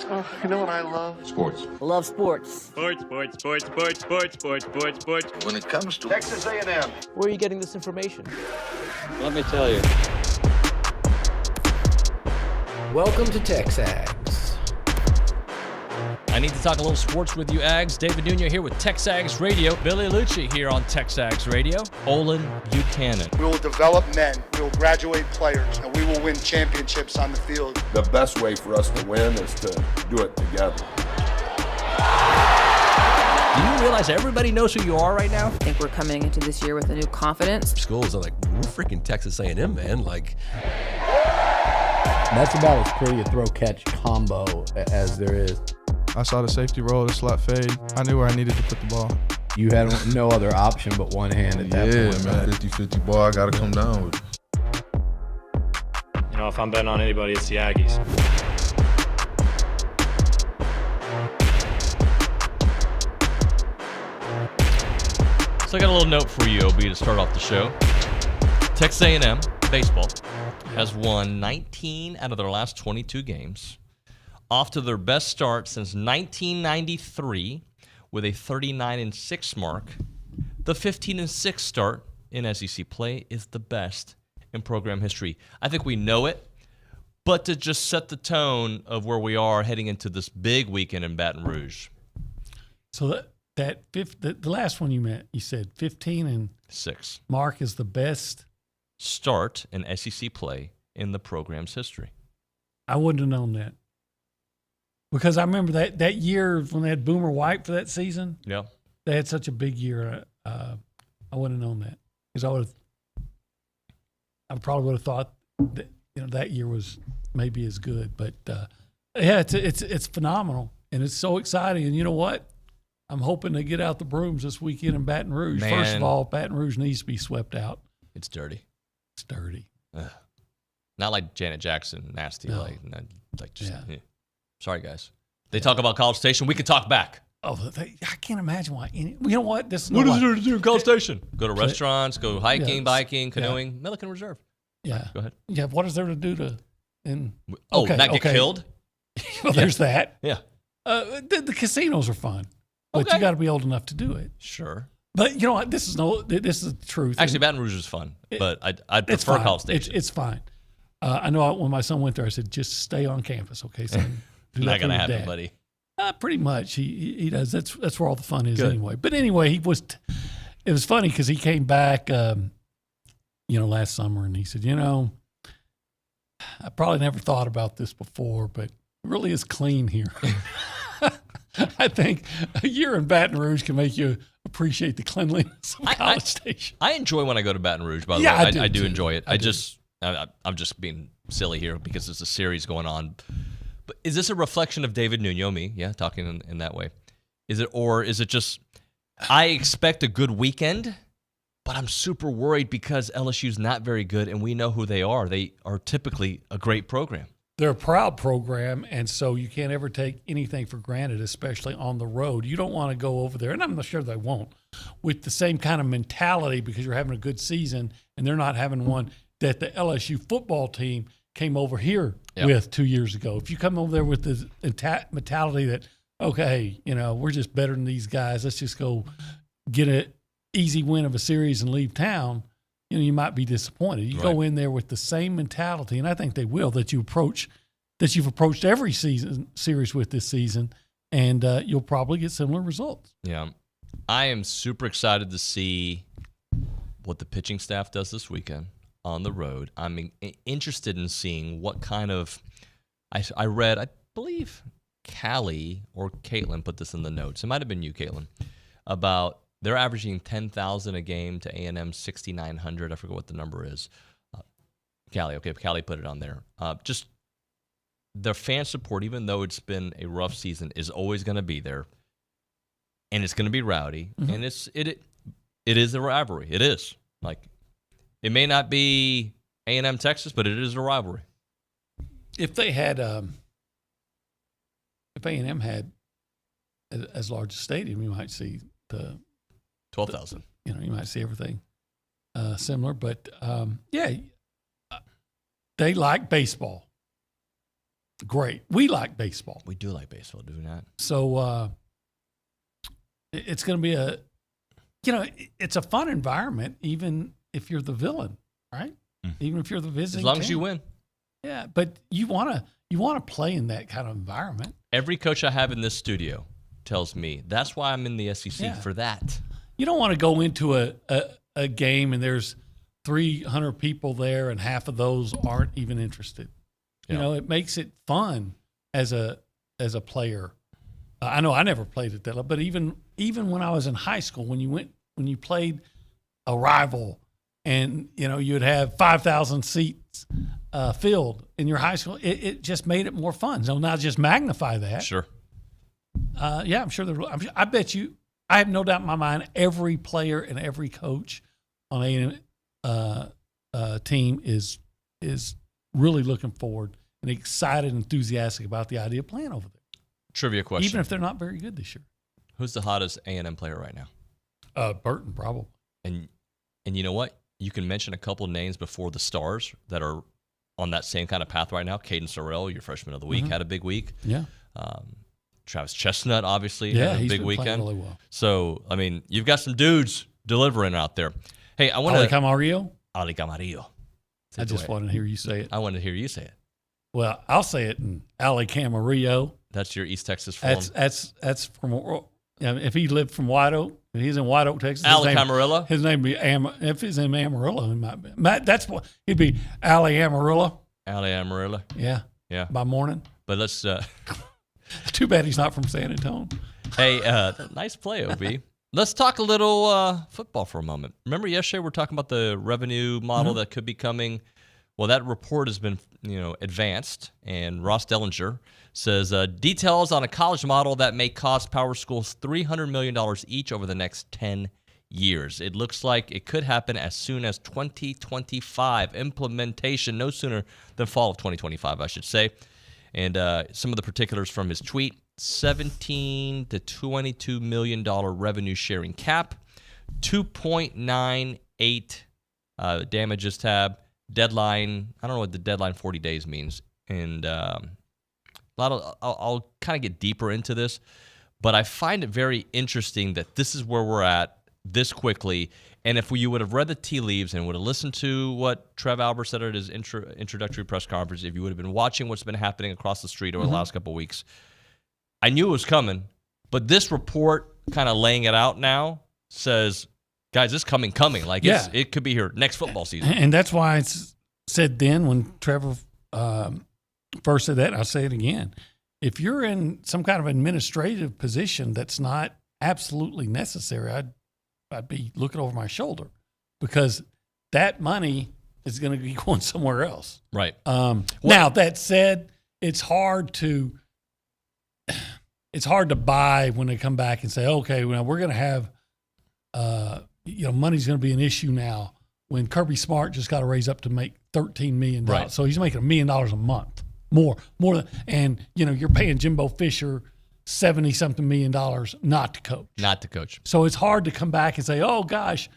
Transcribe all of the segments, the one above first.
Oh, you know what I love? Sports. I love sports. Sports. When It comes to Texas A&M. Where are you getting this information? Let me tell you. Welcome to TexAgs. I need to talk a little sports with you, Ags. David Nuño here with TexAgs Radio. Billy Liucci here on TexAgs Radio. Olin Buchanan. We will develop men, we will graduate players, and we will win championships on the field. The best way for us to win is to do it together. Do you realize everybody knows who you are right now? I think we're coming into this year with a new confidence. Schools are like, we're freaking Texas A&M, man. Like, that's about as pretty a throw-catch combo as there is. I saw the safety roll, the slot fade. I knew where I needed to put the ball. You had no other option but one hand at that point. Yeah, man, 50-50 ball, I got to come down with it. You know, if I'm betting on anybody, it's the Aggies. So I got a little note for you, OB, to start off the show. Texas A&M baseball has won 19 out of their last 22 games. Off to their best start since 1993 with a 39-6 mark. The 15-6 start in SEC play is the best in program history. I think we know it, but to just set the tone of where we are heading into this big weekend in Baton Rouge. So the last one you said 15-6 mark is the best start in SEC play in the program's history. I wouldn't have known that. Because I remember that year when they had Boomer White for that season. Yeah, they had such a big year. I wouldn't have known that because I probably would have thought that that year was maybe as good. But yeah, it's phenomenal and it's so exciting. And you know what? I'm hoping to get out the brooms this weekend in Baton Rouge. Man. First of all, Baton Rouge needs to be swept out. It's dirty. It's dirty. Not like Janet Jackson, nasty. No. Yeah. Sorry, guys. They talk about College Station. We can talk back. Oh, I can't imagine why. You know what? What is there to do in College Station? Go to restaurants, go hiking, biking, canoeing, Milliken Reserve. Yeah. Go ahead. Yeah, what is there to do to not get killed? Well, there's that. Yeah. The casinos are fun, but you got to be old enough to do it. Sure. But you know what? This is the truth. Actually, Baton Rouge is fun, but I'd prefer College Station. It's fine. I know when my son went there, I said, just stay on campus, okay, son? Not going to happen, buddy. Pretty much. He does. That's where all the fun is anyway. But anyway, it was funny because he came back, last summer, and he said, I probably never thought about this before, but it really is clean here. I think a year in Baton Rouge can make you appreciate the cleanliness of College Station. I enjoy when I go to Baton Rouge, by the way. I do enjoy it. I'm just being silly here because there's a series going on. But is this a reflection of David Nuño, me? Yeah, talking in that way. Is it just I expect a good weekend, but I'm super worried because LSU's not very good, and we know who they are. They are typically a great program. They're a proud program, and so you can't ever take anything for granted, especially on the road. You don't want to go over there, and I'm not sure they won't, with the same kind of mentality because you're having a good season, and they're not having one that the LSU football team came over here with 2 years ago. If you come over there with the mentality that, okay, we're just better than these guys, let's just go get an easy win of a series and leave town, you might be disappointed. You go in there with the same mentality, and I think they will, that you've approached every series with this season, and you'll probably get similar results. Yeah. I am super excited to see what the pitching staff does this weekend on the road. I'm interested in seeing what kind of I read, I believe Callie or Caitlin put this in the notes. It might have been you, Caitlin, about they're averaging 10,000 a game to A&M 6,900. I forget what the number is. Callie put it on there. Just their fan support, even though it's been a rough season, is always going to be there, and it's going to be rowdy, and it is a rivalry. It is it may not be A&M Texas, but it is a rivalry. If they had, if A&M had as large a stadium, you might see the 12,000. You might see everything similar, but they like baseball. great. We like baseball. We do like baseball, do we not? So it's going to be it's a fun environment, even if you're the villain, right? Even if you're the visiting as long team. as you win. Yeah, but you want to play in that kind of environment. Every coach I have in this studio tells me that's why I'm in the SEC for that. You don't want to go into a game and there's 300 people there and half of those aren't even interested. You know, it makes it fun as a player. I know I never played at that level, but even when I was in high school, when you played a rival, and you'd have 5,000 seats filled in your high school, it just made it more fun. So now just magnify that. Sure. I'm sure I bet you. I have no doubt in my mind every player and every coach on A&M team is really looking forward and excited and enthusiastic about the idea of playing over there. Trivia question. Even if they're not very good this year. Who's the hottest A&M player right now? Burton, probably. And you know what? You can mention a couple names before the stars that are on that same kind of path right now. Caden Sorrell, your freshman of the week, had a big week. Yeah. Travis Chestnut, obviously, had a he's big been weekend. playing really well. So, I mean, you've got some dudes delivering out there. Hey, I want Ali to... Camarillo? Ali Camarillo. I just wanted to hear you say it. I wanted to hear you say it. Well, I'll say it in Ali Camarillo. That's your East Texas form. That's from... if he lived from White Oak, if he's in White Oak, Texas, Ali Camarillo? His name would be if he's in Amarillo, he might be. That's what he'd be. Ali Amarillo. Ali Amarillo. Yeah. By morning. But let's. Too bad he's not from San Antonio. Hey, nice play, OB. Let's talk a little football for a moment. Remember yesterday we were talking about the revenue model that could be coming. Well, that report has been advanced, and Ross Dellinger says details on a college model that may cost power schools $300 million each over the next 10 years. It looks like it could happen as soon as 2025. Implementation no sooner than fall of 2025, I should say. And some of the particulars from his tweet: $17 to $22 million revenue sharing cap, 2.98 damages tab, deadline. I don't know what the deadline 40 days means, and I'll kind of get deeper into this, but I find it very interesting that this is where we're at this quickly. And if you would have read the tea leaves and would have listened to what Trev Albert said at his introductory press conference, if you would have been watching what's been happening across the street over the last couple of weeks, I knew it was coming. But this report, kind of laying it out now, says, guys, it's coming. Like, it could be here next football season. And that's why I said then when Trevor first said that, and I'll say it again. If you're in some kind of administrative position that's not absolutely necessary, I'd be looking over my shoulder, because that money is going to be going somewhere else. Right. Now, that said, it's hard to buy when they come back and say, okay, well, we're going to have, money's going to be an issue now, when Kirby Smart just got to raise up to make $13 million. Right. So he's making $1 million a month, more than, and you're paying Jimbo Fisher $70-something million not to coach. So it's hard to come back and say, oh gosh,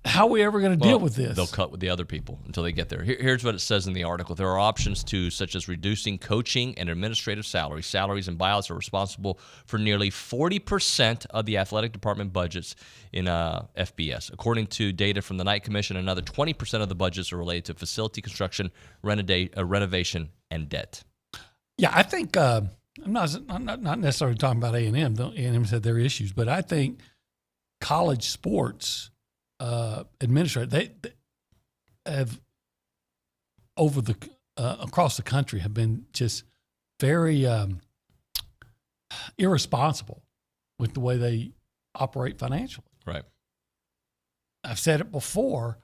how are we ever going to deal with this? They'll cut with the other people until they get there. Here's what it says in the article. There are options too, such as reducing coaching and administrative salaries. Salaries and buyouts are responsible for nearly 40% of the athletic department budgets in FBS. According to data from the Knight Commission, another 20% of the budgets are related to facility construction, renovation, and debt. Yeah, I think I'm not necessarily talking about A&M. A&M said their issues, but I think college sports administrators, they have across the country have been just very irresponsible with the way they operate financially. Right. I've said it before.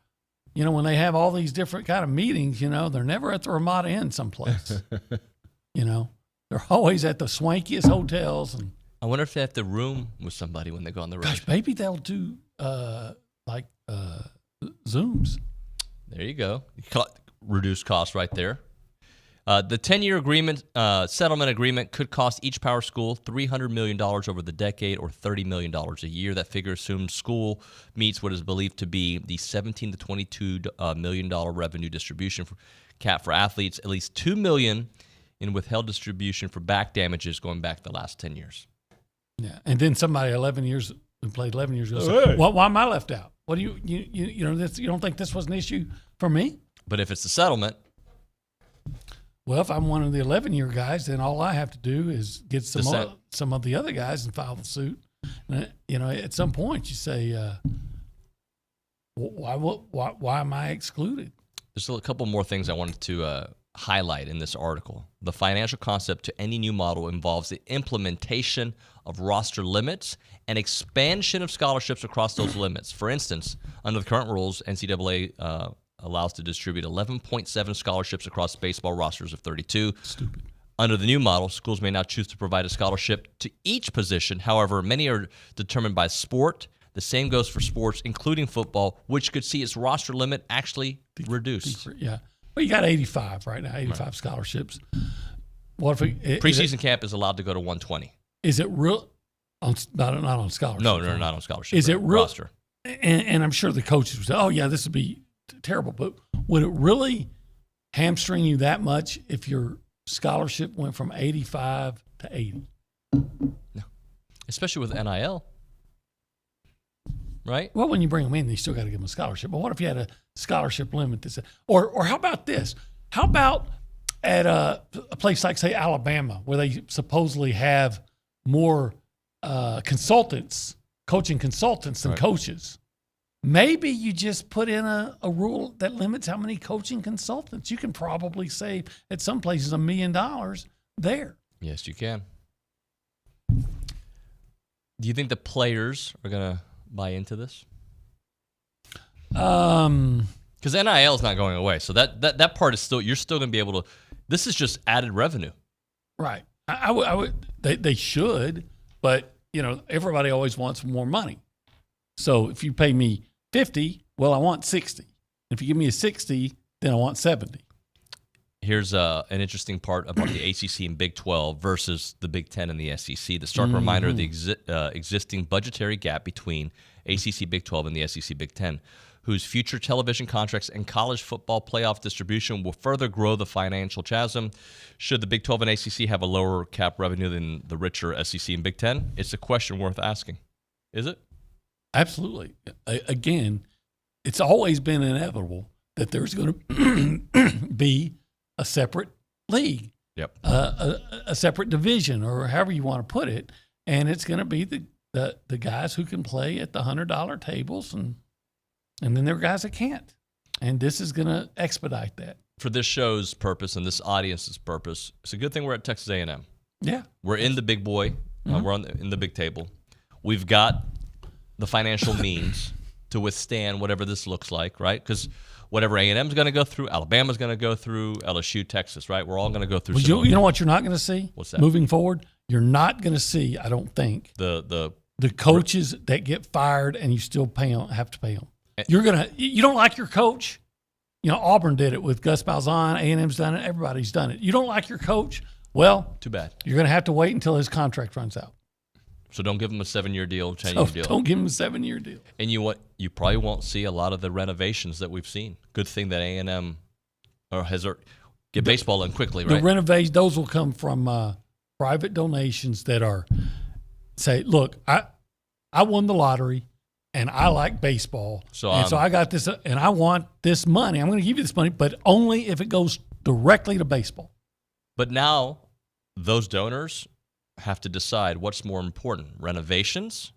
When they have all these different kind of meetings, they're never at the Ramada Inn someplace. They're always at the swankiest hotels. And I wonder if they have to room with somebody when they go on the road. gosh, maybe they'll do Zooms. There you go. Reduce costs right there. The 10-year agreement, settlement agreement could cost each power school $300 million over the decade, or $30 million a year. That figure assumes school meets what is believed to be the $17 to $22 million revenue distribution cap for athletes. At least $2 million in withheld distribution for back damages going back the last 10 years. Yeah, and then somebody 11 years who played 11 years ago said, why am I left out? What do you don't think this was an issue for me? But if it's a settlement, well, if I'm one of the 11-year guys, then all I have to do is get some of the other guys and file the suit. And, at some point you say, why am I excluded? there's a couple more things I wanted to highlight in this article. The financial concept to any new model involves the implementation of roster limits and expansion of scholarships across those limits. For instance, under the current rules, NCAA allows to distribute 11.7 scholarships across baseball rosters of 32. Stupid. Under the new model, schools may now choose to provide a scholarship to each position. However, many are determined by sport. The same goes for sports, including football, which could see its roster limit actually reduced. Yeah. Well, you got 85 right now, 85 scholarships. What if preseason camp is allowed to go to 120? Is it real? Not on scholarship. No, not on scholarship. Is it real? Roster. And I'm sure the coaches would say, "Oh yeah, this would be terrible." But would it really hamstring you that much if your scholarship went from 85 to 80? No, especially with NIL. Right? Well, when you bring them in, you still got to give them a scholarship. But what if you had a scholarship limit that said, or how about this? How about at a place like, say, Alabama, where they supposedly have more consultants, coaching consultants than coaches? Maybe you just put in a rule that limits how many coaching consultants. You can probably save, at some places, $1 million there. Yes, you can. Do you think the players are going to buy into this? Because NIL is not going away, so that part is still, you're still going to be able to. This is just added revenue, right? I would. They should, but everybody always wants more money. So if you pay me 50, well, I want 60. If you give me a 60, then I want 70. Here's an interesting part about the ACC and Big 12 versus the Big 10 and the SEC. The stark reminder of the existing budgetary gap between ACC Big 12 and the SEC Big 10, whose future television contracts and college football playoff distribution will further grow the financial chasm. Should the Big 12 and ACC have a lower cap revenue than the richer SEC and Big 10? It's a question worth asking. Is it? Absolutely. Again, it's always been inevitable that there's going to be a separate league, a separate division, or however you want to put it, and it's going to be the guys who can play at the $100 tables, and then there are guys that can't, and this is going to expedite that. For this show's purpose and this audience's purpose, it's a good thing we're at Texas A&M. Yeah, we're in the big boy, we're in the big table. We've got the financial means to withstand whatever this looks like, right? Because whatever A&M's going to go through, Alabama's going to go through, LSU, Texas, right? We're all going to go through. You know what you're not going to see? What's that? Moving forward, you're not going to see, I don't think, the coaches that get fired and you still have to pay them. You don't like your coach? Auburn did it with Gus Malzahn. A&M's done it. Everybody's done it. You don't like your coach? Well, too bad. You're going to have to wait until his contract runs out. So don't give him a 7-year deal, 10-year deal. Don't give him a 7-year deal. And you probably won't see a lot of the renovations that we've seen. Good thing that A&M has get baseball in quickly, right? The renovations, those will come from private donations that are say, look, I won the lottery and I like baseball, so I got this and I want this money. I'm going to give you this money, but only if it goes directly to baseball. But now those donors have to decide what's more important: renovations,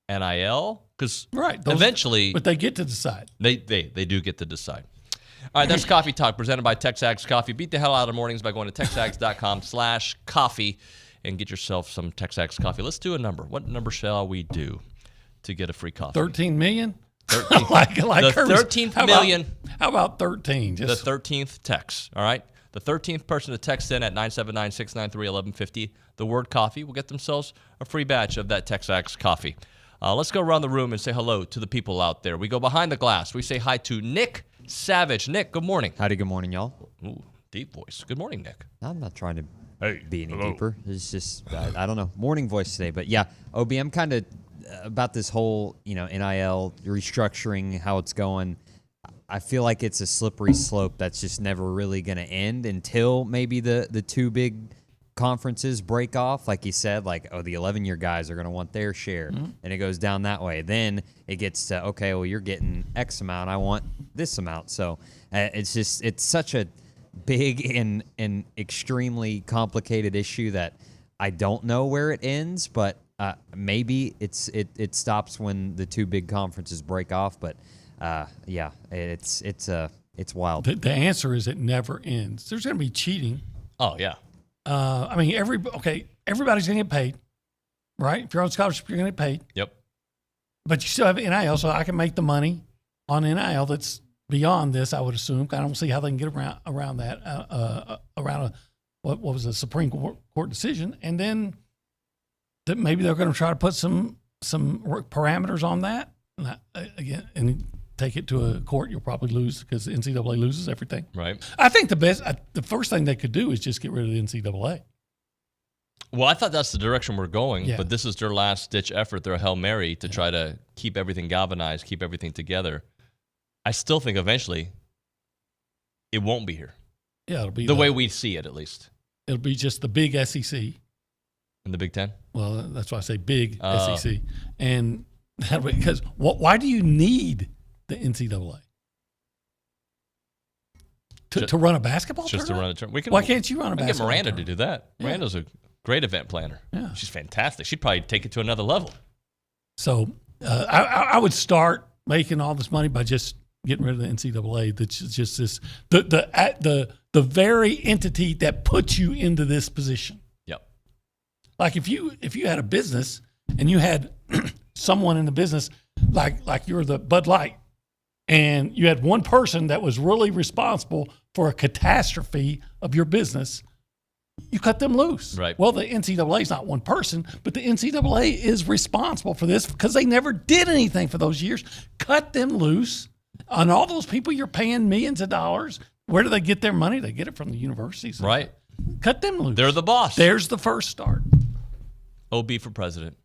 NIL, because eventually, but they get to decide. They do get to decide. All right, that's Coffee Talk presented by TexAgs Coffee. Beat the hell out of mornings by going to texags.com/coffee and get yourself some TexAgs coffee. Let's do a number. What number shall we do to get a free coffee? 13 million. 13. like the 13th million. How about 13? The 13th text. All right. The 13th person to text in at 979-693-1150, the word coffee, will get themselves a free batch of that TexAgs coffee. Let's go around the room and say hello to the people out there. We go behind the glass. We say hi to Nick Savage. Nick, good morning. Howdy, good morning, y'all. Ooh, deep voice. Good morning, Nick. I'm not trying to be any deeper. It's just, I don't know, morning voice today. But yeah, OB, I'm kind of about this whole, NIL restructuring, how it's going. I feel like it's a slippery slope that's just never really going to end until maybe the two big conferences break off. Like you said, like, oh, the 11-year guys are going to want their share, and it goes down that way. Then it gets to, okay, well, you're getting X amount, I want this amount. So it's such a big and extremely complicated issue that I don't know where it ends, but maybe it stops when the two big conferences break off. But yeah, it's wild. The answer is it never ends. There's going to be cheating. Oh yeah. I mean, everybody's going to get paid, right? If you're on scholarship, you're going to get paid. Yep. But you still have NIL, so I can make the money on NIL that's beyond this, I would assume. I don't see how they can get around that, around what was a Supreme Court decision. And then that maybe they're going to try to put some parameters on that. Again, and take it to a court, you'll probably lose because the NCAA loses everything. Right. I think the first thing they could do is just get rid of the NCAA. Well, I thought that's the direction we're going, but this is their last-ditch effort, their Hail Mary, to try to keep everything galvanized, keep everything together. I still think eventually it won't be here. Yeah, it'll be the way we see it, at least. It'll be just the big SEC. And the Big Ten? Well, that's why I say big SEC. And because why do you need the NCAA? To run a basketball tournament? Just to run a tournament. Why can't you run a basketball tournament? Get Miranda tournament? to do that. Yeah. Miranda's a great event planner. Yeah. She's fantastic. She'd probably take it to another level. So I would start making all this money by just getting rid of the NCAA. That's just this the very entity that puts you into this position. Yep. Like if you had a business and you had someone in the business like you're the Bud Light, and you had one person that was really responsible for a catastrophe of your business, you cut them loose. Right. Well, the NCAA is not one person, but the NCAA is responsible for this because they never did anything for those years. Cut them loose. On all those people you're paying millions of dollars, where do they get their money? They get it from the universities. Right. Cut them loose. They're the boss. There's the first start. OB for president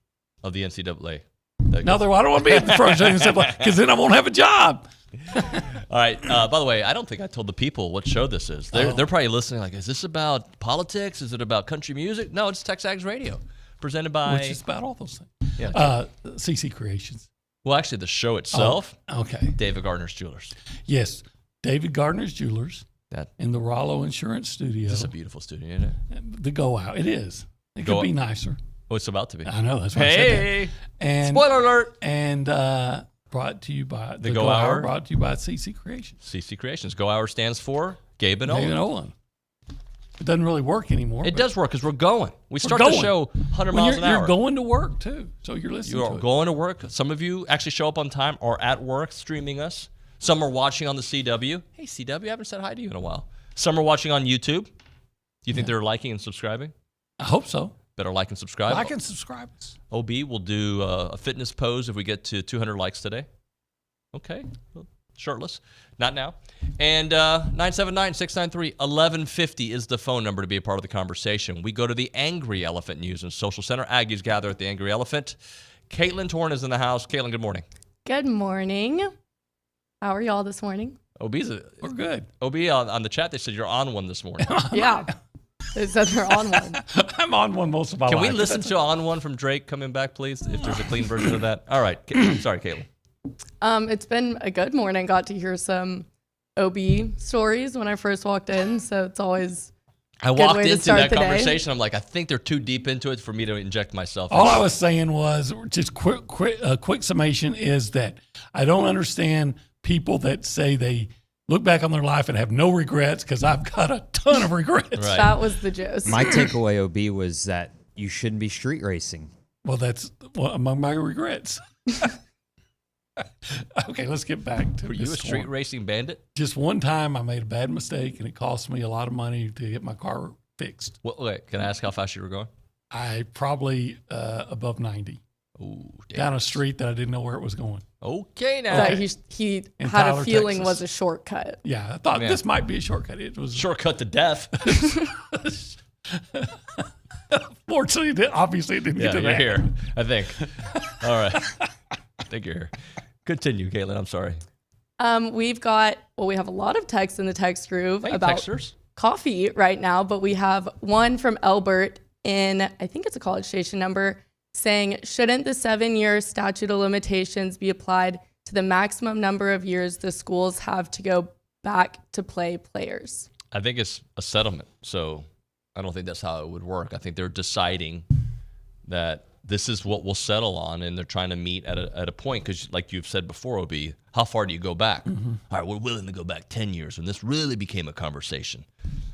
of the NCAA. No, I don't want to be the president because then I won't have a job. All right. By the way, I don't think I told the people what show this is. They're probably listening like, is this about politics? Is it about country music? No, it's TexAgs Radio, presented by... Which is about all those things. Yeah. CC Creations. Well, actually, the show itself, okay. David Gardner's Jewelers. Yes, David Gardner's Jewelers in the Rollo Insurance Studio. This is a beautiful studio, isn't it? The Go Out. It is. It could be nicer. Oh, it's about to be. I know. That's why I said that. And, spoiler alert. And brought to you by the Go Hour. Brought to you by CC Creations. CC Creations. Go Hour stands for Gabe and Olin. It doesn't really work anymore. It does work because we're going. We start the show 100 miles an hour. You're going to work, too, so you're listening to it. You're going to work. Some of you actually show up on time or at work streaming us. Some are watching on the CW. Hey, CW, I haven't said hi to you in a while. Some are watching on YouTube. Do you think they're liking and subscribing? I hope so. Better like and subscribe. Like and subscribe. OB will do a fitness pose if we get to 200 likes today. Okay. Shirtless. Not now. And 979-693-1150 is the phone number to be a part of the conversation. We go to the Angry Elephant News and Social Center. Aggies gather at the Angry Elephant. Caitlin Torn is in the house. Caitlin, good morning. Good morning. How are y'all this morning? We're good. OB on the chat, they said you're on one this morning. Yeah. They said they're on one. I'm on one most of my life. Can we listen to On One from Drake coming back, please, if there's a clean version of that? All right. Sorry, Caitlin. It's been a good morning. Got to hear some OB stories when I first walked in, so it's always I walked into that conversation. I'm like, I think they're too deep into it for me to inject myself. All I was saying was just quick summation is that I don't understand people that say they look back on their life and have no regrets because I've got a ton of regrets. Right. That was the gist. My takeaway, OB, was that you shouldn't be street racing. Well, that's among my regrets. Okay, let's get back to Were you a street racing bandit? Just one time I made a bad mistake, and it cost me a lot of money to get my car fixed. Well, wait, can I ask how fast you were going? I probably above 90. Ooh, down a street that I didn't know where it was going. Okay, now. That he had Tyler, a feeling Texas. was a shortcut. Yeah, I thought this might be a shortcut. It was shortcut to death. Fortunately, obviously it didn't get to you're that. Here, I think. All right. I think you're here. Continue, Caitlin. I'm sorry. We have a lot of texts in the text groove about texters. coffee right now, but we have one from Elbert in, I think it's a College Station number, saying, shouldn't the 7-year statute of limitations be applied to the maximum number of years the schools have to go back to play players? I think it's a settlement, so I don't think that's how it would work. I think they're deciding that this is what we'll settle on, and they're trying to meet at a point, because like you've said before, OB, how far do you go back? All right, we're willing to go back 10 years, and this really became a conversation.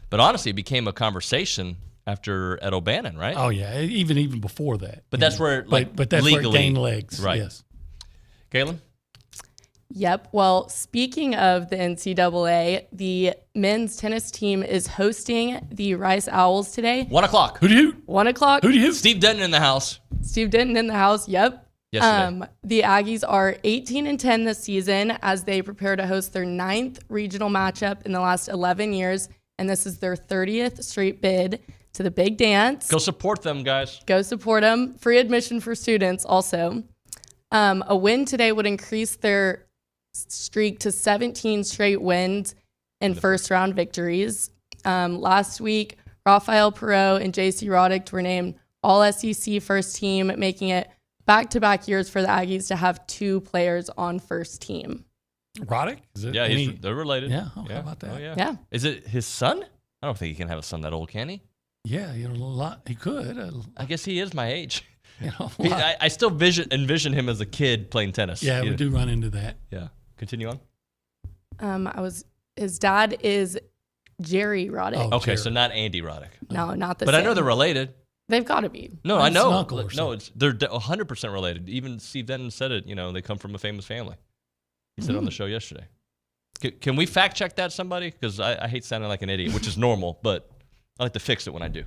But honestly, it became a conversation after Ed O'Bannon, right? Oh, yeah, even before that. But that's where, but that's legally, where it gained legs, right? Yes. Galen? Yep. Well, speaking of the NCAA, the men's tennis team is hosting the Rice Owls today. 1 o'clock. Who do you? 1 o'clock. Who do you? Steve Denton in the house. Steve Denton in the house. Yep. Yesterday. The Aggies are 18-10 this season as they prepare to host their 9th regional matchup in the last 11 years. And this is their 30th straight bid to the Big Dance. Go support them, guys. Go support them. Free admission for students also. A win today would increase their streak to 17 straight wins and first-round victories. Last week, Rafael Perot and J.C. Roddick were named All-SEC first team, making it back-to-back years for the Aggies to have 2 players on first team. Roddick? Is it Yeah, they're related. Yeah, how about that? Oh, yeah. Yeah. Is it his son? I don't think he can have a son that old, can he? Yeah, a lot. He could. I guess he is my age. A lot. I still envision him as a kid playing tennis. Yeah, we do run into that. Yeah. Continue on. His dad is Jerry Roddick. Okay, Jerry. so not Andy Roddick. No, not the But same. I know they're related. They've got to be. No, I know. An uncle or No, they're 100% related. Even Steve Denton said it. They come from a famous family. He said it on the show yesterday. Can we fact check that, somebody? Because I hate sounding like an idiot, which is normal, but I like to fix it when I do.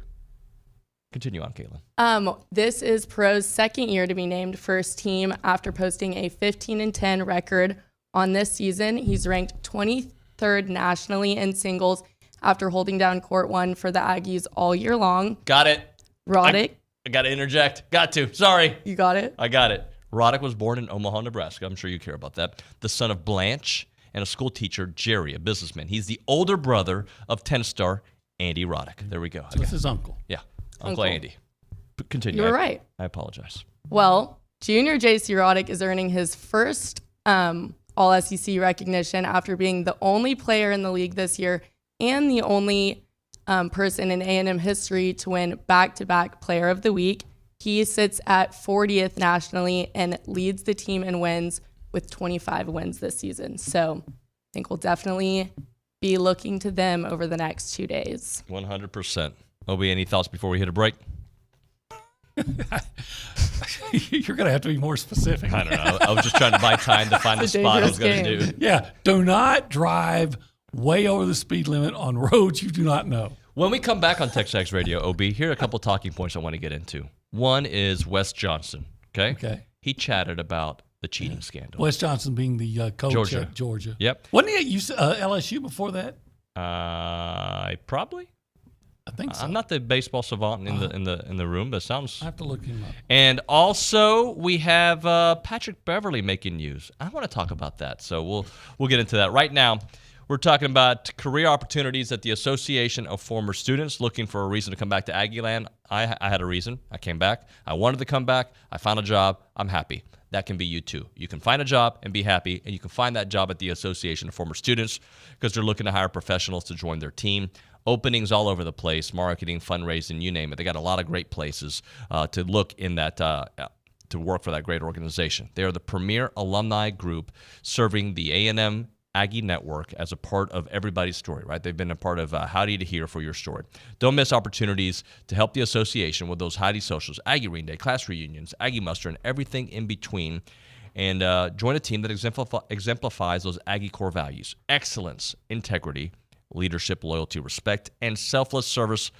Continue on, Caitlin. This is Perot's second year to be named first team after posting a 15-10 record on this season. He's ranked 23rd nationally in singles after holding down court 1 for the Aggies all year long. Got it. Roddick. I got to interject. Got to. Sorry. You got it? I got it. Roddick was born in Omaha, Nebraska. I'm sure you care about that. The son of Blanche and a school teacher, Jerry, a businessman. He's the older brother of tennis star Andy Roddick. There we go. So it's his uncle. Yeah. Uncle Andy. Continue. You were right. I apologize. Well, Junior J.C. Roddick is earning his first All-SEC recognition after being the only player in the league this year and the only person in A&M history to win back-to-back Player of the Week. He sits at 40th nationally and leads the team in wins with 25 wins this season. So I think we'll definitely be looking to them over the next 2 days. 100%. Obi, any thoughts before we hit a break? You're going to have to be more specific. I don't know. I was just trying to buy time to find the spot I was going to do. Yeah. Do not drive way over the speed limit on roads you do not know. When we come back on TexAgs Radio, OB, here are a couple talking points I want to get into. One is Wes Johnson. Okay. He chatted about the cheating scandal. Wes Johnson being the coach at Georgia. Yep. Wasn't he at LSU before that? Probably. I think so. I'm not the baseball savant in the room, but it sounds. I have to look him up. And also we have Patrick Beverly making news. I want to talk about that, so we'll get into that right now. We're talking about career opportunities at the Association of Former Students, looking for a reason to come back to Aggieland. I had a reason. I came back. I wanted to come back. I found a job. I'm happy. That can be you too. You can find a job and be happy, and you can find that job at the Association of Former Students because they're looking to hire professionals to join their team. Openings all over the place, marketing, fundraising, you name it. They got a lot of great places to look in that to work for that great organization. They are the premier alumni group serving the A&M Aggie Network as a part of everybody's story, right? They've been a part of Howdy to Hear for your story. Don't miss opportunities to help the association with those Howdy socials, Aggie Reading Day, class reunions, Aggie Muster, and everything in between. And join a team that exemplifies those Aggie core values: excellence, integrity, leadership, loyalty, respect, and selfless service,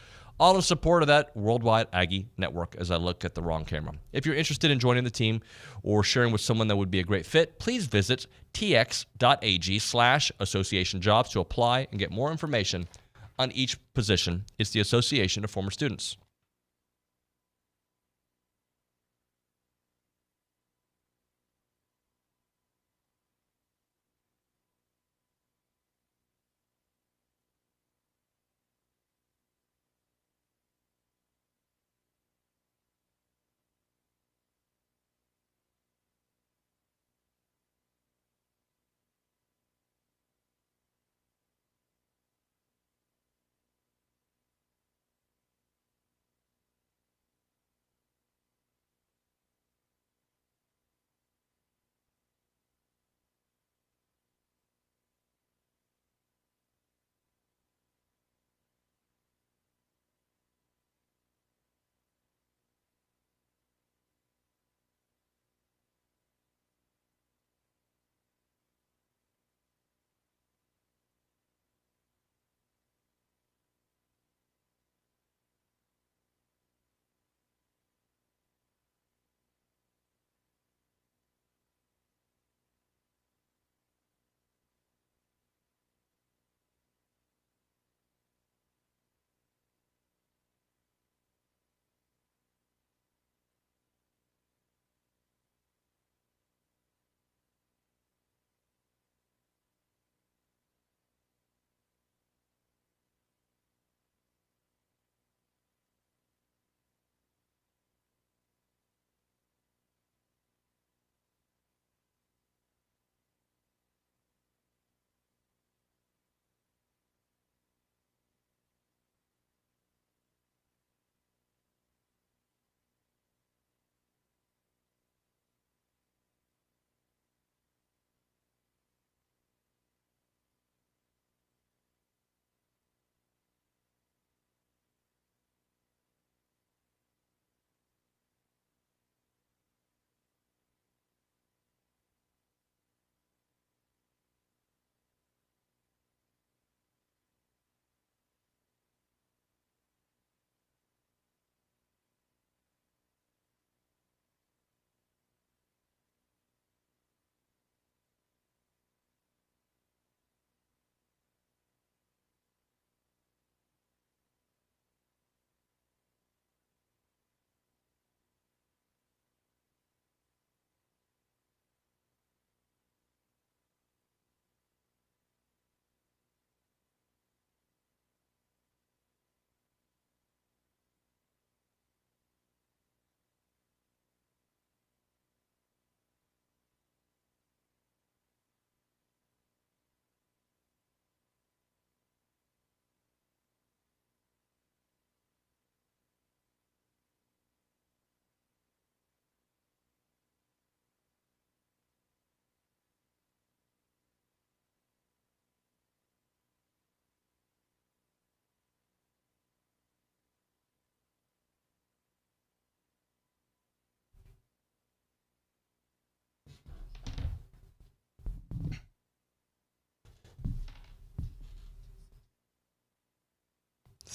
all in support of that worldwide Aggie network. As I look at the wrong camera. If you're interested in joining the team or sharing with someone that would be a great fit, please visit tx.ag/associationjobs to apply and get more information on each position. It's the Association of Former Students.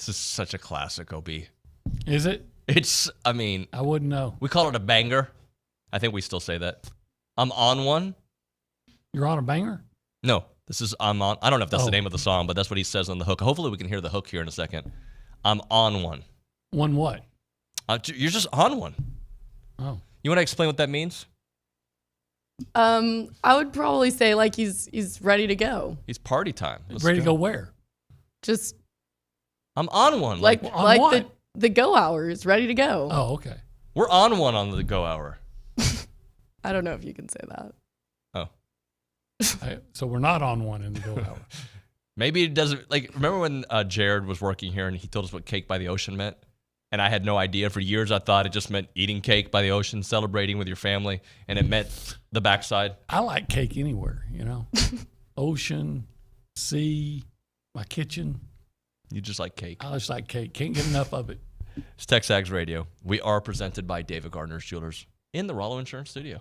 This is such a classic, OB. Is it? It's, I mean. I wouldn't know. We call it a banger. I think we still say that. I'm on one. You're on a banger? No, this is I'm on. I don't know if that's the name of the song, but that's what he says on the hook. Hopefully we can hear the hook here in a second. I'm on one. One what? You're just on one. Oh. You want to explain what that means? I would probably say like he's ready to go. He's party time. Ready to go where? Just I'm on one. Like the go hour is ready to go. Oh, okay. We're on one on the go hour. I don't know if you can say that. Oh. So we're not on one in the go hour. Maybe it doesn't. Like, remember when Jared was working here and he told us what cake by the ocean meant? And I had no idea. For years, I thought it just meant eating cake by the ocean, celebrating with your family, and it meant the backside. I like cake anywhere, you know. Ocean, sea, my kitchen. You just like cake. I just like cake. Can't get enough of it. It's TexAgs Radio. We are presented by David Gardner's Jewelers in the Rollo Insurance Studio.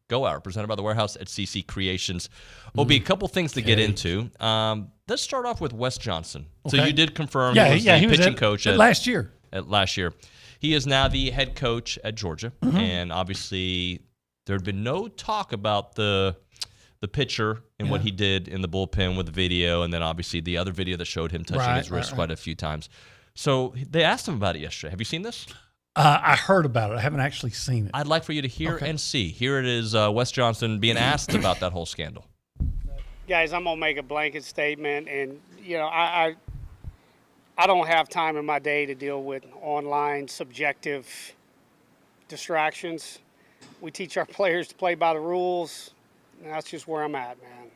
Go Hour, presented by the Warehouse at CC Creations. OB, a couple things to get into. Let's start off with Wes Johnson. Okay. So you did confirm he was the pitching coach at last year. Last year. He is now the head coach at Georgia. And obviously there had been no talk about the pitcher and what he did in the bullpen with the video, and then obviously the other video that showed him touching his wrist quite a few times. So they asked him about it yesterday. Have you seen this? I heard about it. I haven't actually seen it. I'd like for you to hear and see. Here it is, Wes Johnson being asked about that whole scandal. Guys, I'm going to make a blanket statement, and, you know, I don't have time in my day to deal with online subjective distractions. We teach our players to play by the rules, and that's just where I'm at, man.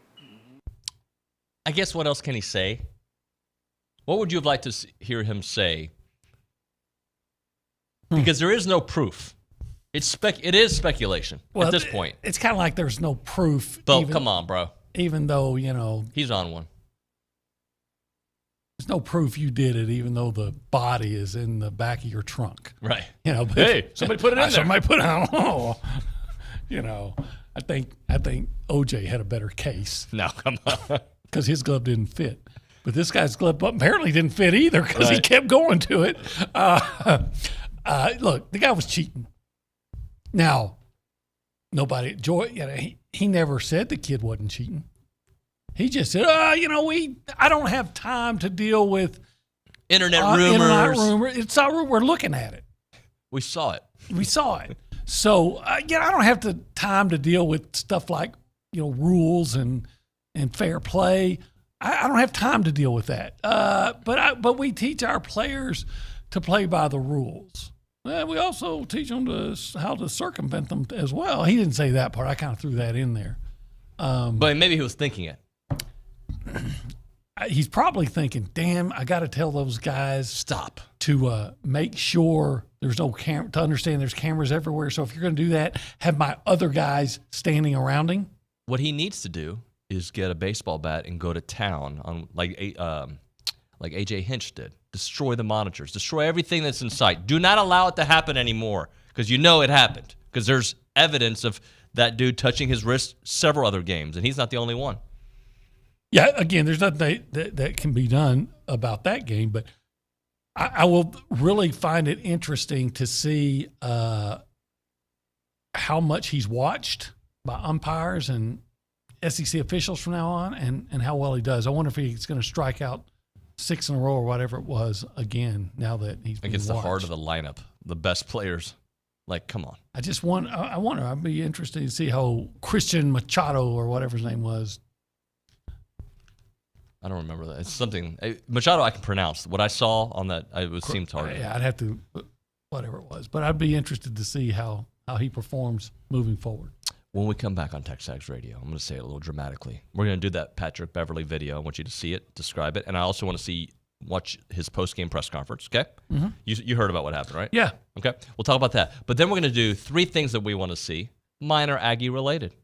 I guess what else can he say? What would you have liked to hear him say? Because there is no proof. It is speculation at this point. It's kind of like there's no proof. Come on, bro. Even though, you know. He's on one. There's no proof you did it, even though the body is in the back of your trunk. Right. You know. But hey, somebody put it in there. Somebody put it on. Oh, you know. I think OJ had a better case. No, come on. Because his glove didn't fit. But this guy's glove apparently didn't fit either because he kept going to it. Look, the guy was cheating. Now, he never said the kid wasn't cheating. He just said, I don't have time to deal with internet rumors. It's all, we're looking at it. We saw it. So, I don't have the time to deal with stuff like, rules and fair play. I don't have time to deal with that. But we teach our players to play by the rules. We also teach them how to circumvent them as well. He didn't say that part. I kind of threw that in there. But maybe he was thinking it. He's probably thinking, damn, I got to tell those guys stop to make sure there's no camera, to understand there's cameras everywhere. So if you're going to do that, have my other guys standing around him. What he needs to do is get a baseball bat and go to town on like AJ Hinch did. Destroy the monitors. Destroy everything that's in sight. Do not allow it to happen anymore because it happened. Because there's evidence of that dude touching his wrist several other games, and he's not the only one. Yeah, again, there's nothing that can be done about that game, but I will really find it interesting to see how much he's watched by umpires and SEC officials from now on and how well he does. I wonder if he's going to strike out 6 in a row or whatever it was again now that he's been watched. The heart of the lineup, the best players. Like, come on. I wonder. I'd be interested to see how Christian Machado or whatever his name was. I don't remember that. It's something Machado I can pronounce. What I saw on that, it seemed hard. Yeah, I'd have to, whatever it was. But I'd be interested to see how he performs moving forward. When we come back on TexAgs Radio, I'm going to say it a little dramatically. We're going to do that Patrick Beverly video. I want you to see it, describe it, and I also want to watch his post-game press conference, okay? Mm-hmm. You heard about what happened, right? Yeah. Okay, we'll talk about that. But then we're going to do 3 things that we want to see, minor Aggie related.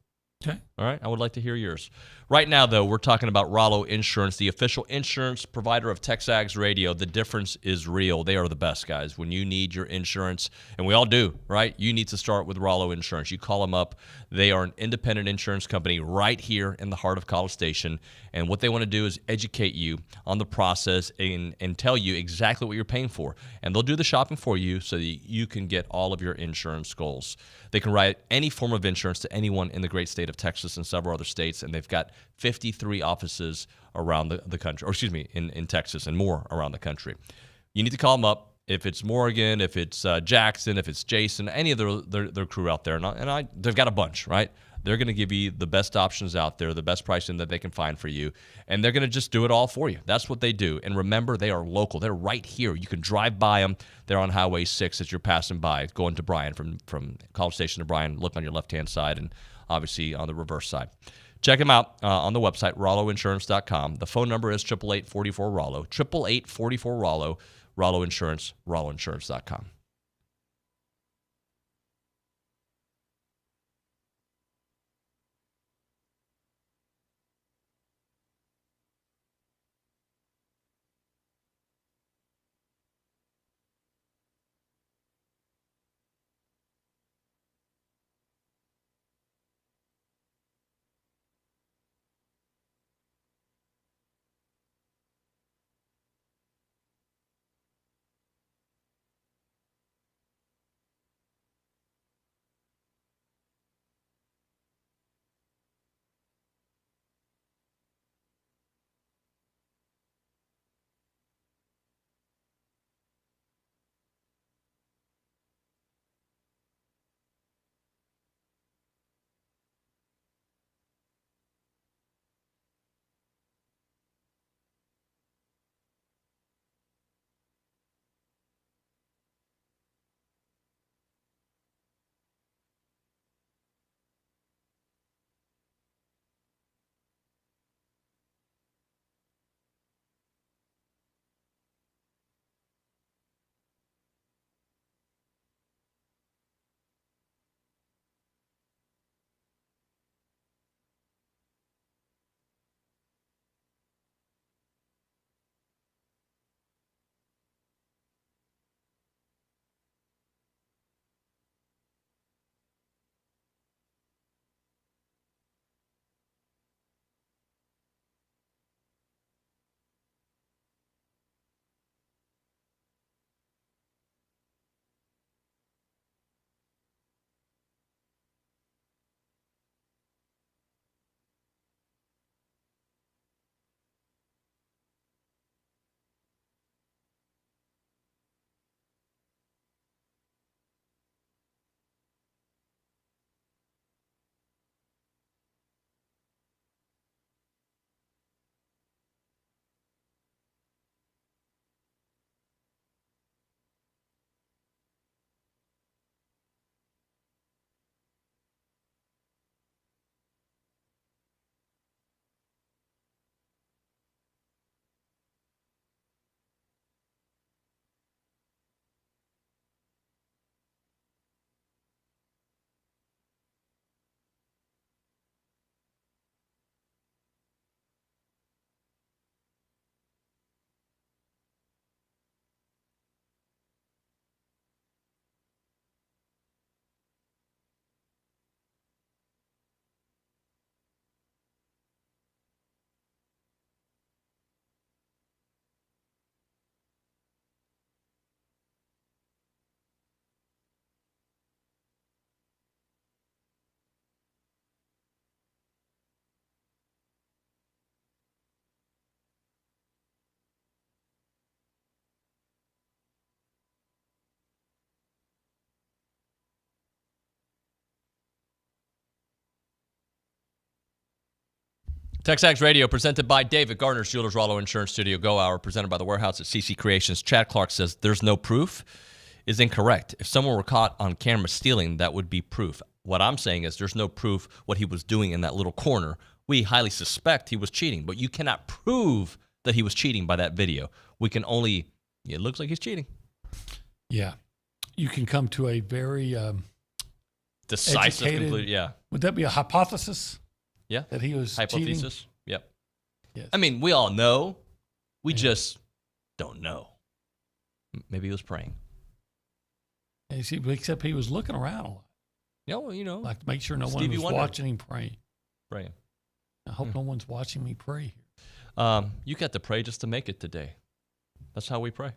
Okay. All right. I would like to hear yours. Right now, though, we're talking about Rollo Insurance, the official insurance provider of TexAgs Radio. The difference is real. They are the best, guys. When you need your insurance, and we all do, right? You need to start with Rollo Insurance. You call them up. They are an independent insurance company right here in the heart of College Station. And what they want to do is educate you on the process and tell you exactly what you're paying for. And they'll do the shopping for you so that you can get all of your insurance goals. They can write any form of insurance to anyone in the great state of Texas and several other states, and they've got 53 offices around the country, or excuse me, in Texas and more around the country. You need to call them up. If it's Morgan, if it's Jackson, if it's Jason, any of their crew out there, and they've got a bunch, right? They're going to give you the best options out there, the best pricing that they can find for you, and they're going to just do it all for you. That's what they do. And remember, they are local. They're right here. You can drive by them. They're on Highway 6 as you're passing by, going to Bryan, from College Station to Bryan. Look on your left-hand side and obviously on the reverse side. Check them out on the website, rolloinsurance.com. The phone number is 888-44-ROLLO, 888-44-ROLLO, Rollo Insurance, rolloinsurance.com. TexAgs Radio, presented by David Gardner's Jewelers Rollo Insurance Studio Go Hour, presented by the Warehouse at CC Creations. Chad Clark says there's no proof is incorrect. If someone were caught on camera stealing, that would be proof. What I'm saying is there's no proof what he was doing in that little corner. We highly suspect he was cheating, but you cannot prove that he was cheating by that video. We can only, it looks like he's cheating. Yeah. You can come to a very decisive educated. conclusion. Yeah. Would that be a hypothesis? Yeah. That he was hypothesis. cheating? Yep. Yes. I mean, we all know. We just don't know. Maybe he was praying. And see, except he was looking around a lot. Yeah, well, you know. Like to make sure no Stevie one was Wonder. watching him praying. Praying. I hope no one's watching me pray here. You got to pray just to make it today. That's how we pray.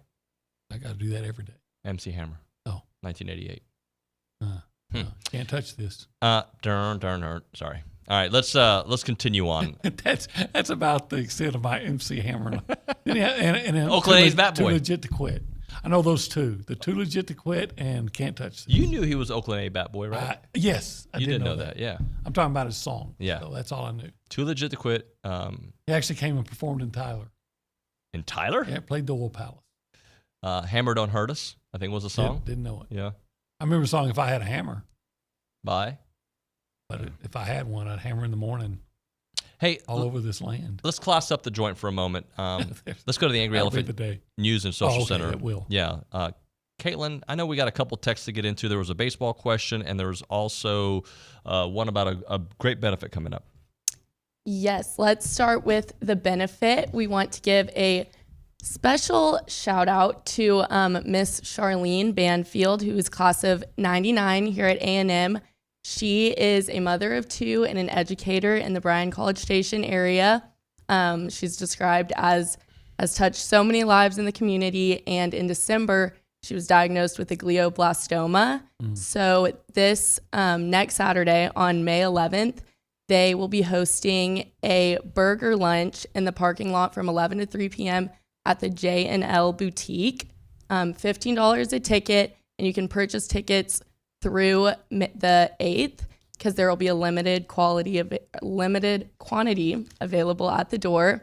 I got to do that every day. MC Hammer. Oh. 1988. Can't touch this. Sorry. All right, let's continue on. That's about the extent of my MC Hammer. and Oakland A's bat boy. Too legit to quit. I know those two. The Too Legit to Quit and Can't Touch This. You knew he was Oakland A bat boy, right? Yes, I you did did know that. Yeah. I'm talking about his song. Yeah, so that's all I knew. Too Legit to Quit. He actually came and performed in Tyler. In Tyler? Yeah, played the Wool Palace. Hammer Don't Hurt Us, I think was the song. Didn't know it. Yeah. I remember the song If I Had a Hammer. By? But if I had one, I'd hammer in the morning. Hey, all over this land. Let's class up the joint for a moment. Let's go to the Angry Elephant News and Social Center. It will. Yeah. Caitlin, I know we got a couple texts to get into. There was a baseball question, and there was also one about a great benefit coming up. Yes, let's start with the benefit. We want to give a special shout out to Miss Charlene Banfield, who is class of 99 here at A&M. She is a mother of two and an educator in the Bryan College Station area. She's described as has touched so many lives in the community, and in December, she was diagnosed with a glioblastoma. So this next Saturday on May 11th, they will be hosting a burger lunch in the parking lot from 11 to 3 p.m. at the J&L Boutique. $15 a ticket, and you can purchase tickets through the 8th because there will be a limited quantity available at the door.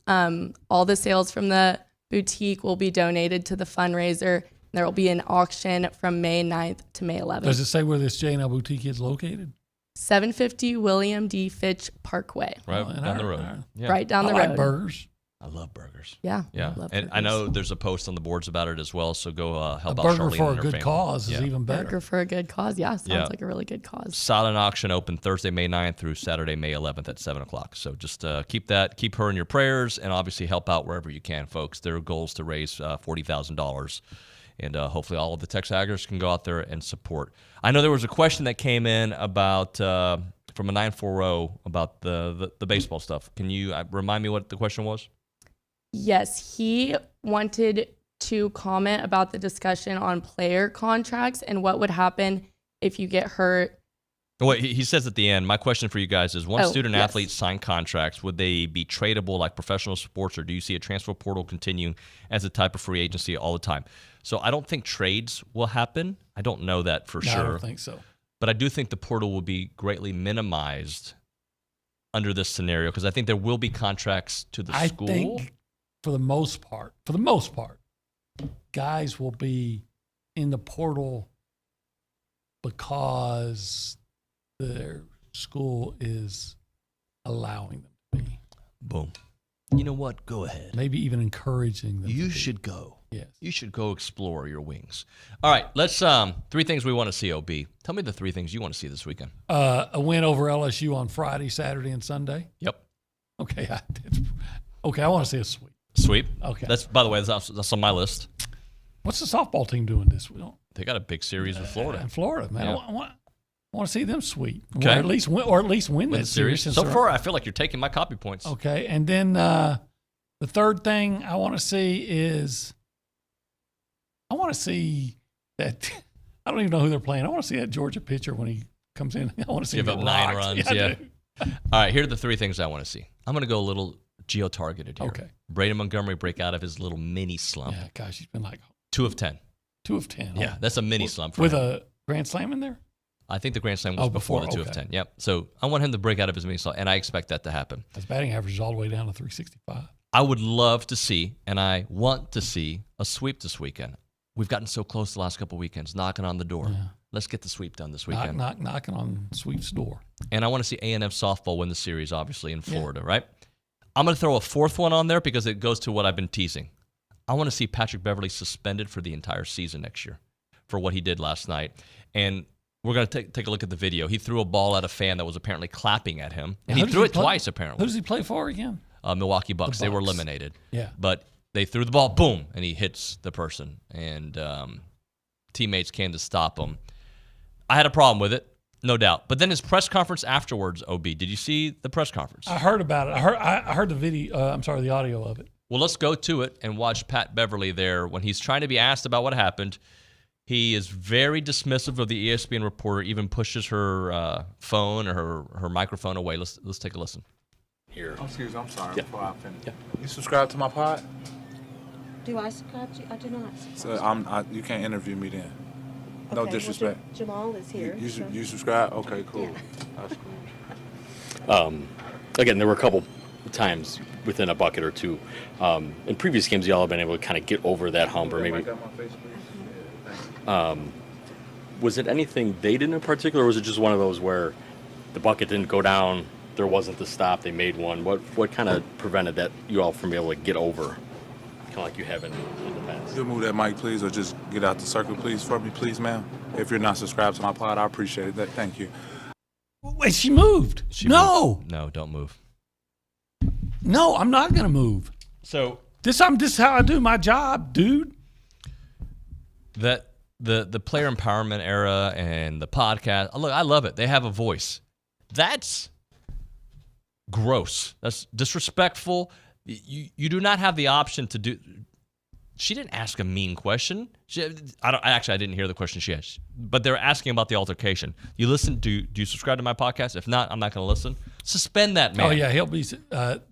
All the sales from the boutique will be donated to the fundraiser. There will be an auction from May 9th to May 11th. Does it say where this J&L Boutique is located? 750 William D. Fitch Parkway. Right down the road. Yeah. Right down the road. I like burgers. I love burgers. Yeah. Yeah. Love and burgers. I know there's a post on the boards about it as well, so go help out burger Charlene for a and her good family. cause is even better. Burger for a good cause. Yeah. Sounds like a really good cause. Silent auction open Thursday, May 9th through Saturday, May 11th at 7 o'clock. So just keep her in your prayers and obviously help out wherever you can, folks. Their goal is to raise $40,000. And hopefully all of the TexAgers can go out there and support. I know there was a question that came in about from a 940 about the baseball stuff. Can you remind me what the question was? Yes, he wanted to comment about the discussion on player contracts and what would happen if you get hurt. Well, he says at the end, my question for you guys is, once student athletes sign contracts, would they be tradable like professional sports, or do you see a transfer portal continuing as a type of free agency all the time? So I don't think trades will happen. I don't know that for sure. I don't think so. But I do think the portal will be greatly minimized under this scenario because I think there will be contracts to the school. I think for the most part, guys will be in the portal because their school is allowing them to be. Boom. You know what? Go ahead. Maybe even encouraging them. You should go. Yes. You should go explore your wings. All right, let's 3 things we want to see, OB. Tell me the 3 things you want to see this weekend. A win over LSU on Friday, Saturday, and Sunday. Yep. Okay. I want to see a sweep. Sweep. Okay. That's, by the way, that's on my list. What's the softball team doing this week? They got a big series with Florida. In Florida, man. Yeah. I want to see them sweep. Okay. Or at least win that series. So far, I feel like you're taking my copy points. Okay. And then the third thing I want to see is I that I don't even know who they're playing. I want to see that Georgia pitcher when he comes in. I want to see give him up get 9 rocked. runs. Yeah. All right, here are the 3 things I want to see. I'm going to go a little geo-targeted here. Okay. Braden Montgomery break out of his little mini slump. Yeah, gosh, he's been like 2 of 10. 2 of 10. Yeah, that's a mini slump for with him. a grand slam in there. I think the grand slam was before the 2 of 10. Yep. So I want him to break out of his mini slump, and I expect that to happen. His batting average is all the way down to 365. I would love to see, and I want to see, a sweep this weekend. We've gotten so close the last couple of weekends, knocking on the door. Yeah. Let's get the sweep done this weekend. Knocking on Sweep's door. And I want to see A&M softball win the series, obviously, in Florida, right? I'm going to throw a 4th one on there because it goes to what I've been teasing. I want to see Patrick Beverly suspended for the entire season next year for what he did last night. And we're going to take a look at the video. He threw a ball at a fan that was apparently clapping at him. And he threw it twice, apparently. Who does he play for again? Milwaukee Bucks. The Bucks. They were eliminated. Yeah. But they threw the ball, boom, and he hits the person. And teammates came to stop him. I had a problem with it, no doubt. But then his press conference afterwards, OB, did you see the press conference? I heard about it. I heard the video. The audio of it. Well, let's go to it and watch Pat Beverly there. When he's trying to be asked about what happened, he is very dismissive of the ESPN reporter, even pushes her phone or her microphone away. Let's take a listen. Here. Oh, excuse me, I'm sorry. Yeah. Before I finish. Yeah. You subscribe to my pod? Do I subscribe to you? I do not. So you can't interview me then. No disrespect. Well, Jamal is here. You subscribe? Okay, cool. Yeah. That's cool. Again, there were a couple times within a bucket or two. In previous games, y'all have been able to kind of get over that hump, or maybe. Was it anything they did in particular, or was it just one of those where the bucket didn't go down, there wasn't the stop, they made one? What kind of prevented that you all from being able to get over, kind of like you have in the past? You move that mic, please, or just get out the circle, please, for me, please, ma'am. If you're not subscribed to my pod, I appreciate it. Thank you. Wait, she moved. No, don't move. No, I'm not going to move. So this is how I do my job, dude. That the player empowerment era and the podcast, look, I love it. They have a voice. That's gross. That's disrespectful. You do not have the option to do. She didn't ask a mean question. I didn't hear the question she asked. But they're asking about the altercation. You listen? Do you subscribe to my podcast? If not, I'm not going to listen. Suspend that man. Oh yeah, he'll be.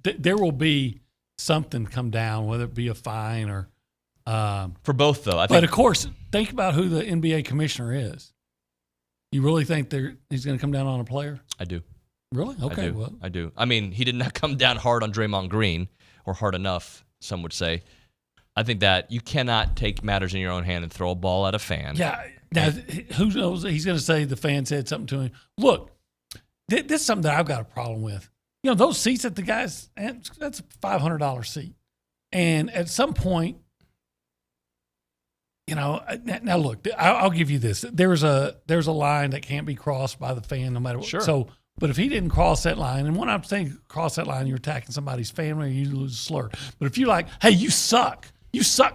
There will be something come down, whether it be a fine or. For both, though. But of course, think about who the NBA commissioner is. You really think he's going to come down on a player? I do. Really? Okay. I do. I mean, he did not come down hard on Draymond Green, or hard enough, some would say. I think that you cannot take matters in your own hand and throw a ball at a fan. Yeah. Now, who knows? He's going to say the fan said something to him. Look, this is something that I've got a problem with. You know, those seats that the guys, that's a $500 seat. And at some point, you know, now look, I'll give you this. There's a line that can't be crossed by the fan no matter what. Sure. So, but if he didn't cross that line, and when I'm saying cross that line, you're attacking somebody's family or you lose a slur. But if you're like, hey, you suck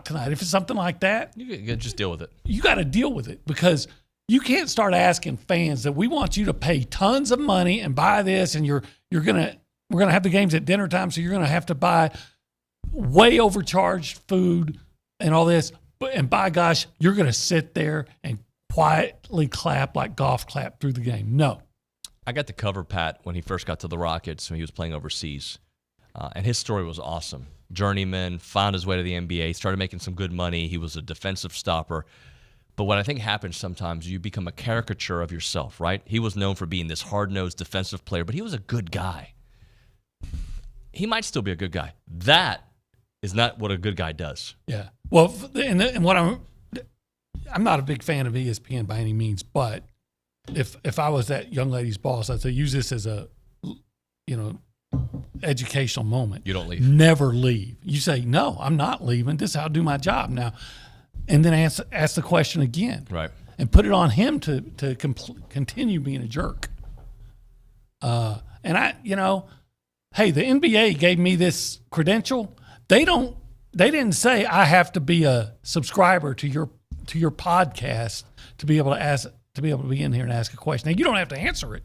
tonight, if it's something like that, you just deal with it. You got to deal with it, because you can't start asking fans that we want you to pay tons of money and buy this, and we're gonna have the games at dinner time, so you're gonna have to buy way overcharged food and all this. And by gosh, you're going to sit there and quietly clap like golf clap through the game. No. I got to cover Pat when he first got to the Rockets when he was playing overseas. And his story was awesome. Journeyman, found his way to the NBA, started making some good money. He was a defensive stopper. But what I think happens sometimes, you become a caricature of yourself, right? He was known for being this hard-nosed defensive player, but he was a good guy. He might still be a good guy. That is not what a good guy does. Yeah. Well, and what I'm not a big fan of ESPN by any means, but if I was that young lady's boss, I'd say use this as a, educational moment. You don't leave. Never leave. You say, no, I'm not leaving. This is how I do my job now. And then ask the question again. Right. And put it on him to continue being a jerk. And hey, the NBA gave me this credential. They didn't say I have to be a subscriber to your podcast to be able to be in here and ask a question. Now you don't have to answer it,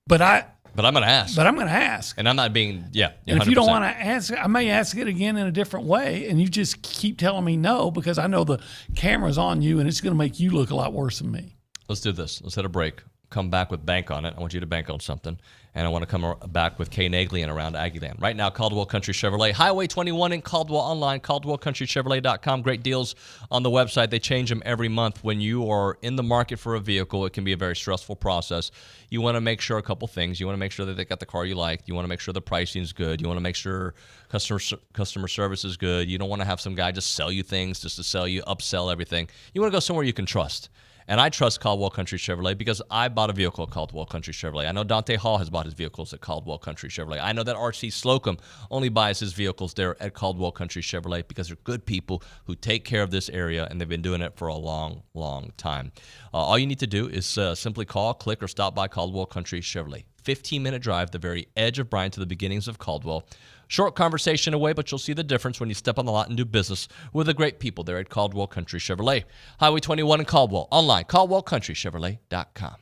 but I'm going to ask. But I'm going to ask, and I'm not being And if you don't want to ask, I may ask it again in a different way, and you just keep telling me no because I know the camera's on you, and it's going to make you look a lot worse than me. Let's do this. Let's hit a break. Come back with bank on it. I want you to bank on something. And I want to come back with Kay Naegeli and Around Aggieland. Right now, Caldwell Country Chevrolet, Highway 21 in Caldwell, online, CaldwellCountryChevrolet.com. Great deals on the website. They change them every month. When you are in the market for a vehicle, it can be a very stressful process. You want to make sure a couple things. You want to make sure that they got the car you like. You want to make sure the pricing is good. You want to make sure customer service is good. You don't want to have some guy just sell you things just to sell you, upsell everything. You want to go somewhere you can trust. And I trust Caldwell Country Chevrolet because I bought a vehicle at Caldwell Country Chevrolet. I know Dante Hall has bought his vehicles at Caldwell Country Chevrolet. I know that R.C. Slocum only buys his vehicles there at Caldwell Country Chevrolet because they're good people who take care of this area, and they've been doing it for a long, long time. All you need to do is simply call, click, or stop by Caldwell Country Chevrolet. 15-minute drive, the very edge of Bryan to the beginnings of Caldwell. Short conversation away, but you'll see the difference when you step on the lot and do business with the great people there at Caldwell Country Chevrolet. Highway 21 in Caldwell. Online, caldwellcountrychevrolet.com.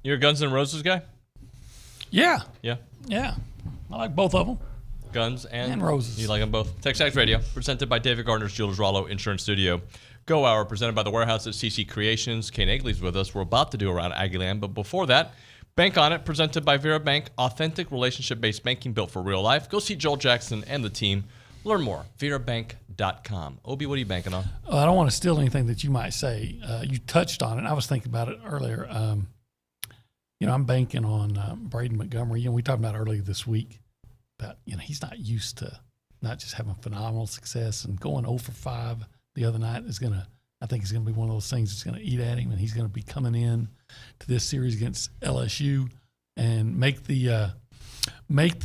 You're a Guns N' Roses guy? Yeah. Yeah. Yeah. I like both of them. Guns and Roses. You like them both. TexAgs Radio, presented by David Gardner's Jewelers Rollo Insurance Studio. Go Hour, presented by The Warehouse at CC Creations. Kay Naegeli's with us. We're about to do Around Aggieland, but before that, Bank On It, presented by Vera Bank. Authentic relationship-based banking built for real life. Go see Joel Jackson and the team. Learn more. VeraBank.com. Obi, what are you banking on? I don't want to steal anything that you might say. You touched on it. I was thinking about it earlier. I'm banking on Braden Montgomery. We talked about earlier this week about, he's not used to not just having phenomenal success and going 0 for 5 the other night I think it's going to be one of those things that's going to eat at him, and he's going to be coming in to this series against LSU and make the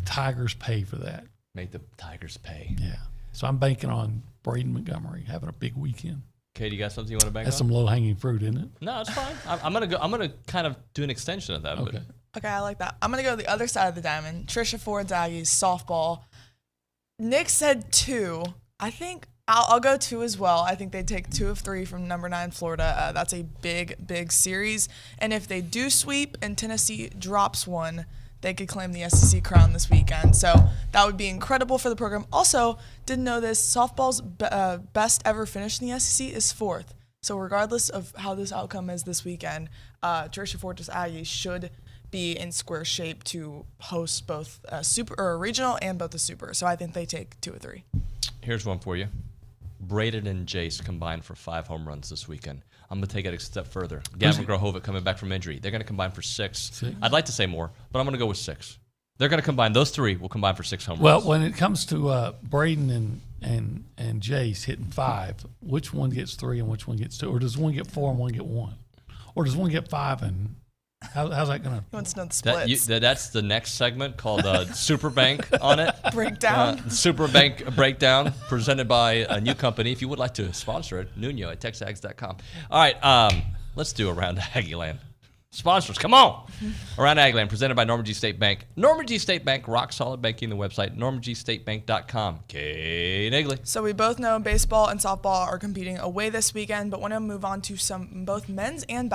Tigers pay for that. Make the Tigers pay. Yeah. So I'm banking on Braden Montgomery having a big weekend. Katie, you got something you want to bank That's on? some low-hanging fruit, isn't it? No, it's fine. I'm gonna kind of do an extension of that. Okay. But Okay, I like that. I'm going to go to the other side of the diamond. Trisha Ford's Aggies, softball. Nick said 2. I think I'll go 2 as well. I think they take 2 of 3 from number 9 Florida. That's a big series. And if they do sweep and Tennessee drops one, they could claim the SEC crown this weekend. So that would be incredible for the program. Also, didn't know this, softball's best ever finish in the SEC is 4th. So regardless of how this outcome is this weekend, Trisha Ford's Aggies should be in square shape to host both super or regional and both the super. So I think they take 2 or 3. Here's one for you. Braden and Jace combined for 5 home runs this weekend. I'm going to take it a step further. Gavin Grohovic coming back from injury. They're going to combine for 6. I'd like to say more, but I'm going to go with 6. They're going to combine. Those 3 will combine for 6 home runs. Well, when it comes to Braden and Jace hitting 5, which one gets 3 and which one gets 2? Or does one get 4 and one get 1? Or does one get 5 and how's that going to? He wants to know the splits. That's the next segment called Super Bank on it. Breakdown. Super Bank Breakdown presented by a new company. If you would like to sponsor it, Nuño at TexAgs.com. All right, let's do Around Aggieland. Sponsors, come on. Around Aggieland, presented by Normandy State Bank. Normandy State Bank, rock solid banking. The website, normandstatebank.com. Kay Naegeli. So we both know baseball and softball are competing away this weekend, but want to move on to some both men's and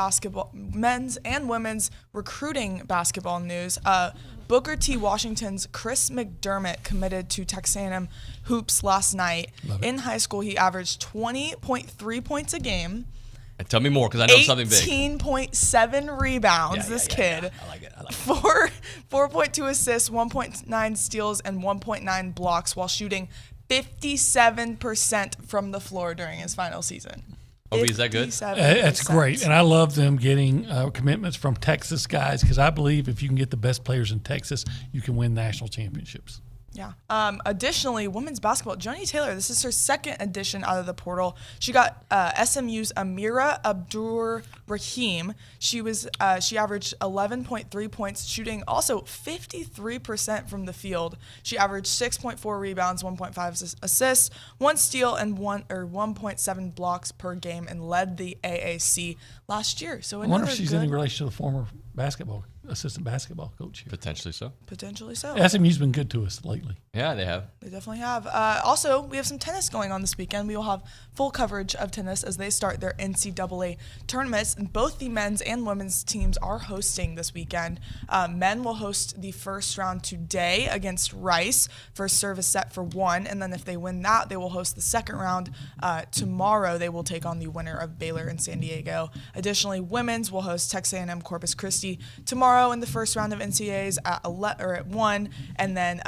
women's recruiting basketball news. Booker T. Washington's Chris McDermott committed to Texas A&M hoops last night. In high school, he averaged 20.3 points a game. And tell me more, because I know something big. 18.7 rebounds, kid. Yeah. I like it. 4.2 assists, 1.9 steals, and 1.9 blocks while shooting 57% from the floor during his final season. Obi, is that good? That's great. And I love them getting commitments from Texas guys, because I believe if you can get the best players in Texas, you can win national championships. Yeah. Additionally, women's basketball, Joni Taylor, this is her second addition out of the portal. She got SMU's Amira Abdur-Rahim. She averaged 11.3 points, shooting also 53% from the field. She averaged 6.4 rebounds, 1.5 assists, 1 steal, and 1.7 blocks per game, and led the AAC last year. So I wonder if she's in relation to the former assistant basketball coach here. Potentially so. Potentially so. SMU's been good to us lately. Yeah, they have. They definitely have. Also, we have some tennis going on this weekend. We will have full coverage of tennis as they start their NCAA tournaments. And both the men's and women's teams are hosting this weekend. Men will host the first round today against Rice. First serve is set for 1, and then if they win that, they will host the second round. Tomorrow, they will take on the winner of Baylor and San Diego. Additionally, women's will host Texas A&M Corpus Christi tomorrow in the first round of NCAAs at 1, and then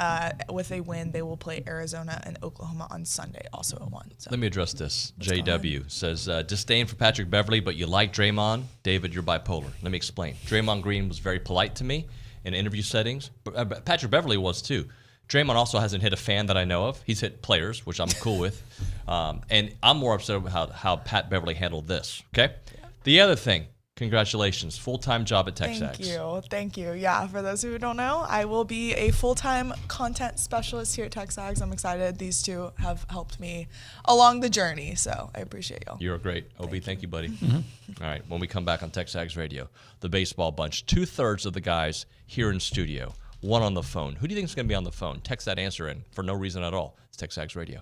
with a win, they will play Arizona and Oklahoma on Sunday, also at 1. So. Let me address this. JW says, disdain for Patrick Beverly, but you like Draymond. David, you're bipolar. Let me explain. Draymond Green was very polite to me in interview settings. But Patrick Beverly was too. Draymond also hasn't hit a fan that I know of. He's hit players, which I'm cool with. And I'm more upset about how Pat Beverly handled this. Okay? Yeah. The other thing, congratulations. Full-time job at TexAgs. Thank you. Yeah, for those who don't know, I will be a full-time content specialist here at TexAgs. I'm excited. These two have helped me along the journey, so I appreciate y'all. You're great. Obi, thank you, buddy. Mm-hmm. All right, when we come back on TexAgs Radio, the baseball bunch, 2/3 of the guys here in studio, 1 on the phone. Who do you think is going to be on the phone? Text that answer in for no reason at all. It's TexAgs Radio.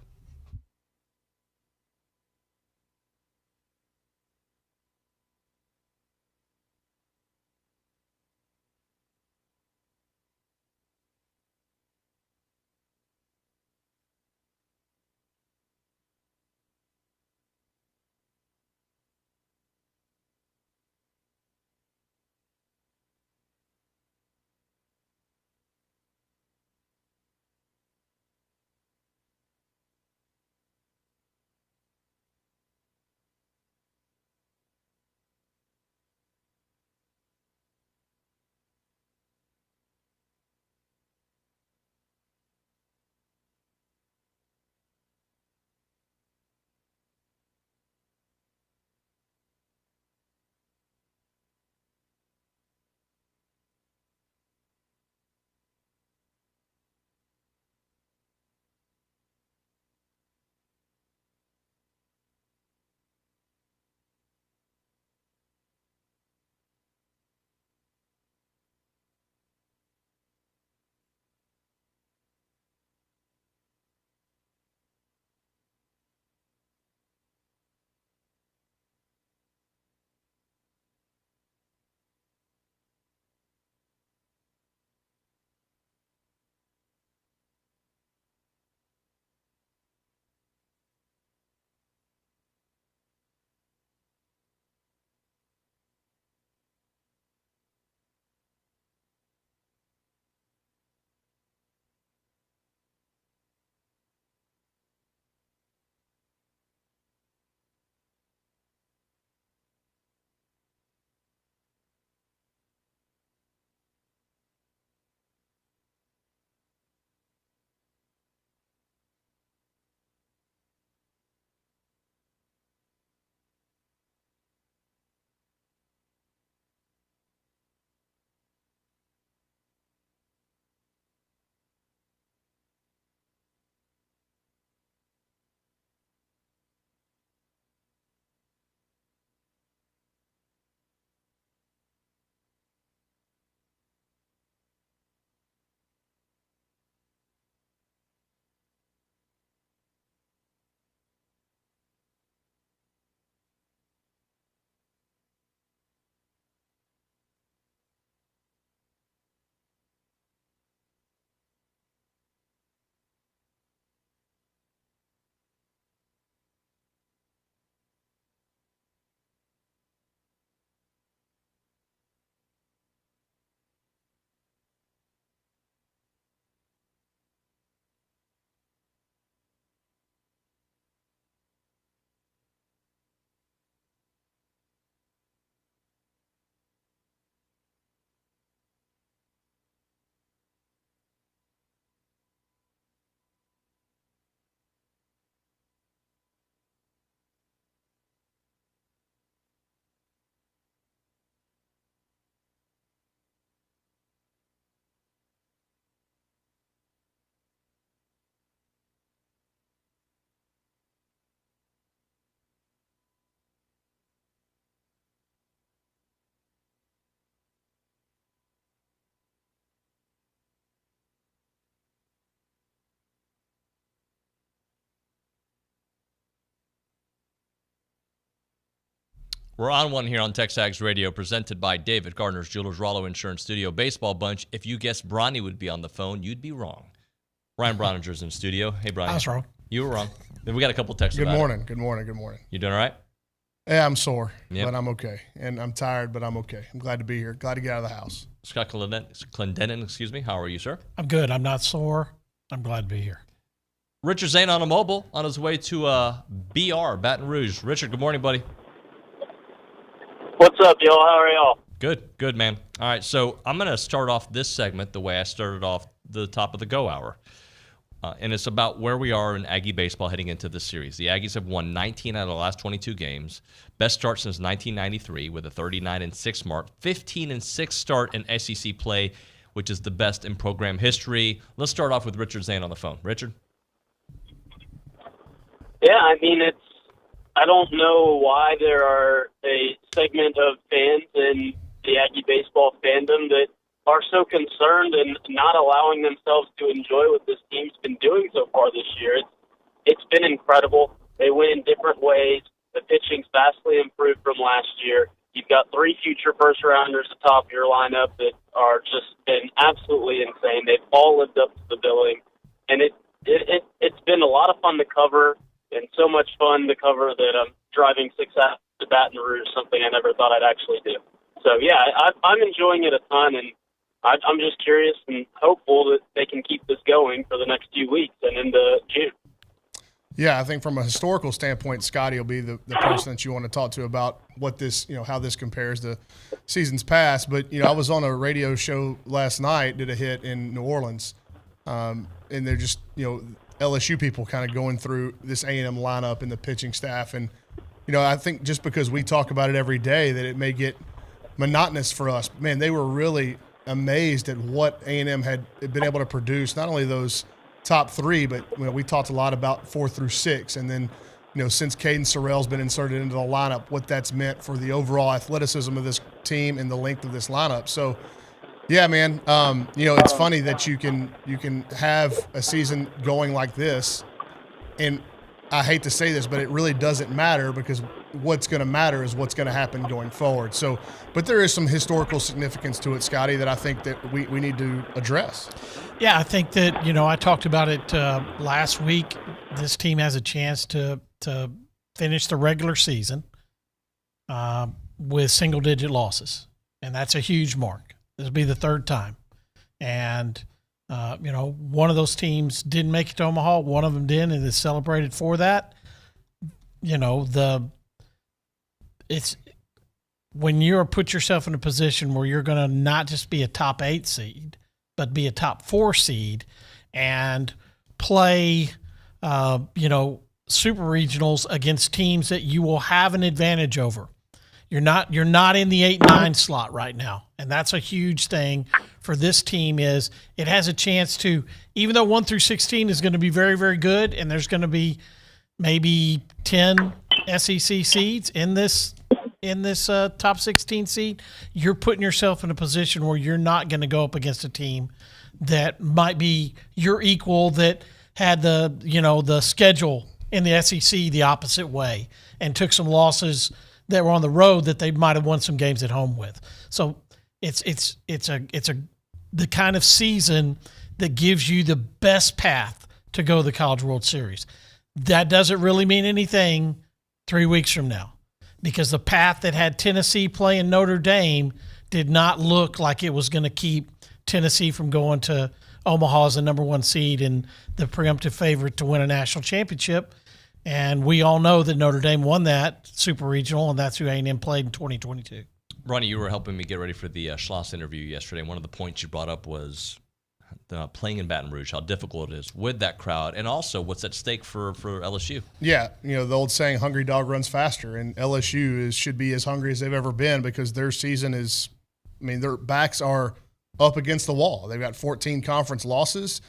We're on one here on TexAgs Radio, presented by David Gardner's Jewelers, Rollo Insurance Studio Baseball Bunch. If you guessed Bronny would be on the phone, you'd be wrong. Ryan Brauninger's in studio. Hey, Brian. I was wrong. You were wrong. We got a couple texts Good about morning. it. Good morning. Good morning. You doing all right? Yeah, I'm sore, Yep. but I'm okay. And I'm tired, but I'm okay. I'm glad to be here. Glad to get out of the house. Scott Clendenin, how are you, sir? I'm good. I'm not sore. I'm glad to be here. Richard Zane on a mobile on his way to BR, Baton Rouge. Richard, good morning, buddy. What's up, y'all? How are y'all? Good, man. All right, so I'm going to start off this segment the way I started off the top of the Go Hour. And it's about where we are in Aggie baseball heading into this series. The Aggies have won 19 out of the last 22 games. Best start since 1993 with a 39-6 mark. 15-6 start in SEC play, which is the best in program history. Let's start off with Richard Zane on the phone. Richard? Yeah, I mean, I don't know why there are a segment of fans in the Aggie baseball fandom that are so concerned and not allowing themselves to enjoy what this team's been doing so far this year. It's been incredible. They win in different ways. The pitching's vastly improved from last year. You've got 3 future first-rounders atop your lineup that are just been absolutely insane. They've all lived up to the billing. And it's been a lot of fun to cover, and so much fun to cover that I'm driving 6 hours to Baton Rouge, something I never thought I'd actually do. So, yeah, I'm enjoying it a ton, and I'm just curious and hopeful that they can keep this going for the next few weeks and into June. Yeah, I think from a historical standpoint, Scotty will be the person that you want to talk to about what this, how this compares to seasons past. But, I was on a radio show last night, did a hit in New Orleans, and they're just, LSU people kind of going through this A&M lineup and the pitching staff. And, I think just because we talk about it every day that it may get monotonous for us. Man, they were really amazed at what A&M had been able to produce, not only those top 3, but we talked a lot about 4 through 6. And then, since Caden Sorrell's been inserted into the lineup, what that's meant for the overall athleticism of this team and the length of this lineup. So, yeah, man, it's funny that you can have a season going like this, and I hate to say this, but it really doesn't matter because what's going to matter is what's going to happen going forward. So, but there is some historical significance to it, Scotty, that I think that we need to address. Yeah, I think that, I talked about it last week. This team has a chance to finish the regular season with single-digit losses, and that's a huge mark. This will be the 3rd time. And, one of those teams didn't make it to Omaha. One of them did, and is celebrated for that. It's when you put yourself in a position where you're going to not just be a top 8 seed, but be a top 4 seed and play, super regionals against teams that you will have an advantage over. You're not in the 8-9 slot right now. And that's a huge thing for this team is it has a chance to, even though 1 through 16 is going to be very, very good, and there's going to be maybe 10 SEC seeds in this top 16 seed, you're putting yourself in a position where you're not going to go up against a team that might be your equal that had the schedule in the SEC the opposite way and took some losses that were on the road that they might have won some games at home with. So it's the kind of season that gives you the best path to go to the College World Series. That doesn't really mean anything 3 weeks from now because the path that had Tennessee playing Notre Dame did not look like it was going to keep Tennessee from going to Omaha as the number 1 seed and the preemptive favorite to win a national championship. And we all know that Notre Dame won that Super Regional, and that's who A&M played in 2022. Ronnie, you were helping me get ready for the Schloss interview yesterday. One of the points you brought up was playing in Baton Rouge, how difficult it is with that crowd, and also what's at stake for LSU. Yeah, the old saying, hungry dog runs faster, and LSU should be as hungry as they've ever been because their season is – their backs are up against the wall. They've got 14 conference losses.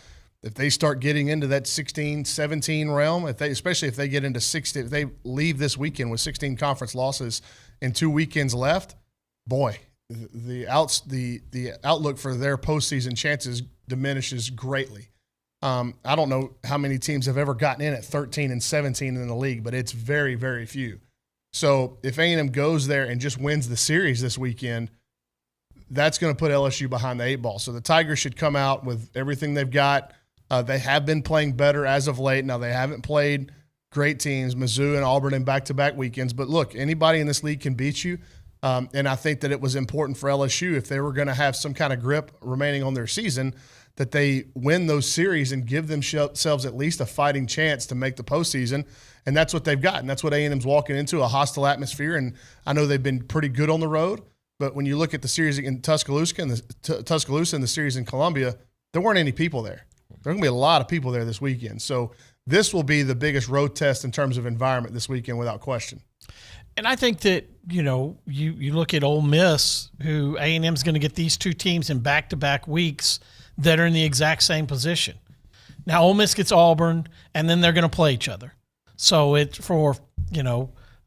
If they start getting into that 16, 17 realm, especially if they get into 60, if they leave this weekend with 16 conference losses and 2 weekends left, boy, the outlook for their postseason chances diminishes greatly. I don't know how many teams have ever gotten in at 13 and 17 in the league, but it's very, very few. So if A&M goes there and just wins the series this weekend, that's going to put LSU behind the 8 ball. So the Tigers should come out with everything they've got. They have been playing better as of late. Now, they haven't played great teams, Mizzou and Auburn in back-to-back weekends. But look, anybody in this league can beat you. And I think that it was important for LSU, if they were going to have some kind of grip remaining on their season, that they win those series and give themselves at least a fighting chance to make the postseason. And that's what they've got. And that's what A&M's walking into, a hostile atmosphere. And I know they've been pretty good on the road. But when you look at the series in Tuscaloosa and the series in Columbia, there weren't any people there. There are going to be a lot of people there this weekend. So this will be the biggest road test in terms of environment this weekend without question. And I think that, you look at Ole Miss, who A&M's going to get these two teams in back-to-back weeks that are in the exact same position. Now, Ole Miss gets Auburn, and then they're going to play each other. So it's for,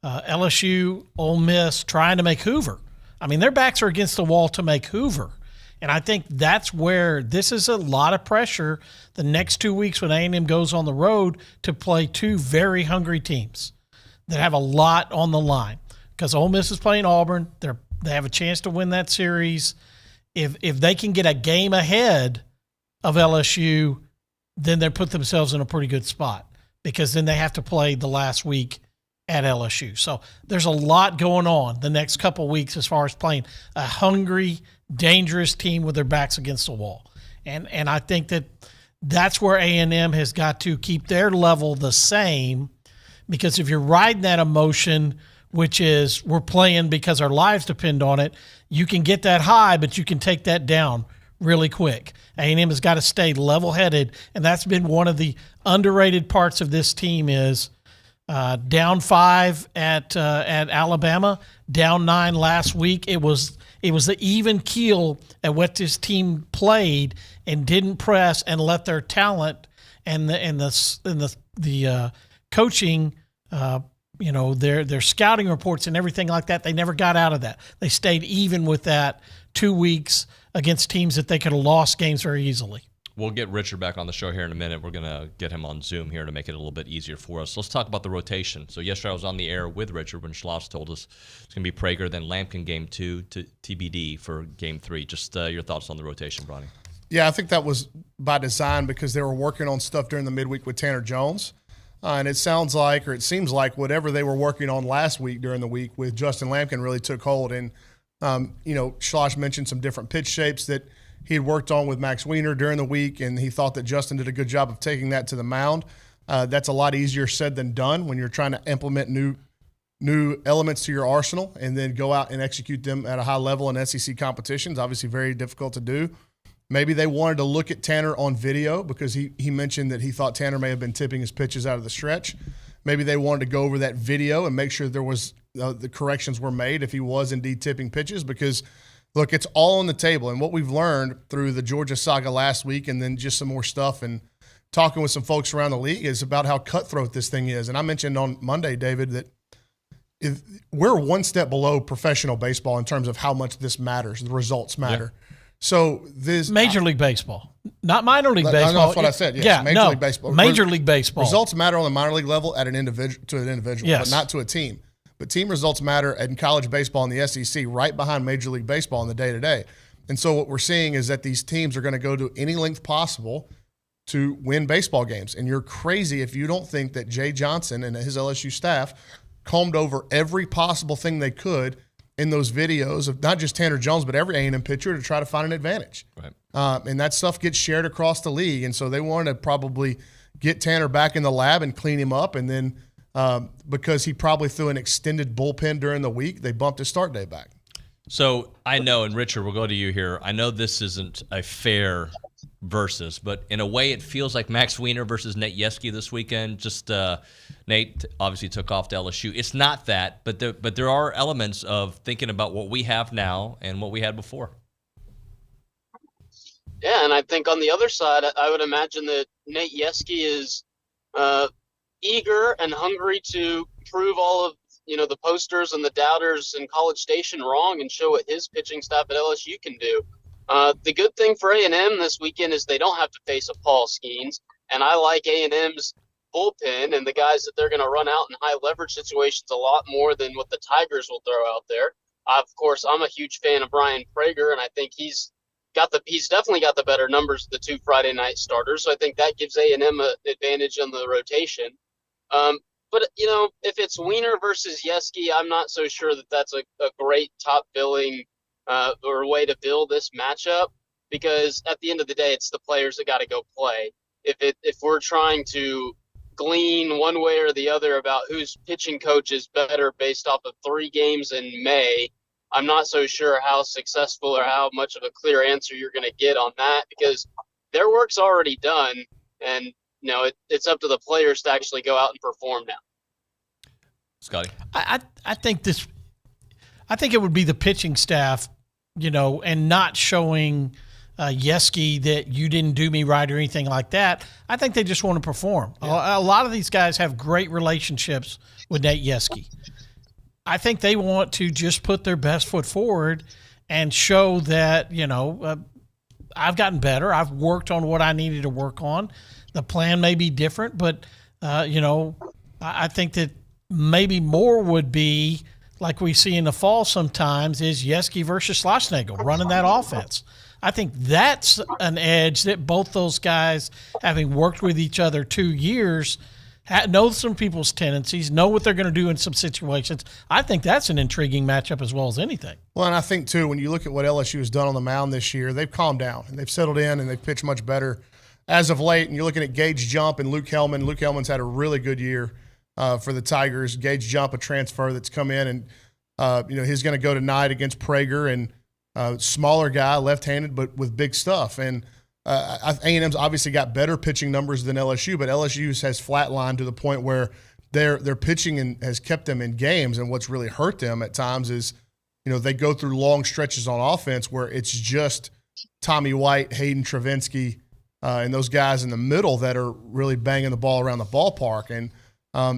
LSU, Ole Miss trying to make Hoover. I mean, their backs are against the wall to make Hoover. And I think that's where this is a lot of pressure the next 2 weeks when A&M goes on the road to play two very hungry teams that have a lot on the line. Because Ole Miss is playing Auburn. They have a chance to win that series. If they can get a game ahead of LSU, then they put themselves in a pretty good spot, because then they have to play the last week at LSU. So there's a lot going on the next couple of weeks as far as playing a hungry, dangerous team with their backs against the wall. And I think that's where A&M has got to keep their level the same, because if you're riding that emotion, which is we're playing because our lives depend on it, you can get that high, but you can take that down really quick. A&M has got to stay level-headed, and that's been one of the underrated parts of this team is down 5 at Alabama, down 9 last week. It was the even keel at what this team played and didn't press and let their talent and the coaching, their scouting reports and everything like that. They never got out of that. They stayed even with that 2 weeks against teams that they could have lost games very easily. We'll get Richard back on the show here in a minute. We're going to get him on Zoom here to make it a little bit easier for us. Let's talk about the rotation. So yesterday I was on the air with Richard when Schloss told us it's going to be Prager, then Lampkin game 2 to TBD for game 3. Just your thoughts on the rotation, Bronny. Yeah, I think that was by design because they were working on stuff during the midweek with Tanner Jones. And it seems like whatever they were working on last week during the week with Justin Lampkin really took hold. And, Schloss mentioned some different pitch shapes that he had worked on with Max Weiner during the week, and he thought that Justin did a good job of taking that to the mound. That's a lot easier said than done when you're trying to implement new elements to your arsenal and then go out and execute them at a high level in SEC competitions. Obviously very difficult to do. Maybe they wanted to look at Tanner on video because he mentioned that he thought Tanner may have been tipping his pitches out of the stretch. Maybe they wanted to go over that video and make sure there was the corrections were made if he was indeed tipping pitches, because look, it's all on the table. And what we've learned through the Georgia saga last week and then just some more stuff and talking with some folks around the league is about how cutthroat this thing is. And I mentioned on Monday, David, that if we're one step below professional baseball in terms of how much this matters, the results matter. Yeah. So this Major League Baseball, not minor league baseball. No, that's what I said. Yes, Major League Baseball. Major League Baseball. Results matter on the minor league level at an individual, yes, but not to a team. But team results matter in college baseball in the SEC, right behind Major League Baseball in the day-to-day. And so what we're seeing is that these teams are going to go to any length possible to win baseball games. And you're crazy if you don't think that Jay Johnson and his LSU staff combed over every possible thing they could in those videos of not just Tanner Jones, but every A&M pitcher to try to find an advantage. Right. And that stuff gets shared across the league. And so they wanted to probably get Tanner back in the lab and clean him up. And then because he probably threw an extended bullpen during the week, they bumped his start day back. So I know, and Richard, we'll go to you here. I know this isn't a fair versus, but in a way it feels like Max Weiner versus Nate Yeske this weekend. Just Nate obviously took off to LSU. It's not that, but there are elements of thinking about what we have now and what we had before. Yeah, and I think on the other side, I would imagine that Nate Yeske is eager and hungry to prove all of the posters and the doubters in College Station wrong and show what his pitching staff at LSU can do. The good thing for A&M this weekend is they don't have to face a Paul Skeens, and I like A&M's bullpen and the guys that they're going to run out in high leverage situations a lot more than what the Tigers will throw out there. Of course, I'm a huge fan of Ryan Brauninger, and I think he's definitely got the better numbers of the two Friday night starters. So I think that gives A&M an advantage on the rotation. But, if it's Wiener versus Yeski, I'm not so sure that that's a great top billing or way to build this matchup, because at the end of the day, it's the players that got to go play. If we're trying to glean one way or the other about whose pitching coach is better based off of 3 games in May, I'm not so sure how successful or how much of a clear answer you're going to get on that, because their work's already done, and it's up to the players to actually go out and perform now. Scotty, I think it would be the pitching staff, and not showing Yeski that you didn't do me right or anything like that. I think they just want to perform. Yeah. A lot of these guys have great relationships with Nate Yeski. I think they want to just put their best foot forward and show that, I've gotten better. I've worked on what I needed to work on. The plan may be different, but, I think that maybe more would be like we see in the fall sometimes is Yeski versus Schlossnagle running that offense. I think that's an edge that both those guys, having worked with each other 2 years, know some people's tendencies, know what they're going to do in some situations. I think that's an intriguing matchup as well as anything. Well, and I think, too, when you look at what LSU has done on the mound this year, they've calmed down and they've settled in and they've pitched much better as of late. And you're looking at Gage Jump and Luke Hellman. Luke Hellman's had a really good year for the Tigers. Gage Jump, a transfer that's come in, and he's going to go tonight against Prager, and smaller guy, left-handed, but with big stuff. And A&M's obviously got better pitching numbers than LSU, but LSU's has flatlined to the point where their pitching has kept them in games. And what's really hurt them at times is, they go through long stretches on offense where it's just Tommy White, Hayden Travinsky, and those guys in the middle that are really banging the ball around the ballpark. And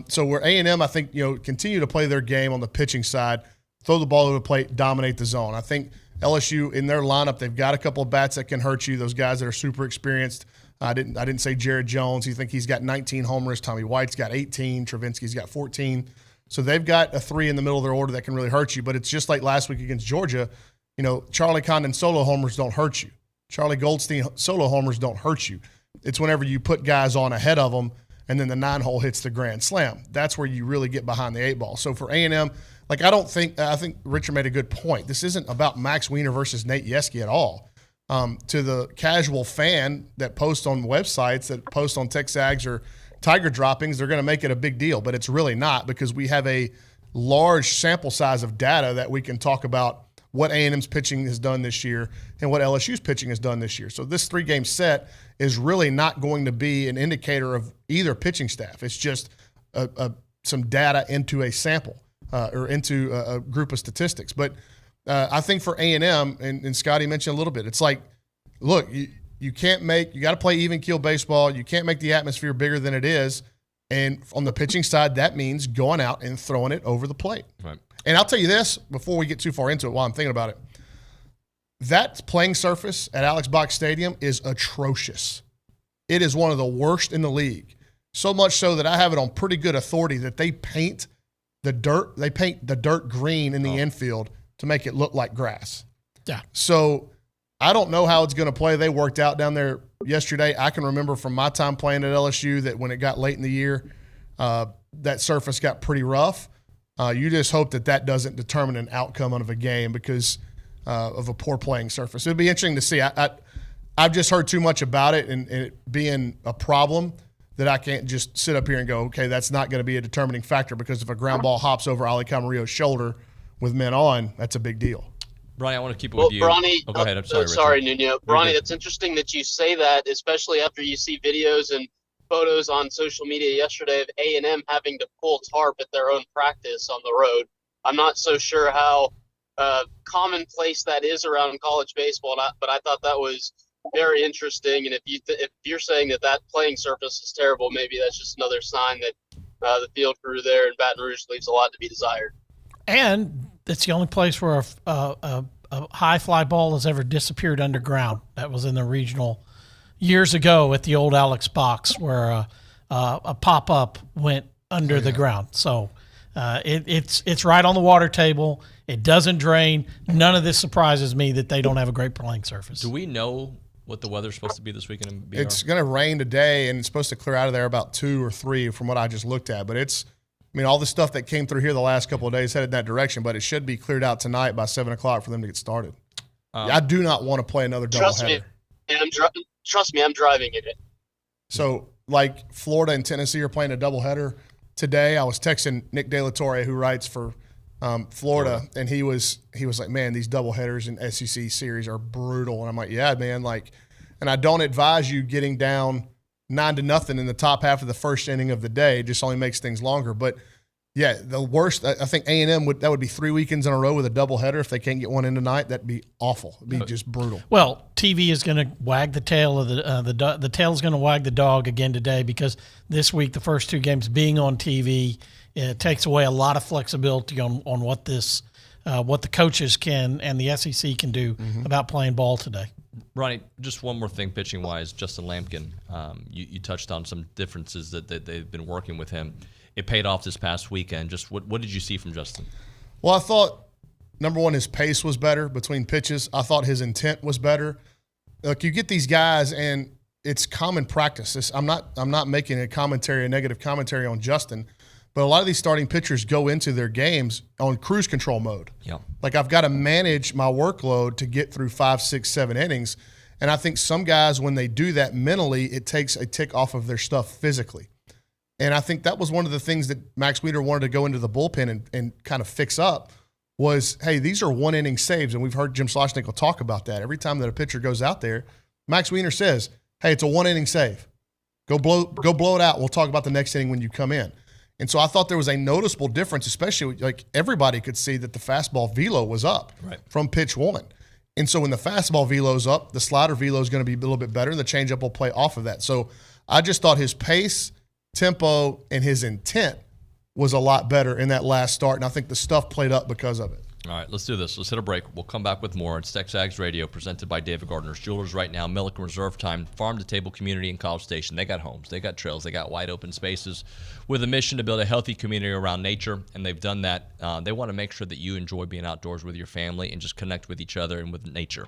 so where A&M, I think, continue to play their game on the pitching side, throw the ball over the plate, dominate the zone. I think LSU in their lineup, they've got a couple of bats that can hurt you. Those guys that are super experienced. I didn't say Jared Jones. You think he's got 19 homers. Tommy White's got 18. Travinsky's got 14. So they've got a 3 in the middle of their order that can really hurt you. But it's just like last week against Georgia. Charlie Condon solo homers don't hurt you. Charlie Goldstein solo homers don't hurt you. It's whenever you put guys on ahead of them and then the 9-hole hits the grand slam. That's where you really get behind the 8 ball. So for A&M, I think Richard made a good point. This isn't about Max Wiener versus Nate Yeski at all. To the casual fan that posts on websites, that post on TexAgs or Tiger droppings, they're going to make it a big deal, but it's really not, because we have a large sample size of data that we can talk about what A&M's pitching has done this year and what LSU's pitching has done this year. So this 3-game set is really not going to be an indicator of either pitching staff. It's just some data into a sample. Or into a group of statistics. But I think for A&M, and Scotty mentioned a little bit, it's like, look, you got to play even keel baseball. You can't make the atmosphere bigger than it is. And on the pitching side, that means going out and throwing it over the plate. Right. And I'll tell you this before we get too far into it while I'm thinking about it. That playing surface at Alex Box Stadium is atrocious. It is one of the worst in the league. So much so that I have it on pretty good authority that they paint the dirt green in the infield to make it look like grass. Yeah. So I don't know how it's going to play. They worked out down there yesterday. I can remember from my time playing at LSU that when it got late in the year, that surface got pretty rough. You just hope that doesn't determine an outcome of a game because of a poor playing surface. It'd be interesting to see. I've just heard too much about it and it being a problem that I can't just sit up here and go, okay, that's not going to be a determining factor, because if a ground ball hops over Ali Camarillo's shoulder with men on, that's a big deal. Brian, I want to keep it with you. Bronny, go ahead. I'm sorry, sorry, Nuño. Bronny, it's interesting that you say that, especially after you see videos and photos on social media yesterday of A&M having to pull tarp at their own practice on the road. I'm not so sure how commonplace that is around college baseball, but I thought that was very interesting. And if you're saying that playing surface is terrible, maybe that's just another sign that the field crew there in Baton Rouge leaves a lot to be desired. And it's the only place where a high fly ball has ever disappeared underground. That was in the regional years ago at the old Alex Box, where a pop up went under the ground. So it's right on the water table. It doesn't drain. None of this surprises me that they don't have a great playing surface. Do we know what the weather's supposed to be this weekend in BR? It's going to rain today, and it's supposed to clear out of there about 2 or 3 from what I just looked at. But all the stuff that came through here the last couple of days headed in that direction, but it should be cleared out tonight by 7 o'clock for them to get started. I do not want to play another doubleheader. Trust me, I'm driving in it. So, like Florida and Tennessee are playing a doubleheader today. I was texting Nick De La Torre, who writes for Florida, and he was like, "Man, these doubleheaders in SEC series are brutal." And I'm like, "Yeah, man." And I don't advise you getting down 9-0 in the top half of the first inning of the day. It just only makes things longer. But yeah, the worst. I think A&M would be 3 weekends in a row with a doubleheader. If they can't get one in tonight, that'd be awful. It'd be just brutal. Well, TV is going to wag the tail of the tail is going to wag the dog again today, because this week the first 2 games being on TV, it takes away a lot of flexibility on what the coaches can and the SEC can do about playing ball today. Ronnie, just one more thing pitching-wise. Justin Lampkin, you touched on some differences that they've been working with him. It paid off this past weekend. Just what did you see from Justin? Well, I thought, number one, his pace was better between pitches. I thought his intent was better. Look, you get these guys, and it's common practice. I'm not making a negative commentary on Justin, but a lot of these starting pitchers go into their games on cruise control mode. Yeah. Like, I've got to manage my workload to get through 5, 6, 7 innings. And I think some guys, when they do that mentally, it takes a tick off of their stuff physically. And I think that was one of the things that Max Wiener wanted to go into the bullpen and kind of fix up was, hey, these are 1-inning saves. And we've heard Jim Schlossnickel talk about that. Every time that a pitcher goes out there, Max Wiener says, hey, it's a 1-inning save. Go blow it out. We'll talk about the next inning when you come in. And so I thought there was a noticeable difference, especially like everybody could see that the fastball velo was up from pitch 1. And so when the fastball velo's up, the slider velo is going to be a little bit better, and the changeup will play off of that. So I just thought his pace, tempo, and his intent was a lot better in that last start, and I think the stuff played up because of it. All right, let's do this. Let's hit a break. We'll come back with more. It's TexAgs Radio, presented by David Gardner's Jewelers right now. Milliken Reserve Time, farm-to-table community in College Station. They got homes. They got trails. They got wide-open spaces with a mission to build a healthy community around nature, and they've done that. They want to make sure that you enjoy being outdoors with your family and just connect with each other and with nature.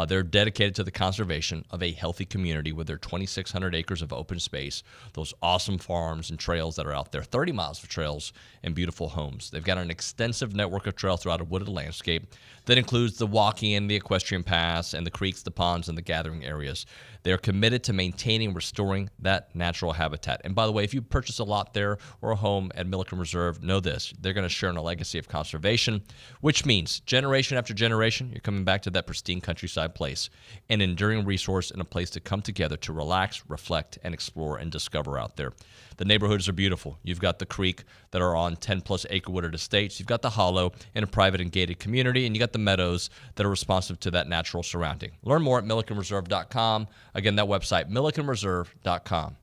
They're dedicated to the conservation of a healthy community with their 2,600 acres of open space, those awesome farms and trails that are out there, 30 miles of trails and beautiful homes. They've got an extensive network of trails throughout a wooded landscape that includes the walking and the equestrian paths and the creeks, the ponds, and the gathering areas. They're committed to maintaining and restoring that natural habitat. And by the way, if you purchase a lot there or a home at Milliken Reserve, know this: they're going to share in a legacy of conservation, which means generation after generation, you're coming back to that pristine countryside place, an enduring resource and a place to come together to relax, reflect, and explore and discover out there. The neighborhoods are beautiful. You've got the creek that are on 10-plus acre wooded estates. You've got the hollow in a private and gated community, and you got the meadows that are responsive to that natural surrounding. Learn more at millikenreserve.com. Again, that website, millikenreserve.com.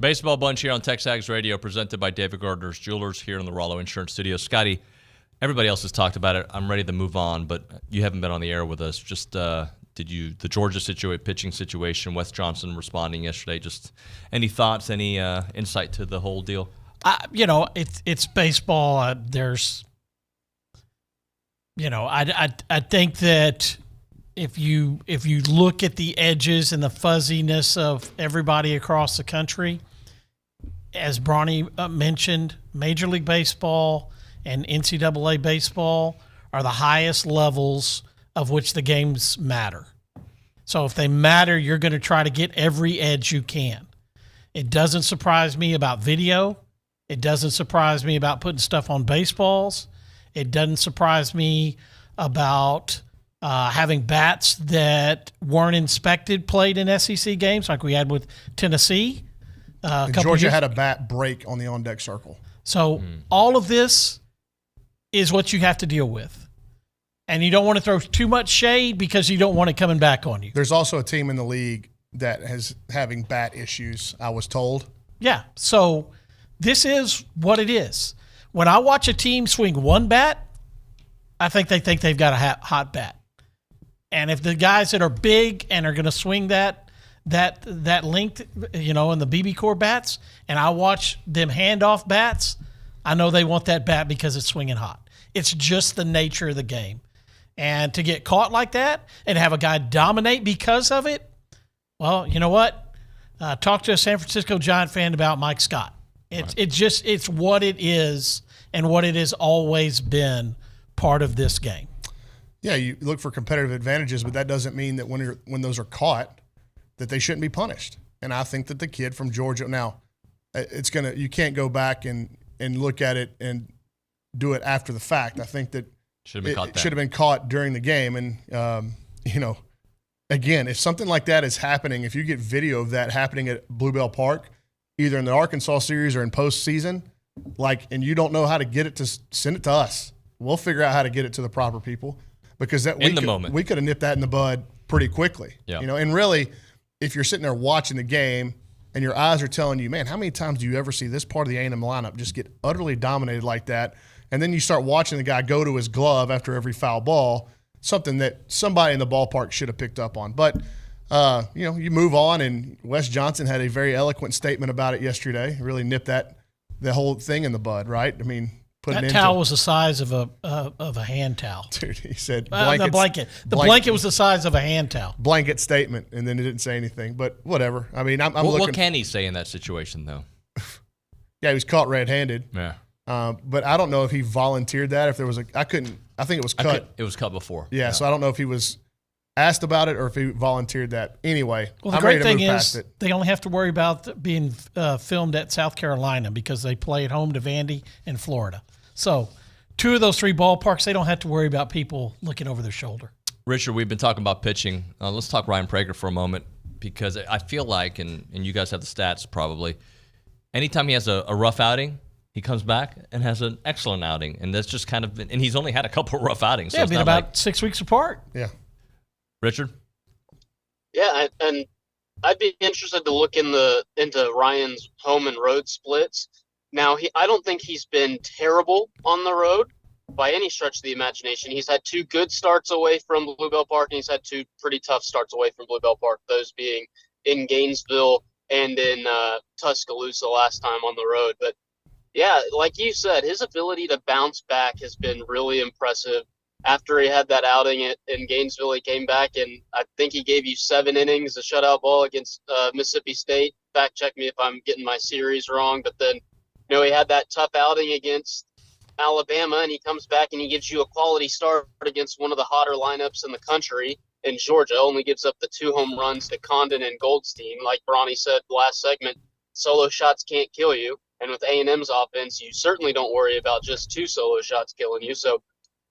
Baseball Bunch here on TexAgs Radio, presented by David Gardner's Jewelers here in the Rollo Insurance Studio. Scotty, everybody else has talked about it. I'm ready to move on, but you haven't been on the air with us. Just the Georgia pitching situation, Wes Johnson responding yesterday. Just any thoughts, any insight to the whole deal? It's baseball. I think that if you look at the edges and the fuzziness of everybody across the country, as Bronny mentioned, Major League Baseball and NCAA baseball are the highest levels of which the games matter. So if they matter, you're going to try to get every edge you can. It doesn't surprise me about video. It doesn't surprise me about putting stuff on baseballs. It doesn't surprise me about having bats that weren't inspected played in SEC games like we had with Tennessee. Georgia had a bat break on the on-deck circle. So all of this is what you have to deal with. And you don't want to throw too much shade because you don't want it coming back on you. There's also a team in the league that is having bat issues, I was told. Yeah, so this is what it is. When I watch a team swing one bat, I think they've got a hot bat. And if the guys that are big and are going to swing that length, in the BB core bats, and I watch them hand off bats, I know they want that bat because it's swinging hot. It's just the nature of the game. And to get caught like that and have a guy dominate because of it, well, you know what? Talk to a San Francisco Giant fan about Mike Scott. It's what it is and what it has always been part of this game. Yeah, you look for competitive advantages, but that doesn't mean that when those are caught, that they shouldn't be punished. And I think that the kid from Georgia, now you can't go back and look at it and do it after the fact. I think that should have been caught during the game. And again, if something like that is happening, if you get video of that happening at Bluebell Park, either in the Arkansas series or in postseason, and you don't know how to get it, to send it to us. We'll figure out how to get it to the proper people. Because we could have nipped that in the bud pretty quickly. Yeah. And really, if you're sitting there watching the game and your eyes are telling you, man, how many times do you ever see this part of the A&M lineup just get utterly dominated like that? And then you start watching the guy go to his glove after every foul ball, something that somebody in the ballpark should have picked up on. But, you move on, and Wes Johnson had a very eloquent statement about it yesterday. Really nipped the whole thing in the bud, right? I mean, that towel was the size of a hand towel. Dude, he said the blanket. The blanket was the size of a hand towel. Blanket statement, and then he didn't say anything. But whatever. I mean, I'm looking. What can he say in that situation, though? Yeah, he was caught red-handed. Yeah. But I don't know if he volunteered that. If there was I think it was cut. It was cut before. Yeah, so I don't know if he was asked about it or if he volunteered that. Anyway, well, the great thing is they only have to worry about being filmed at South Carolina because they play at home to Vandy and Florida. So 2 of those 3 ballparks, they don't have to worry about people looking over their shoulder. Richard, we've been talking about pitching. Let's talk Ryan Brauninger for a moment, because I feel like, and you guys have the stats probably, anytime he has a rough outing, he comes back and has an excellent outing. And that's just kind of been, and he's only had a couple of rough outings. Yeah, so it's been not about 6 weeks apart. Yeah. Richard? Yeah, and I'd be interested to look into Ryan's home and road splits. Now, I don't think he's been terrible on the road by any stretch of the imagination. He's had 2 good starts away from Bluebell Park, and he's had 2 pretty tough starts away from Bluebell Park, those being in Gainesville and in Tuscaloosa last time on the road. But, yeah, like you said, his ability to bounce back has been really impressive. After he had that outing in Gainesville, he came back, and I think he gave you 7 innings, a shutout ball against Mississippi State. Fact check me if I'm getting my series wrong, but then he had that tough outing against Alabama, and he comes back and he gives you a quality start against one of the hotter lineups in the country in Georgia. Only gives up the 2 home runs to Condon and Goldstein. Like Bronny said last segment, solo shots can't kill you. And with A&M's offense, you certainly don't worry about just 2 solo shots killing you. So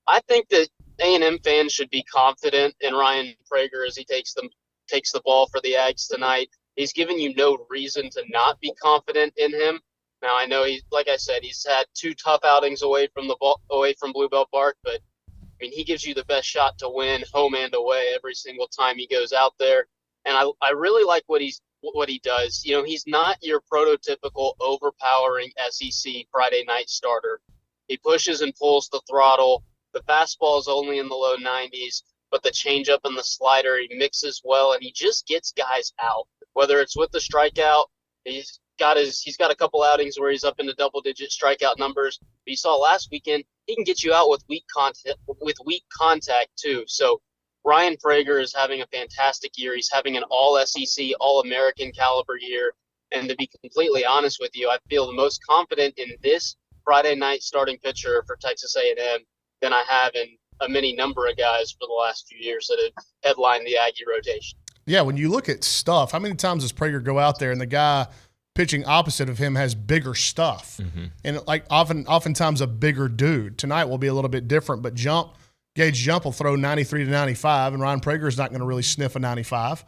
I think that A&M fans should be confident in Ryan Brauninger as he takes the ball for the Ags tonight. He's given you no reason to not be confident in him. Now, I know like I said, he's had 2 tough outings away from Bluebell Park, but I mean, he gives you the best shot to win home and away every single time he goes out there. And I really like what he's what he does. You know, he's not your prototypical overpowering SEC Friday night starter. He pushes and pulls the throttle. The fastball is only in the low 90s, but the changeup and the slider, he mixes well, and he just gets guys out. Whether it's with the strikeout, he's got a couple outings where he's up into double-digit strikeout numbers. But you saw last weekend, he can get you out with weak contact too. So Ryan Brauninger is having a fantastic year. He's having an all-SEC, all-American caliber year. And to be completely honest with you, I feel the most confident in this Friday night starting pitcher for Texas A&M than I have in a many number of guys for the last few years that have headlined the Aggie rotation. Yeah, when you look at stuff, how many times does Brauninger go out there and the guy pitching opposite of him has bigger stuff? And like oftentimes a bigger dude. Tonight will be a little bit different, but Gage Jump will throw 93 to 95, and Ryan Brauninger is not going to really sniff a 95.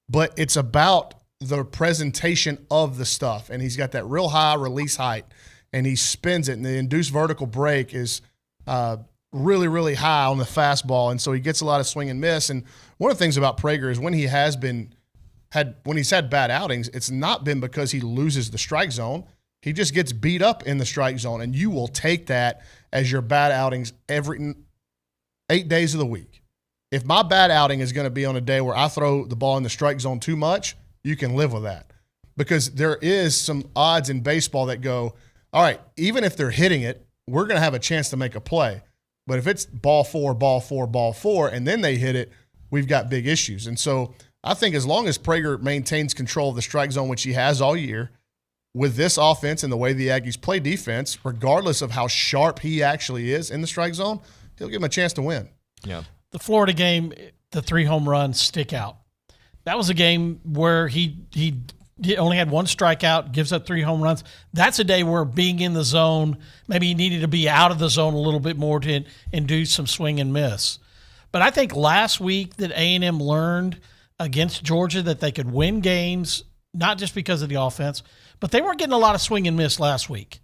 But it's about the presentation of the stuff, and he's got that real high release height, and he spins it, and the induced vertical break is really, really high on the fastball, and so he gets a lot of swing and miss. And one of the things about Brauninger is when he's had bad outings, it's not been because he loses the strike zone. He just gets beat up in the strike zone, and you will take that as your bad outings every 8 days of the week. If my bad outing is going to be on a day where I throw the ball in the strike zone too much, you can live with that, because there is some odds in baseball that go, all right, even if they're hitting it, we're going to have a chance to make a play. But if it's ball four, and then they hit it, we've got big issues. And so I think as long as Brauninger maintains control of the strike zone, which he has all year, with this offense and the way the Aggies play defense, regardless of how sharp he actually is in the strike zone, he'll give him a chance to win. Yeah. The Florida game, the 3 home runs stick out. That was a game where he only had 1 strikeout, gives up 3 home runs. That's a day where being in the zone, maybe he needed to be out of the zone a little bit more to induce some swing and miss. But I think last week that A&M learned against Georgia that they could win games, not just because of the offense, but they weren't getting a lot of swing and miss last week.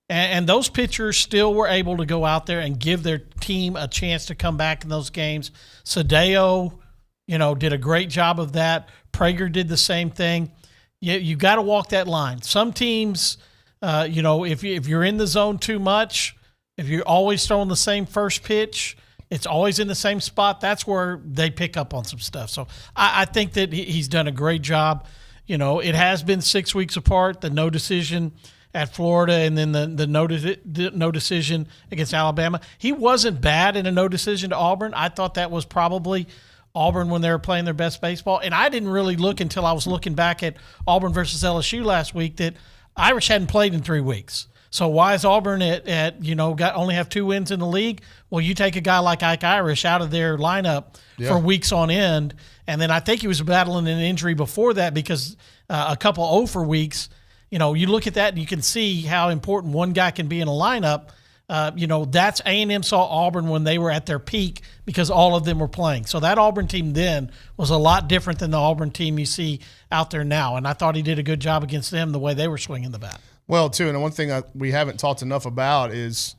And those pitchers still were able to go out there and give their team a chance to come back in those games. Sadeo, did a great job of that. Brauninger did the same thing. You got to walk that line. Some teams, if you're in the zone too much, if you're always throwing the same first pitch, it's always in the same spot, that's where they pick up on some stuff. So I think that he's done a great job. It has been 6 weeks apart, the no decision at Florida and then the no decision against Alabama. He wasn't bad in a no decision to Auburn. I thought that was probably Auburn when they were playing their best baseball. And I didn't really look until I was looking back at Auburn versus LSU last week that Irish hadn't played in 3 weeks. So why is Auburn only have 2 wins in the league? Well, you take a guy like Ike Irish out of their lineup for weeks on end, and then I think he was battling an injury before that because a couple 0 for weeks. You look at that and you can see how important one guy can be in a lineup. That's A&M saw Auburn when they were at their peak because all of them were playing. So that Auburn team then was a lot different than the Auburn team you see out there now, and I thought he did a good job against them the way they were swinging the bat. Well, too, and one thing we haven't talked enough about is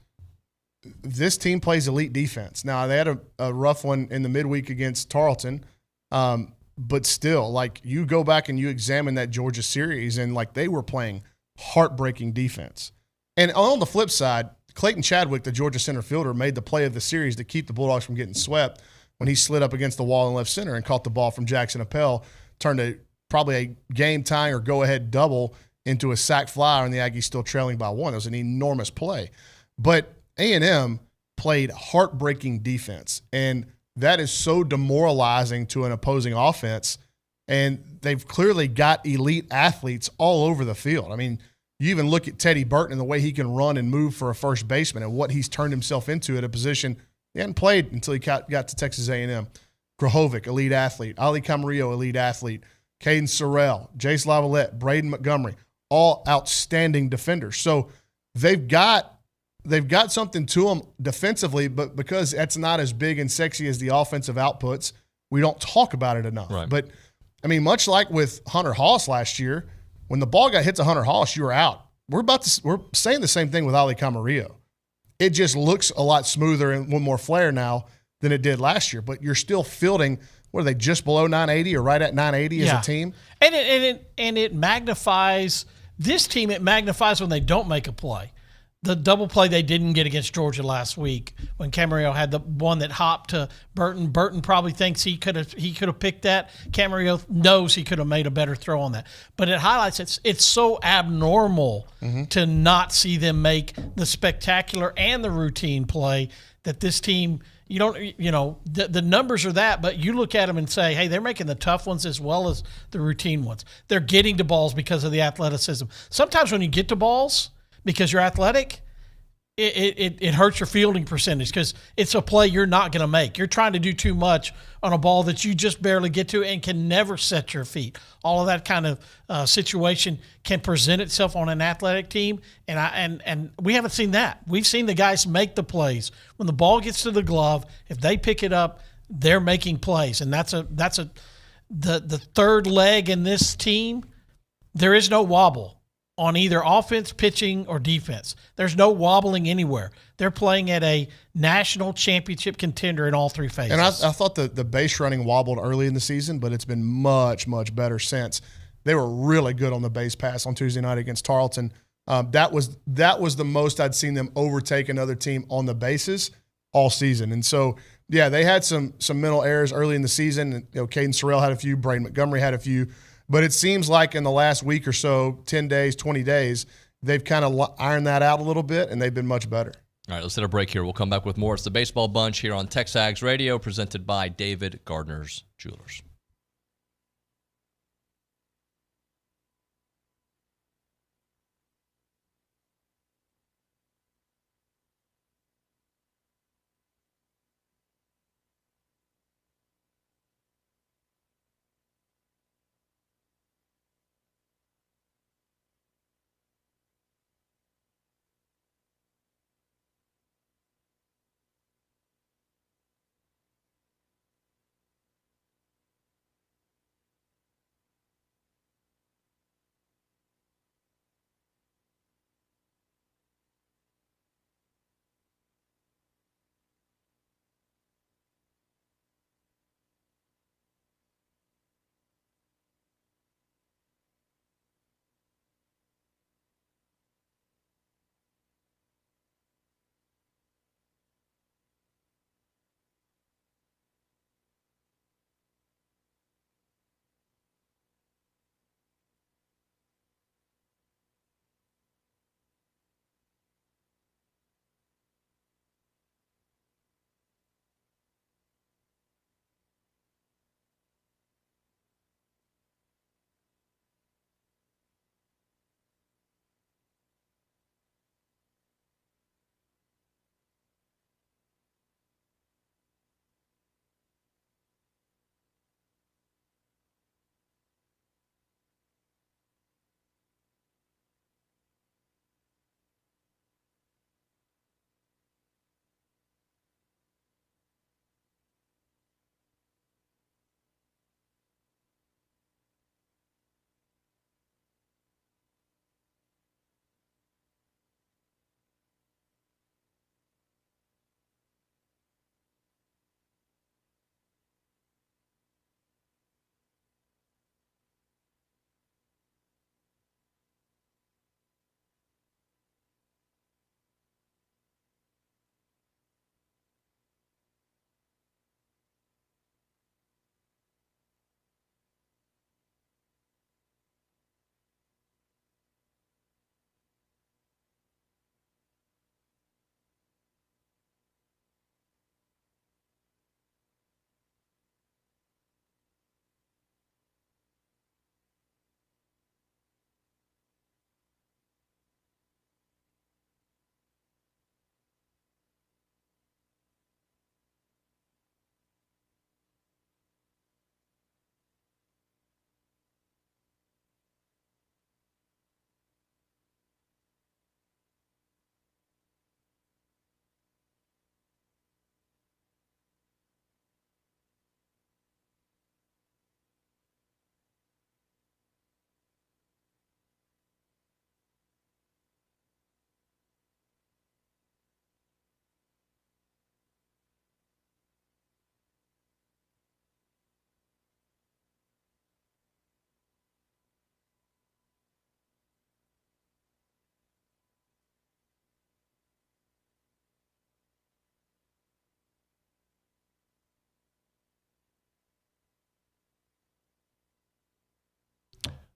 this team plays elite defense. Now, they had a rough one in the midweek against Tarleton, but still, you go back and you examine that Georgia series, and, they were playing heartbreaking defense. And on the flip side, Clayton Chadwick, the Georgia center fielder, made the play of the series to keep the Bulldogs from getting swept when he slid up against the wall in left center and caught the ball from Jackson Appel, turned probably a game-tying or go-ahead double into a sac fly, and the Aggies still trailing by 1. It was an enormous play. But A&M played heartbreaking defense, and that is so demoralizing to an opposing offense, and they've clearly got elite athletes all over the field. I mean, you even look at Teddy Burton and the way he can run and move for a first baseman and what he's turned himself into at a position he hadn't played until he got to Texas A&M. Grahovic, elite athlete. Ali Camarillo, elite athlete. Caden Sorrell, Jace Lavalette, Braden Montgomery, all outstanding defenders. So they've got something to them defensively, but because that's not as big and sexy as the offensive outputs, we don't talk about it enough. Right. But, I mean, much like with Hunter Haas last year, when the ball hit to Hunter Haas, you were out. We're saying the same thing with Ali Camarillo. It just looks a lot smoother and one more flair now than it did last year, but you're still fielding what are they, just below 980 or right at 980 as a team? And it magnifies this team. It magnifies when they don't make a play. The double play they didn't get against Georgia last week when Camarillo had the one that hopped to Burton. Burton probably thinks he could have picked that. Camarillo knows he could have made a better throw on that. But it highlights it's so abnormal to not see them make the spectacular and the routine play that this team – the numbers are that, but you look at them and say, hey, they're making the tough ones as well as the routine ones. They're getting to balls because of the athleticism. Sometimes when you get to balls – because you're athletic, it hurts your fielding percentage because it's a play you're not going to make. You're trying to do too much on a ball that you just barely get to and can never set your feet. All of that kind of situation can present itself on an athletic team, and we haven't seen that. We've seen the guys make the plays. When the ball gets to the glove, if they pick it up, they're making plays, and that's the third leg in this team. There is no wobble on either offense, pitching, or defense. There's no wobbling anywhere. They're playing at a national championship contender in all three phases. And I thought the base running wobbled early in the season, but it's been much, much better since. They were really good on the base pass on Tuesday night against Tarleton. That was the most I'd seen them overtake another team on the bases all season. And so, yeah, they had some mental errors early in the season. And, Caden Sorrell had a few, Braden Montgomery had a few. But it seems like in the last week or so, 10 days, 20 days, they've kind of ironed that out a little bit, and they've been much better. All right, let's hit a break here. We'll come back with more. It's the Baseball Bunch here on TexAgs Radio, presented by David Gardner's Jewelers.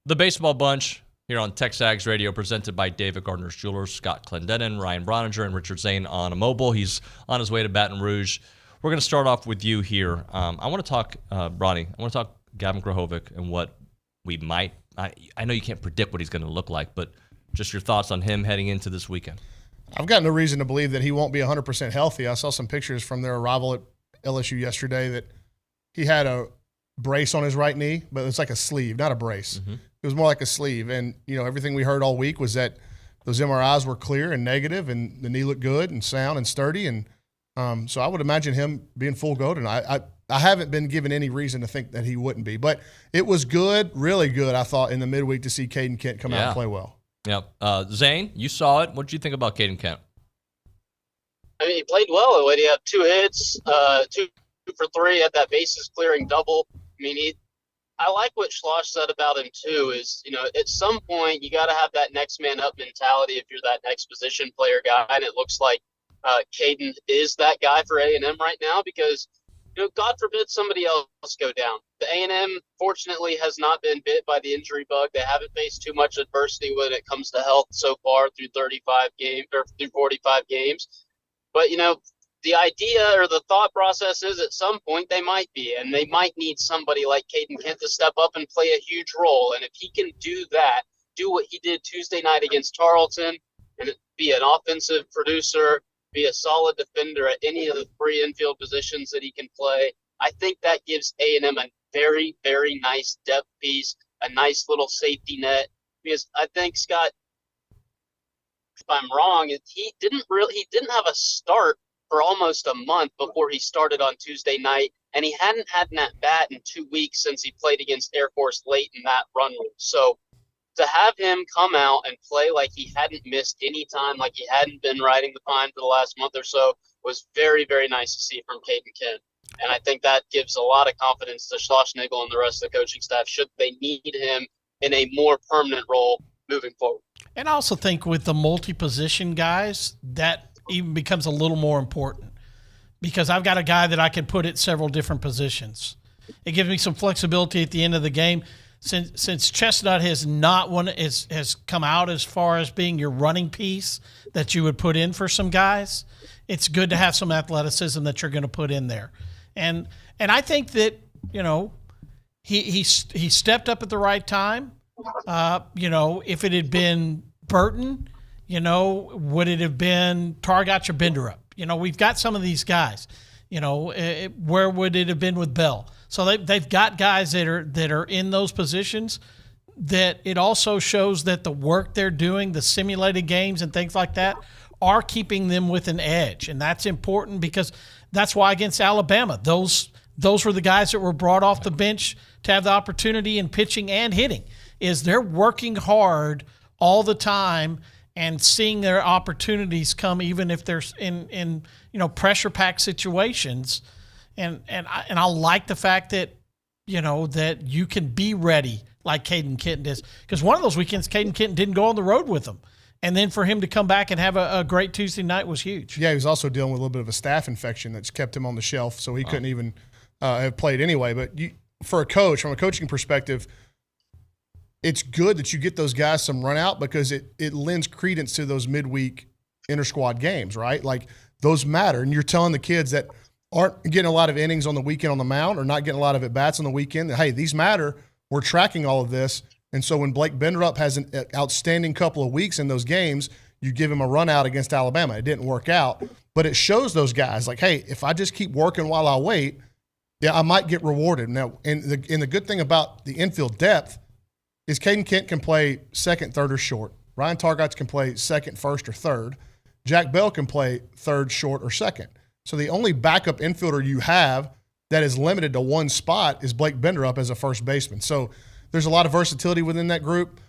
The Baseball Bunch here on TexAgs Radio, presented by David Gardner's Jewelers, Scott Clendenin, Ryan Brauninger, and Richard Zane on a mobile. He's on his way to Baton Rouge. We're going to start off with you here. I want to talk, Bronny, I want to talk Gavin Krahovic and what we might – I know you can't predict what he's going to look like, but just your thoughts on him heading into this weekend. I've got no reason to believe that he won't be 100% healthy. I saw some pictures from their arrival at LSU yesterday that he had a brace on his right knee, but it's like a sleeve, not a brace. Mm-hmm. It was more like a sleeve. And, everything we heard all week was that those MRIs were clear and negative, and the knee looked good and sound and sturdy. And so I would imagine him being full go tonight. I haven't been given any reason to think that he wouldn't be. But it was good, really good, I thought, in the midweek to see Caden Kent come out and play well. Yep. Zane, you saw it. What did you think about Caden Kent? I mean, he played well. He had 2 hits, 2 for 3, had that bases clearing double. I mean, I like what Schloss said about him too. Is at some point you got to have that next man up mentality if you're that next position player guy, and it looks like Caden is that guy for A&M right now because God forbid somebody else go down. The A&M fortunately has not been bit by the injury bug. They haven't faced too much adversity when it comes to health so far through 35 games or through 45 games. But the idea or the thought process is at some point they might be, and they might need somebody like Caden Kent to step up and play a huge role. And if he can do that, do what he did Tuesday night against Tarleton, and be an offensive producer, be a solid defender at any of the 3 infield positions that he can play, I think that gives A&M a very, very nice depth piece, a nice little safety net. Because I think, Scott, if I'm wrong, he didn't have a start for almost a month before he started on Tuesday night, and he hadn't had an at-bat in 2 weeks since he played against Air Force late in that run. So to have him come out and play like he hadn't missed any time, like he hadn't been riding the pine for the last month or so, was very, very nice to see from Caden Kent. And I think that gives a lot of confidence to Schlossnagle and the rest of the coaching staff should they need him in a more permanent role moving forward. And I also think with the multi-position guys, that even becomes a little more important because I've got a guy that I can put at several different positions. It gives me some flexibility at the end of the game. Since Chestnut has come out as far as being your running piece that you would put in for some guys, it's good to have some athleticism that you're going to put in there. And I think that, he stepped up at the right time. If it had been Burton, would it have been Targach or Binderup? We've got some of these guys. Where would it have been with Bell? So they've got guys that are in those positions. That it also shows that the work they're doing, the simulated games and things like that, are keeping them with an edge, and that's important because that's why against Alabama, those were the guys that were brought off the bench to have the opportunity in pitching and hitting. Is they're working hard all the time and seeing their opportunities come, even if they're in pressure packed situations. And I like the fact that that you can be ready like Caden Kent is, because one of those weekends Caden Kent didn't go on the road with them, and then for him to come back and have a great Tuesday night was huge. Yeah, he was also dealing with a little bit of a staph infection that's kept him on the shelf, so he couldn't even have played anyway. But for a coach, from a coaching perspective, it's good that you get those guys some run out because it lends credence to those midweek inter-squad games, right? Like, those matter. And you're telling the kids that aren't getting a lot of innings on the weekend on the mound or not getting a lot of at-bats on the weekend that, hey, these matter. We're tracking all of this. And so when Blake Binderup has an outstanding couple of weeks in those games, you give him a run out against Alabama. It didn't work out. But it shows those guys, like, hey, if I just keep working while I wait, I might get rewarded. Now, and the good thing about the infield depth is Caden Kent can play second, third, or short. Ryan Targach can play second, first, or third. Jack Bell can play third, short, or second. So the only backup infielder you have that is limited to one spot is Blake Binderup as a first baseman. So there's a lot of versatility within that group.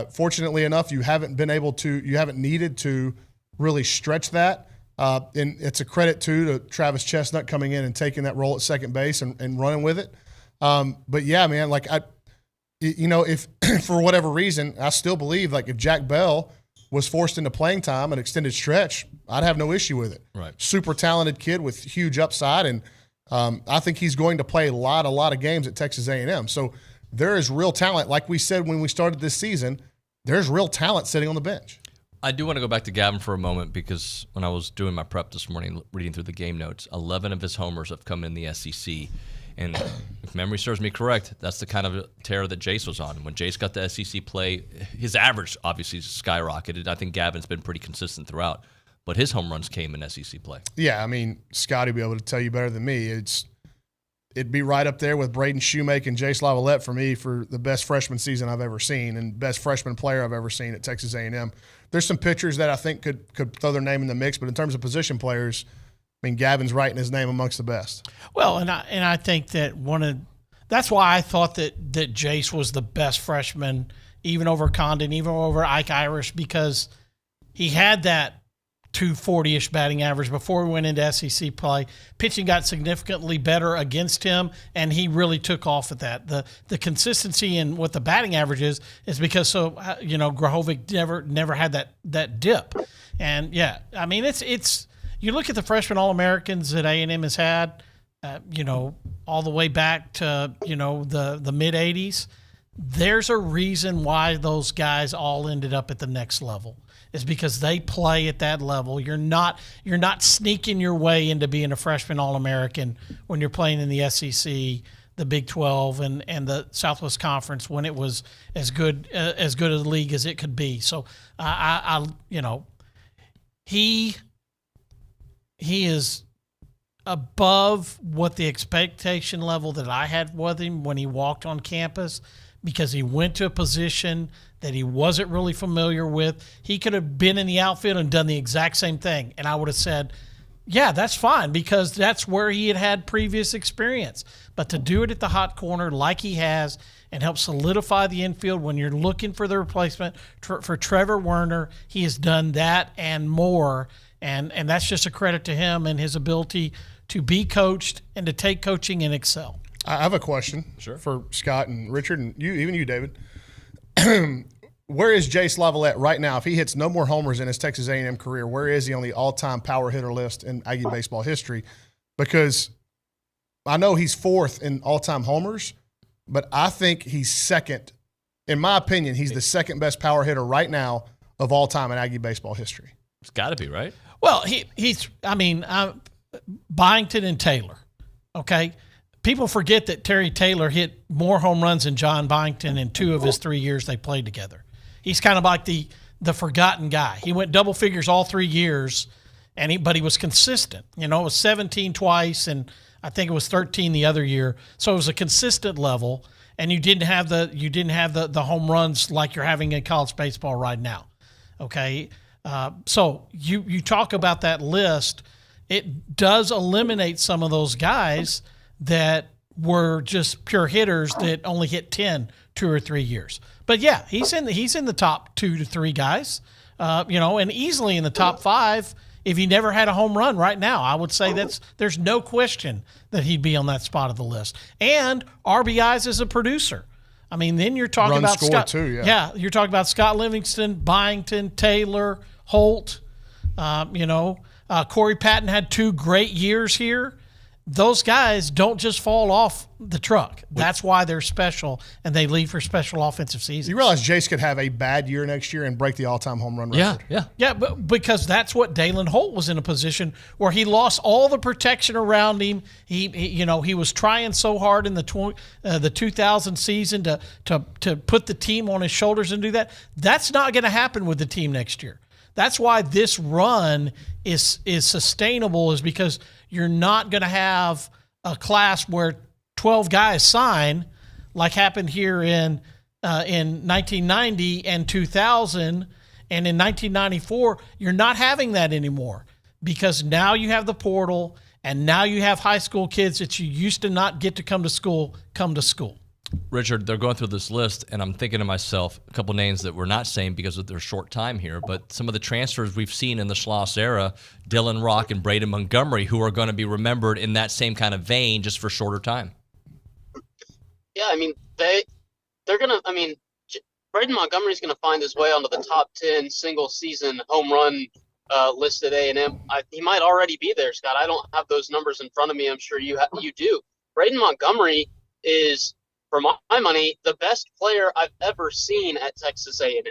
Fortunately enough, you haven't needed to really stretch that. And it's a credit to Travis Chestnut coming in and taking that role at second base and running with it. But yeah, man, like if for whatever reason, I still believe like if Jack Bell was forced into playing time an extended stretch, I'd have no issue with it. Right. Super talented kid with huge upside, and I think he's going to play a lot of games at Texas A&M. So there is real talent. Like we said when we started this season, there's real talent sitting on the bench. I do want to go back to Gavin for a moment because when I was doing my prep this morning, reading through the game notes, 11 of his homers have come in the SEC. And if memory serves me correct, that's the kind of tear that Jace was on. When Jace got the SEC play, his average obviously skyrocketed. I think Gavin's been pretty consistent throughout, but his home runs came in SEC play. Yeah, I mean, Scotty will be able to tell you better than me. It'd be right up there with Braden Shoemake and Jace Lavalette for me for the best freshman season I've ever seen and best freshman player I've ever seen at Texas A&M. There's some pitchers that I think could throw their name in the mix, but in terms of position players, I mean, Gavin's writing his name amongst the best. Well, and I think that that's why I thought that Jace was the best freshman, even over Condon, even over Ike Irish, because he had that 240-ish batting average before we went into SEC play. Pitching got significantly better against him, and he really took off at that. The consistency in what the batting average is because Grahovic never had that dip. And yeah, I mean it's you look at the freshman All-Americans that A&M has had, all the way back to the mid '80s. There's a reason why those guys all ended up at the next level. Is because they play at that level. You're not sneaking your way into being a freshman All-American when you're playing in the SEC, the Big 12, and the Southwest Conference when it was as good a league as it could be. So he is above what the expectation level that I had with him when he walked on campus, because he went to a position that he wasn't really familiar with. He could have been in the outfield and done the exact same thing, and I would have said, yeah, that's fine, because that's where he had previous experience. But to do it at the hot corner like he has and help solidify the infield when you're looking for the replacement for Trevor Werner, he has done that and more, and that's just a credit to him and his ability to be coached and to take coaching and excel. I have a question for Scott and Richard and even you, David. Where is Jace Lavalette right now? If he hits no more homers in his Texas A&M career, where is he on the all-time power hitter list in Aggie baseball history? Because I know he's fourth in all-time homers, but I think he's second. In my opinion, he's the second best power hitter right now of all time in Aggie baseball history. It's got to be, right? Well, Byington and Taylor, okay? People forget that Terry Taylor hit more home runs than John Byington in 2 of his 3 years they played together. He's kind of like the forgotten guy. He went double figures all 3 years, but he was consistent. It was 17 twice, and I think it was 13 the other year. So it was a consistent level, and you didn't have the home runs like you're having in college baseball right now. Okay, so you talk about that list. It does eliminate some of those guys that were just pure hitters that only hit 10 2 or 3 years. But yeah, he's in the top 2 to 3 guys, and easily in the top 5 if he never had a home run right now. I would say there's no question that he'd be on that spot of the list. And RBIs as a producer. I mean, then you're talking about Scott too, you're talking about Scott Livingston, Byington, Taylor, Holt. Corey Patton had 2 great years here. Those guys don't just fall off the truck. That's why they're special, and they leave for special offensive seasons. You realize Jace could have a bad year next year and break the all-time home run record? Yeah, but because that's what Dalen Holt was in a position where he lost all the protection around him. He was trying so hard in the 2000 season to put the team on his shoulders and do that. That's not going to happen with the team next year. That's why this run is sustainable, is because you're not going to have a class where 12 guys sign like happened here in 1990 and 2000. And in 1994, you're not having that anymore, because now you have the portal, and now you have high school kids that you used to not get to come to school. Richard, they're going through this list, and I'm thinking to myself, a couple names that we're not saying because of their short time here, but some of the transfers we've seen in the Schloss era, Dylan Rock and Braden Montgomery, who are going to be remembered in that same kind of vein, just for shorter time. Yeah, I mean, they're going to, Braden Montgomery's going to find his way onto the top 10 single-season home run list at A&M. He might already be there, Scott. I don't have those numbers in front of me. I'm sure you do. Braden Montgomery is – for my money, the best player I've ever seen at Texas A&M.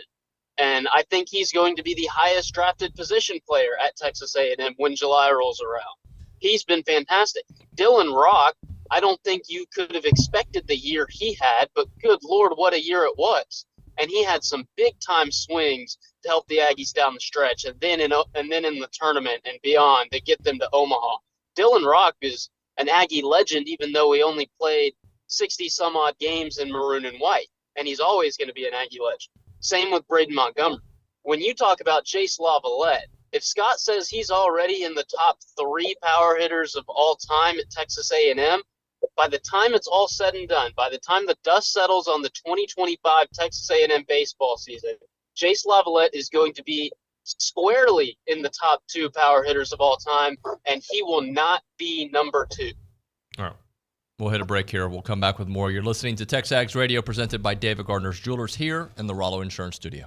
And I think he's going to be the highest drafted position player at Texas A&M when July rolls around. He's been fantastic. Dylan Rock, I don't think you could have expected the year he had, but good Lord, what a year it was. And he had some big-time swings to help the Aggies down the stretch, and then in the tournament and beyond to get them to Omaha. Dylan Rock is an Aggie legend, even though he only played 60-some-odd games in Maroon and White, and he's always going to be an Aggie legend. Same with Braden Montgomery. When you talk about Jace Lavalette, if Scott says he's already in the top 3 power hitters of all time at Texas A&M, by the time it's all said and done, by the time the dust settles on the 2025 Texas A&M baseball season, Jace Lavalette is going to be squarely in the top 2 power hitters of all time, and he will not be number 2. All right. We'll hit a break here. We'll come back with more. You're listening to TexAgs Radio, presented by David Gardner's Jewelers here in the Rollo Insurance Studio.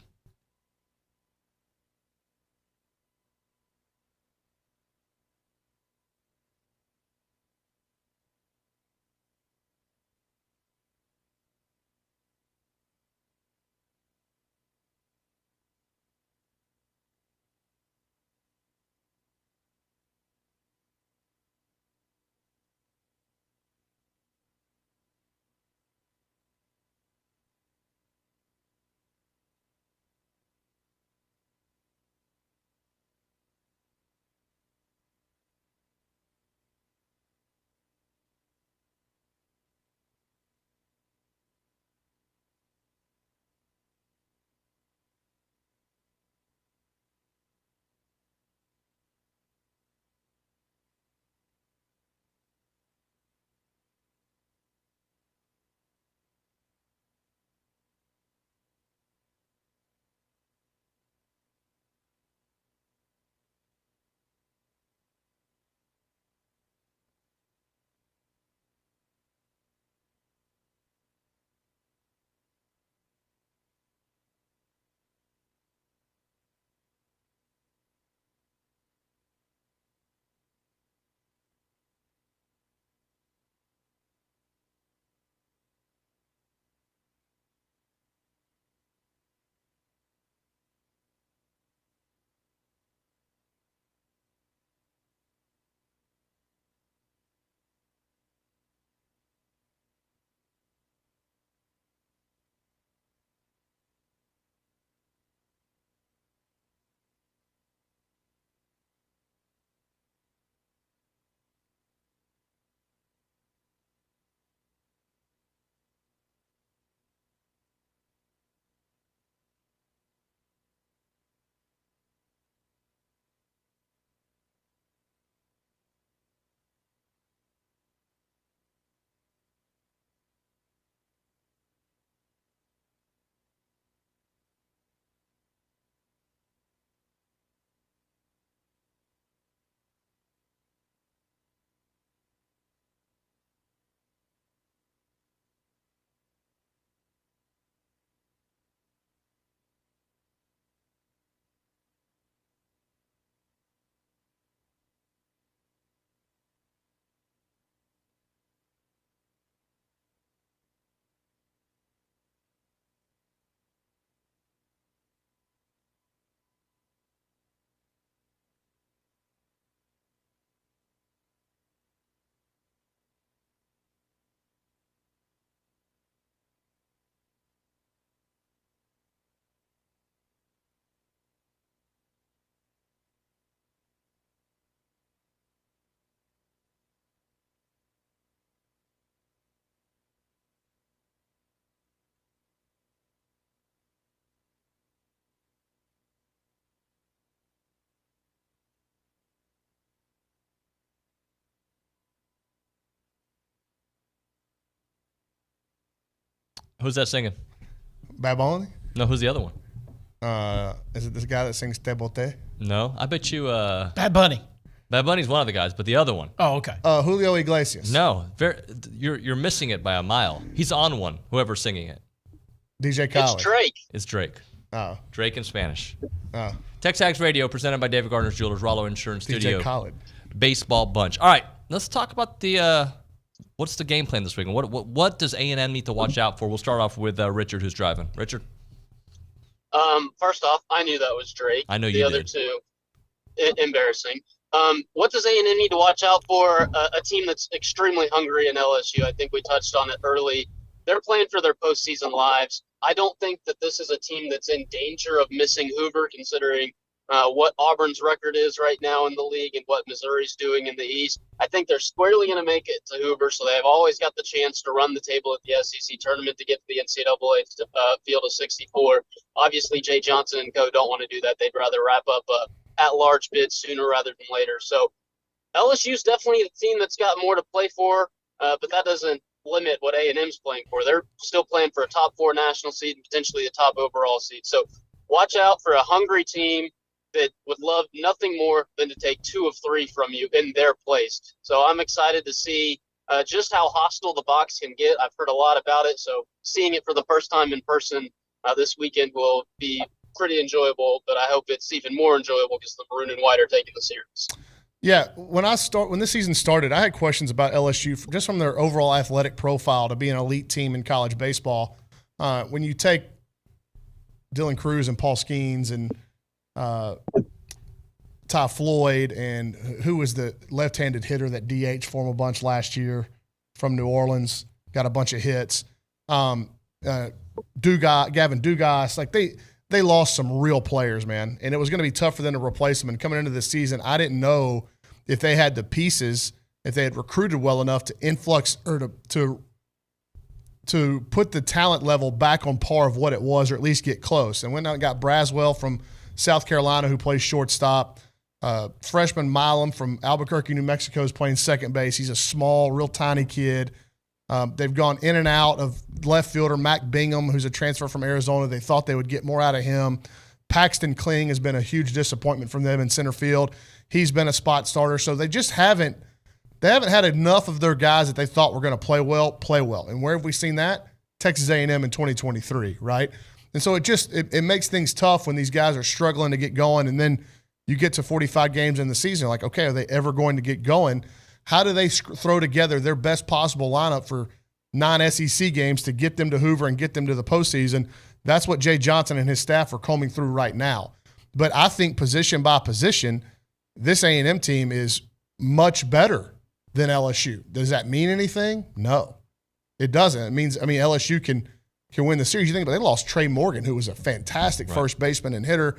Who's that singing? Bad Bunny? No, who's the other one? Is it this guy that sings Te Bote? No, I bet you. Bad Bunny. Bad Bunny's one of the guys, but the other one. Oh, okay. Julio Iglesias. No, you're missing it by a mile. He's on one. Whoever's singing it. DJ Khaled. It's Drake. It's Drake. Oh. Drake in Spanish. Oh. TexAgs Radio, presented by David Gardner's Jewelers, Rollo Insurance DJ Studio. Khaled. Baseball bunch. All right, let's talk about the What's the game plan this weekend? What does A&M need to watch out for? We'll start off with Richard, who's driving. Richard? First off, I knew that was Drake. I know you did. The other two, embarrassing. What does A&M need to watch out for? A team that's extremely hungry in LSU. I think we touched on it early. They're playing for their postseason lives. I don't think that this is a team that's in danger of missing Hoover, considering what Auburn's record is right now in the league and what Missouri's doing in the East. I think they're squarely going to make it to Hoover, so they've always got the chance to run the table at the SEC tournament to get to the NCAA field of 64. Obviously, Jay Johnson and co. don't want to do that. They'd rather wrap up at-large bid sooner rather than later. So LSU's definitely the team that's got more to play for, but that doesn't limit what A&M's playing for. They're still playing for a top 4 national seed and potentially the top overall seed. So watch out for a hungry team that would love nothing more than to take 2 of 3 from you in their place. So I'm excited to see just how hostile the box can get. I've heard a lot about it, so seeing it for the first time in person this weekend will be pretty enjoyable, but I hope it's even more enjoyable because the Maroon and White are taking the series. Yeah, when this season started, I had questions about LSU just from their overall athletic profile to be an elite team in college baseball. When you take Dylan Cruz and Paul Skeens and Ty Floyd and who was the left-handed hitter that DH for him a bunch last year from New Orleans, got a bunch of hits. Gavin Dugas, like they lost some real players, man, and it was going to be tough for them to replace them. And coming into this season, I didn't know if they had the pieces, if they had recruited well enough to influx or to put the talent level back on par of what it was, or at least get close. And went out and got Braswell from South Carolina, who plays shortstop. Freshman Milam from Albuquerque, New Mexico, is playing second base. He's a small, real tiny kid. They've gone in and out of left fielder Mac Bingham, who's a transfer from Arizona. They thought they would get more out of him. Paxton Kling has been a huge disappointment from them in center field. He's been a spot starter. So they just haven't had enough of their guys that they thought were going to play well. And where have we seen that? Texas A&M in 2023, right? And so it makes things tough when these guys are struggling to get going, and then you get to 45 games in the season, like, okay, are they ever going to get going? How do they throw together their best possible lineup for non-SEC games to get them to Hoover and get them to the postseason? That's what Jay Johnson and his staff are combing through right now. But I think position by position, this A&M team is much better than LSU. Does that mean anything? No, it doesn't. It means, LSU can win the series. You think about it, they lost Trey Morgan, who was a fantastic first baseman and hitter.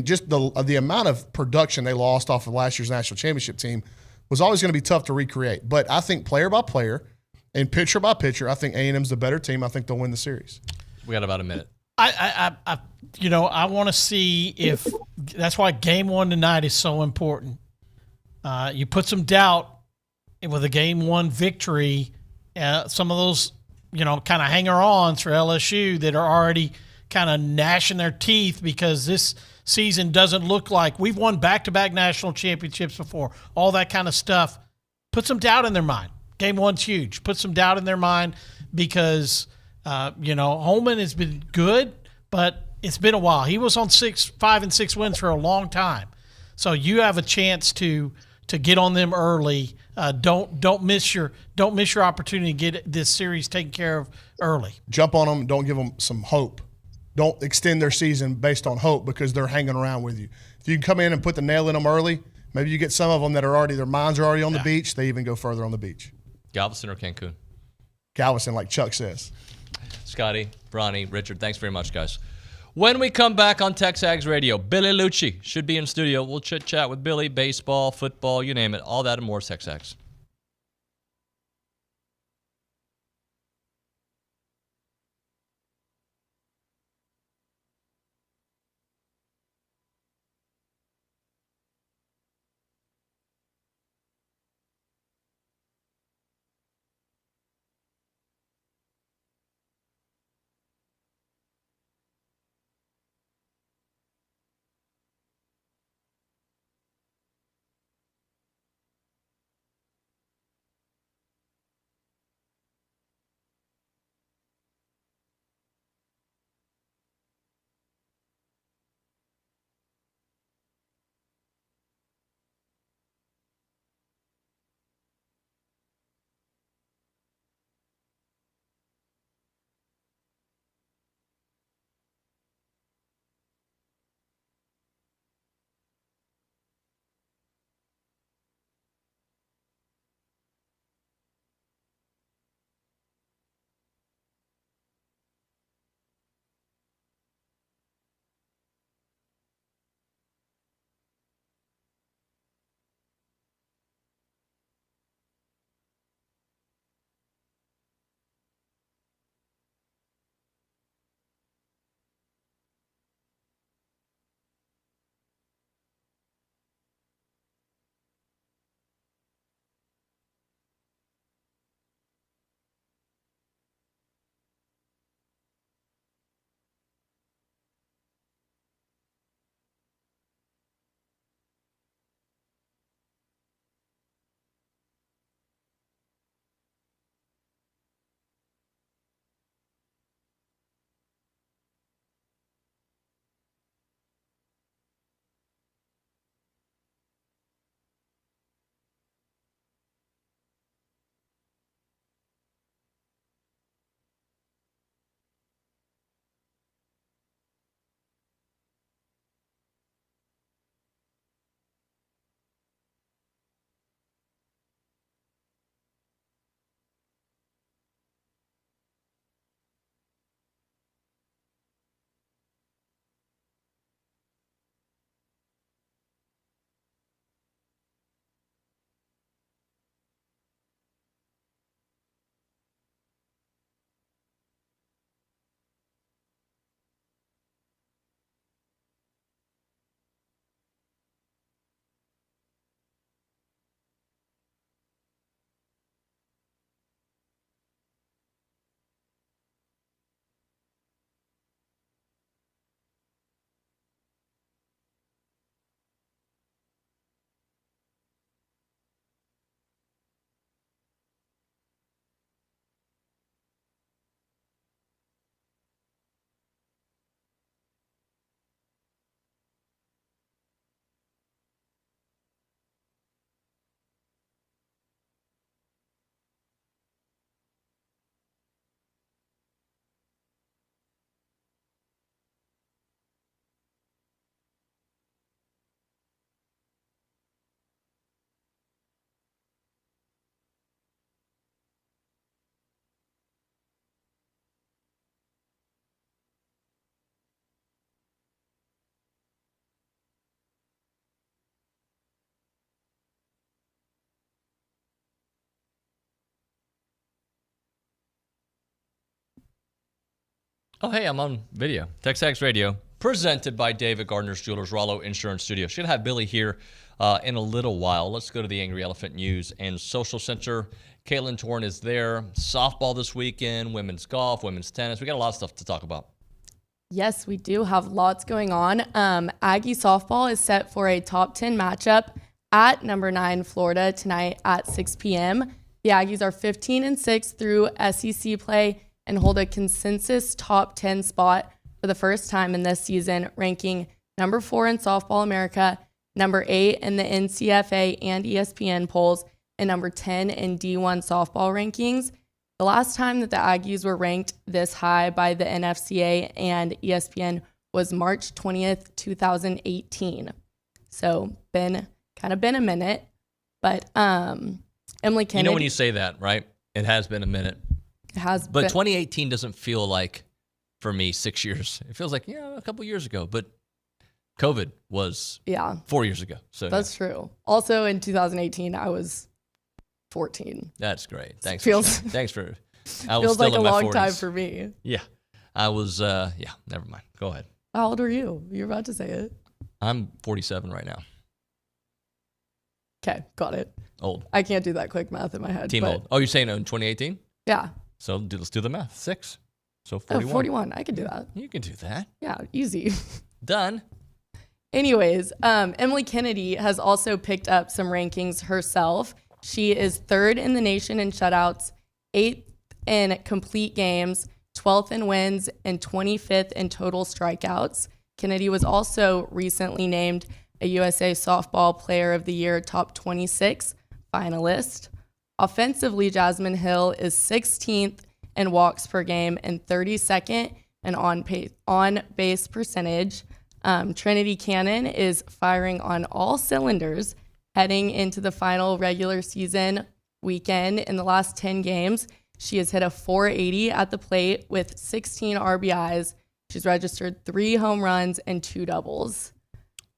Just the amount of production they lost off of last year's national championship team was always going to be tough to recreate. But I think player by player and pitcher by pitcher, I think A&M's the better team. I think they'll win the series. We got about a minute. I want to see if that's why game 1 tonight is so important. You put some doubt with a game 1 victory. Some of those, kind of hanger-ons for LSU that are already kind of gnashing their teeth because this season doesn't look like we've won back-to-back national championships before, all that kind of stuff. Put some doubt in their mind. Game 1's huge. Put some doubt in their mind because, Holman has been good, but it's been a while. He was on 5 and 6 wins for a long time. So you have a chance to get on them early. Don't miss your opportunity to get this series taken care of early. Jump on them. Don't give them some hope. Don't extend their season based on hope because they're hanging around with you. If you can come in and put the nail in them early, maybe you get some of them that are already, their minds are already on the beach. They even go further on the beach. Galveston or Cancun? Galveston, like Chuck says. Scotty, Bronny, Richard, thanks very much, guys. When we come back on TexAgs Radio, Billy Liucci should be in studio. We'll chit-chat with Billy, baseball, football, you name it. All that and more TexAgs. Oh, hey, I'm on video. TexAgs Radio, presented by David Gardner's Jewelers, Rollo Insurance Studio. Should have Billy here in a little while. Let's go to the Angry Elephant News and Social Center. Caitlin Torn is there. Softball this weekend, women's golf, women's tennis. We got a lot of stuff to talk about. Yes, we do have lots going on. Aggie softball is set for a top 10 matchup at number 9 Florida tonight at 6 p.m. The Aggies are 15-6 through SEC play and hold a consensus top 10 spot for the first time in this season, ranking number 4 in Softball America, number 8 in the NCFA and ESPN polls, and number 10 in D1 softball rankings. The last time that the Aggies were ranked this high by the NFCA and ESPN was March 20th, 2018. So been a minute, but Emily Kennedy. You know when you say that, right? It has been a minute. It has But been. 2018 doesn't feel like, for me, 6 years. It feels like, a couple years ago. But COVID was 4 years ago. So That's true. Also in 2018, I was 14. That's great. Thanks. Feels- Thanks for. I was Feels still like in a my long 40s. time for me. Yeah, I was. Never mind. Go ahead. How old are you? You're about to say it. I'm 47 right now. Okay, got it. Old. I can't do that quick math in my head. Team but old. Oh, you're saying in 2018? Yeah. So let's do the math. 6. So 41. 41. I can do that. You can do that. Yeah, easy. Done. Anyways, Emily Kennedy has also picked up some rankings herself. She is 3rd in the nation in shutouts, 8th in complete games, 12th in wins, and 25th in total strikeouts. Kennedy was also recently named a USA Softball Player of the Year Top 26 finalist. Offensively, Jasmine Hill is 16th in walks per game and 32nd in on-base percentage. Trinity Cannon is firing on all cylinders heading into the final regular season weekend. In the last 10 games, she has hit a .480 at the plate with 16 RBIs. She's registered 3 home runs and 2 doubles.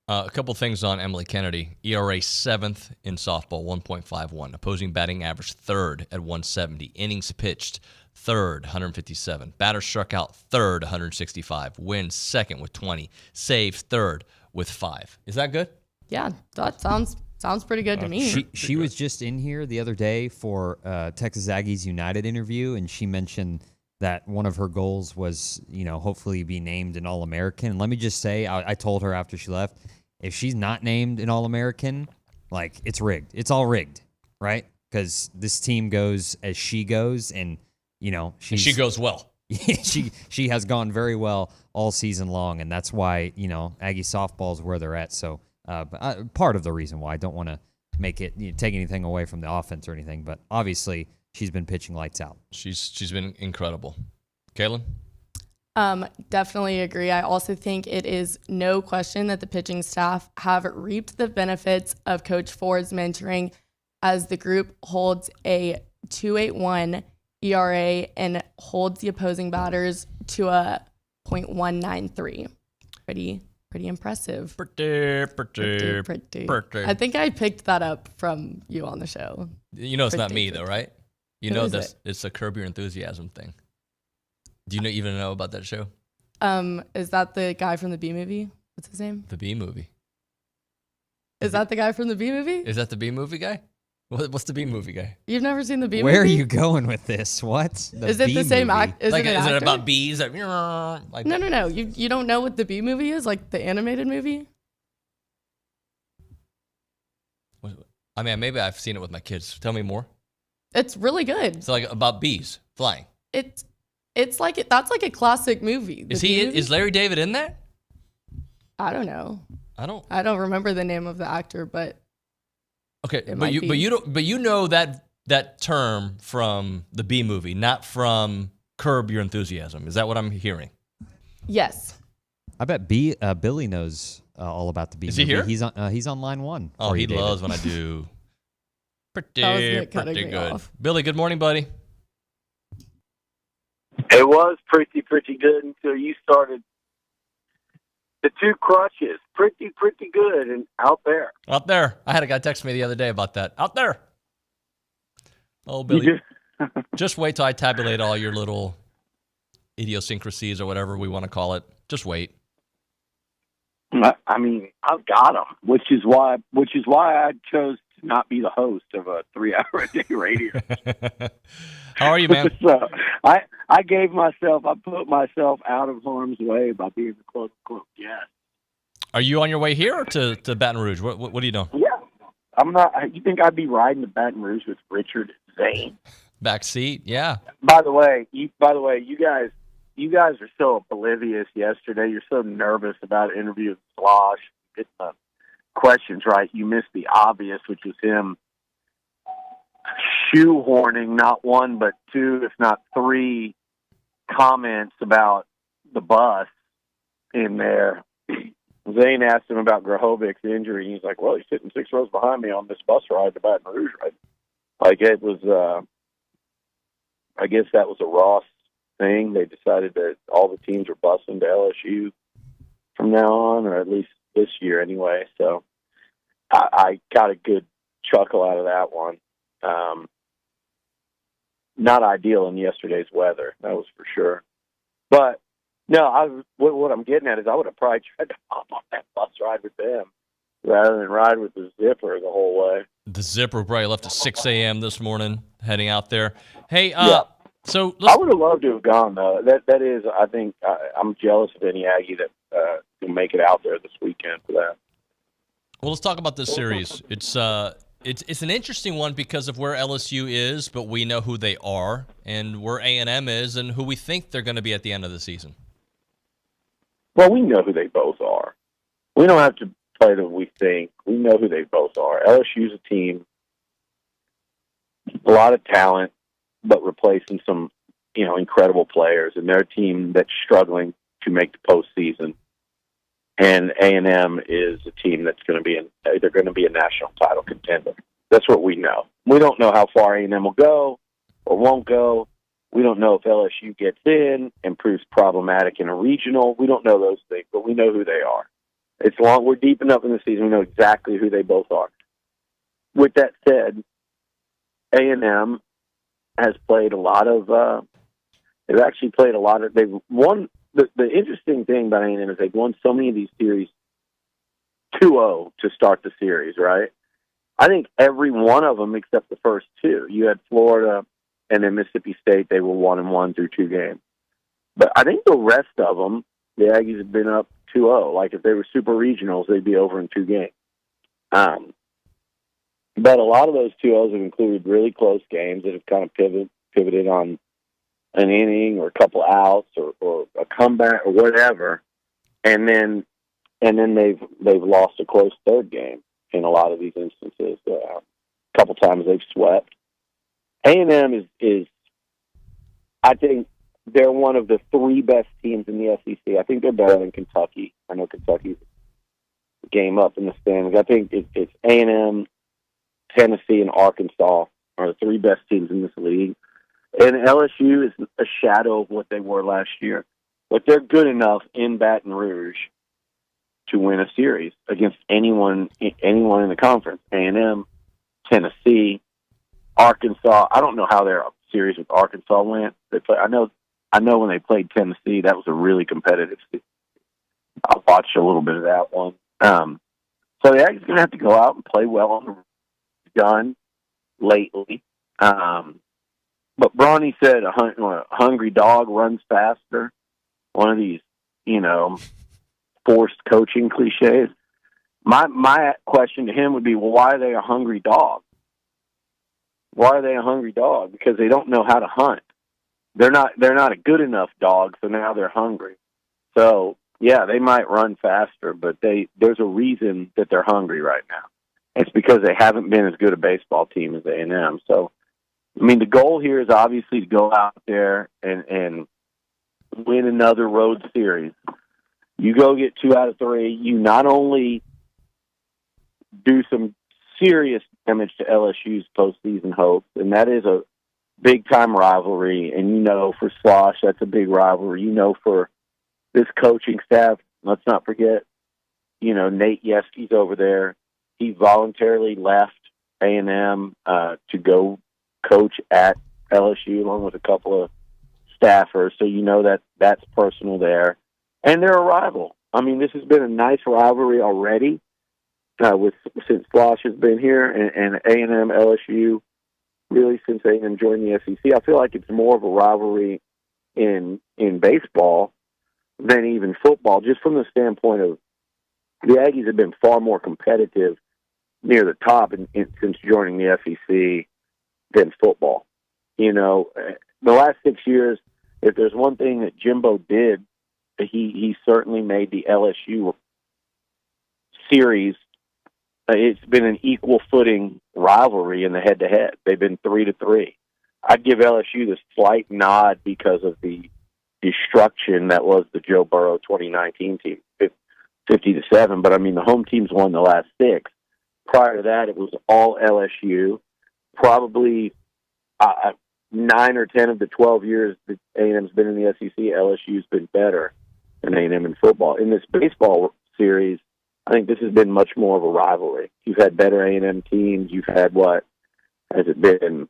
A couple things on Emily Kennedy. ERA 7th in softball, 1.51. Opposing batting average 3rd at 170. Innings pitched 3rd, 157. Batter struck out 3rd, 165. Wins 2nd with 20. Saves 3rd with 5. Is that good? Yeah, that sounds pretty good to me. She was just in here the other day for Texas Aggies United interview, and she mentioned that one of her goals was, hopefully be named an All-American. And let me just say, I told her after she left, if she's not named an All-American, it's rigged. It's all rigged, right? Because this team goes as she goes, and she goes well. she has gone very well all season long, and that's why Aggie softball is where they're at. So part of the reason why I don't want to make it take anything away from the offense or anything, but obviously she's been pitching lights out. She's been incredible. Kaylin? Definitely agree. I also think it is no question that the pitching staff have reaped the benefits of Coach Ford's mentoring as the group holds a 2.81 ERA and holds the opposing batters to a .193. Pretty impressive. Pretty. I think I picked that up from you on the show. It's not me though, right? Who is this. It's a Curb Your Enthusiasm thing. Do you even know about that show? Is that the guy from the B movie? What's his name? The B movie. Is that the guy from the B movie? Is that the B movie guy? What's the B movie guy? You've never seen the B movie? Where are you going with this? What? Is it the same act? Is it about bees? No. You don't know what the B movie is? Like the animated movie? I mean, maybe I've seen it with my kids. Tell me more. It's really good. It's about bees flying. It's like that's like a classic movie. Is Larry David in there? I don't know. I don't remember the name of the actor, but okay. But you know that term from the B movie, not from Curb Your Enthusiasm. Is that what I'm hearing? Yes. I bet Billy knows all about the B movie. Is he here? He's on line 1. Oh, he loves when I do pretty good. Off. Billy, good morning, buddy. It was pretty good until you started the 2 crutches. Pretty good and out there. Out there. I had a guy text me the other day about that. Out there. Oh, Billy. Just wait till I tabulate all your little idiosyncrasies or whatever we want to call it. Just wait. I mean, I've got them, which is why I chose to not be the host of a 3-hour-a-day radio. How are you, man? So I put myself out of harm's way by being the quote unquote guest. Are you on your way here or to Baton Rouge? What are you doing? Yeah, I'm not. You think I'd be riding to Baton Rouge with Richard Zane? Back seat, yeah. By the way, you guys are so oblivious yesterday. You're so nervous about interviewing Slosh, getting the questions right. You missed the obvious, which was him shoehorning not one but two, if not three, comments about the bus in there. Zane asked him about Grahovic's injury, and he's like, well, he's sitting 6 rows behind me on this bus ride to Baton Rouge, right? Like, it was, I guess that was a Ross thing. They decided that all the teams were busing to LSU from now on, or at least this year anyway. So I got a good chuckle out of that one. Not ideal in yesterday's weather, that was for sure. But no, what I'm getting at is I would have probably tried to hop on that bus ride with them rather than ride with the Zipper the whole way. The Zipper probably left at 6 a.m. this morning, heading out there. Hey, so I would have loved to have gone though. That is, I think I'm jealous of any Aggie that can make it out there this weekend for that. Well, let's talk about this series. It's an interesting one because of where LSU is, but we know who they are, and where A&M is, and who we think they're going to be at the end of the season. Well, we know who they both are. We don't have to play them we think. We know who they both are. LSU's a team, a lot of talent, but replacing some, incredible players, and they're a team that's struggling to make the postseason. And A&M is a team that's going to be they're going to be a national title contender. That's what we know. We don't know how far A&M will go or won't go. We don't know if LSU gets in and proves problematic in a regional. We don't know those things, but we know who they are. We're deep enough in the season. We know exactly who they both are. With that said, A&M has played a lot of. They've actually played a lot of. They've won. The interesting thing about A&M is they've won so many of these series 2-0 to start the series, right? I think every one of them except the first two. You had Florida and then Mississippi State. They were 1-1 through 2 games. But I think the rest of them, the Aggies have been up 2-0. Like if they were super regionals, they'd be over in 2 games. But a lot of those 2-0s have included really close games that have kind of pivoted on an inning or a couple outs or a comeback or whatever, and then they've lost a close third game in a lot of these instances. A couple times they've swept. A&M is I think they're one of the 3 best teams in the SEC. I think they're better than Kentucky. I know Kentucky's a game up in the standings. I think it's A&M, Tennessee, and Arkansas are the 3 best teams in this league. And LSU is a shadow of what they were last year. But they're good enough in Baton Rouge to win a series against anyone in the conference. A&M, Tennessee, Arkansas. I don't know how their series with Arkansas went. I know when they played Tennessee, that was a really competitive series. I watched a little bit of that one. So the Aggies going to have to go out and play well on the gun lately. But Brawny said a hungry dog runs faster. One of these, forced coaching cliches. My question to him would be, well, why are they a hungry dog? Why are they a hungry dog? Because they don't know how to hunt. They're not a good enough dog, so now they're hungry. So yeah, they might run faster, but there's a reason that they're hungry right now. It's because they haven't been as good a baseball team as A&M. So, I mean, the goal here is obviously to go out there and win another road series. You go get 2 out of 3. You not only do some serious damage to LSU's postseason hopes, and that is a big-time rivalry. And, for Slosh, that's a big rivalry. For this coaching staff, let's not forget, Nate Yeski's over there. He voluntarily left A&M to go coach at LSU along with a couple of staffer, so you know that that's personal there. And they're a rival. I mean, this has been a nice rivalry already since Slosh has been here, and A&M, LSU, really since A&M joined the SEC. I feel like it's more of a rivalry in baseball than even football, just from the standpoint of the Aggies have been far more competitive near the top since joining the SEC than football. You know, the last 6 years, if there's one thing that Jimbo did, he certainly made the LSU series. It's been an equal footing rivalry in the head-to-head. They've been 3-3. I'd give LSU this slight nod because of the destruction that was the Joe Burrow 2019 team, 50-7. But I mean, the home teams won the last 6. Prior to that, it was all LSU. Probably 9 or 10 of the 12 years that A&M's been in the SEC, LSU's been better than A&M in football. In this baseball series, I think this has been much more of a rivalry. You've had better A&M teams. You've had what has it been?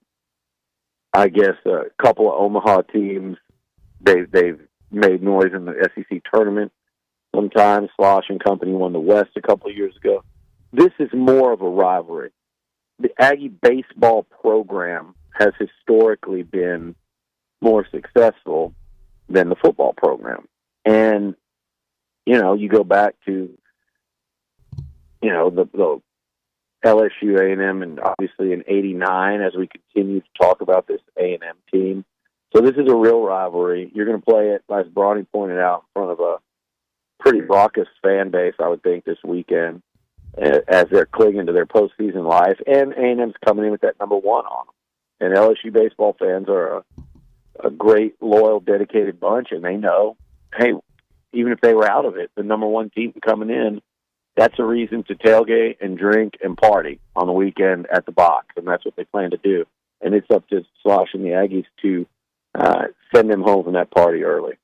I guess a couple of Omaha teams. They've made noise in the SEC tournament. Sometimes Slosh and company won the West a couple of years ago. This is more of a rivalry. The Aggie baseball program has historically been more successful than the football program. And, you know, you go back to, you know, the LSU, A&M, and obviously in '89 as we continue to talk about this A&M team. So this is a real rivalry. You're going to play it, as Bronny pointed out, in front of a pretty raucous fan base, I would think, this weekend as they're clinging to their postseason life. And A&M's coming in with that number 1 on them. And LSU baseball fans are a great, loyal, dedicated bunch, and they know, hey, even if they were out of it, the number 1 team coming in, that's a reason to tailgate and drink and party on the weekend at the box, and that's what they plan to do. And it's up to Slosh and the Aggies to send them home from that party early.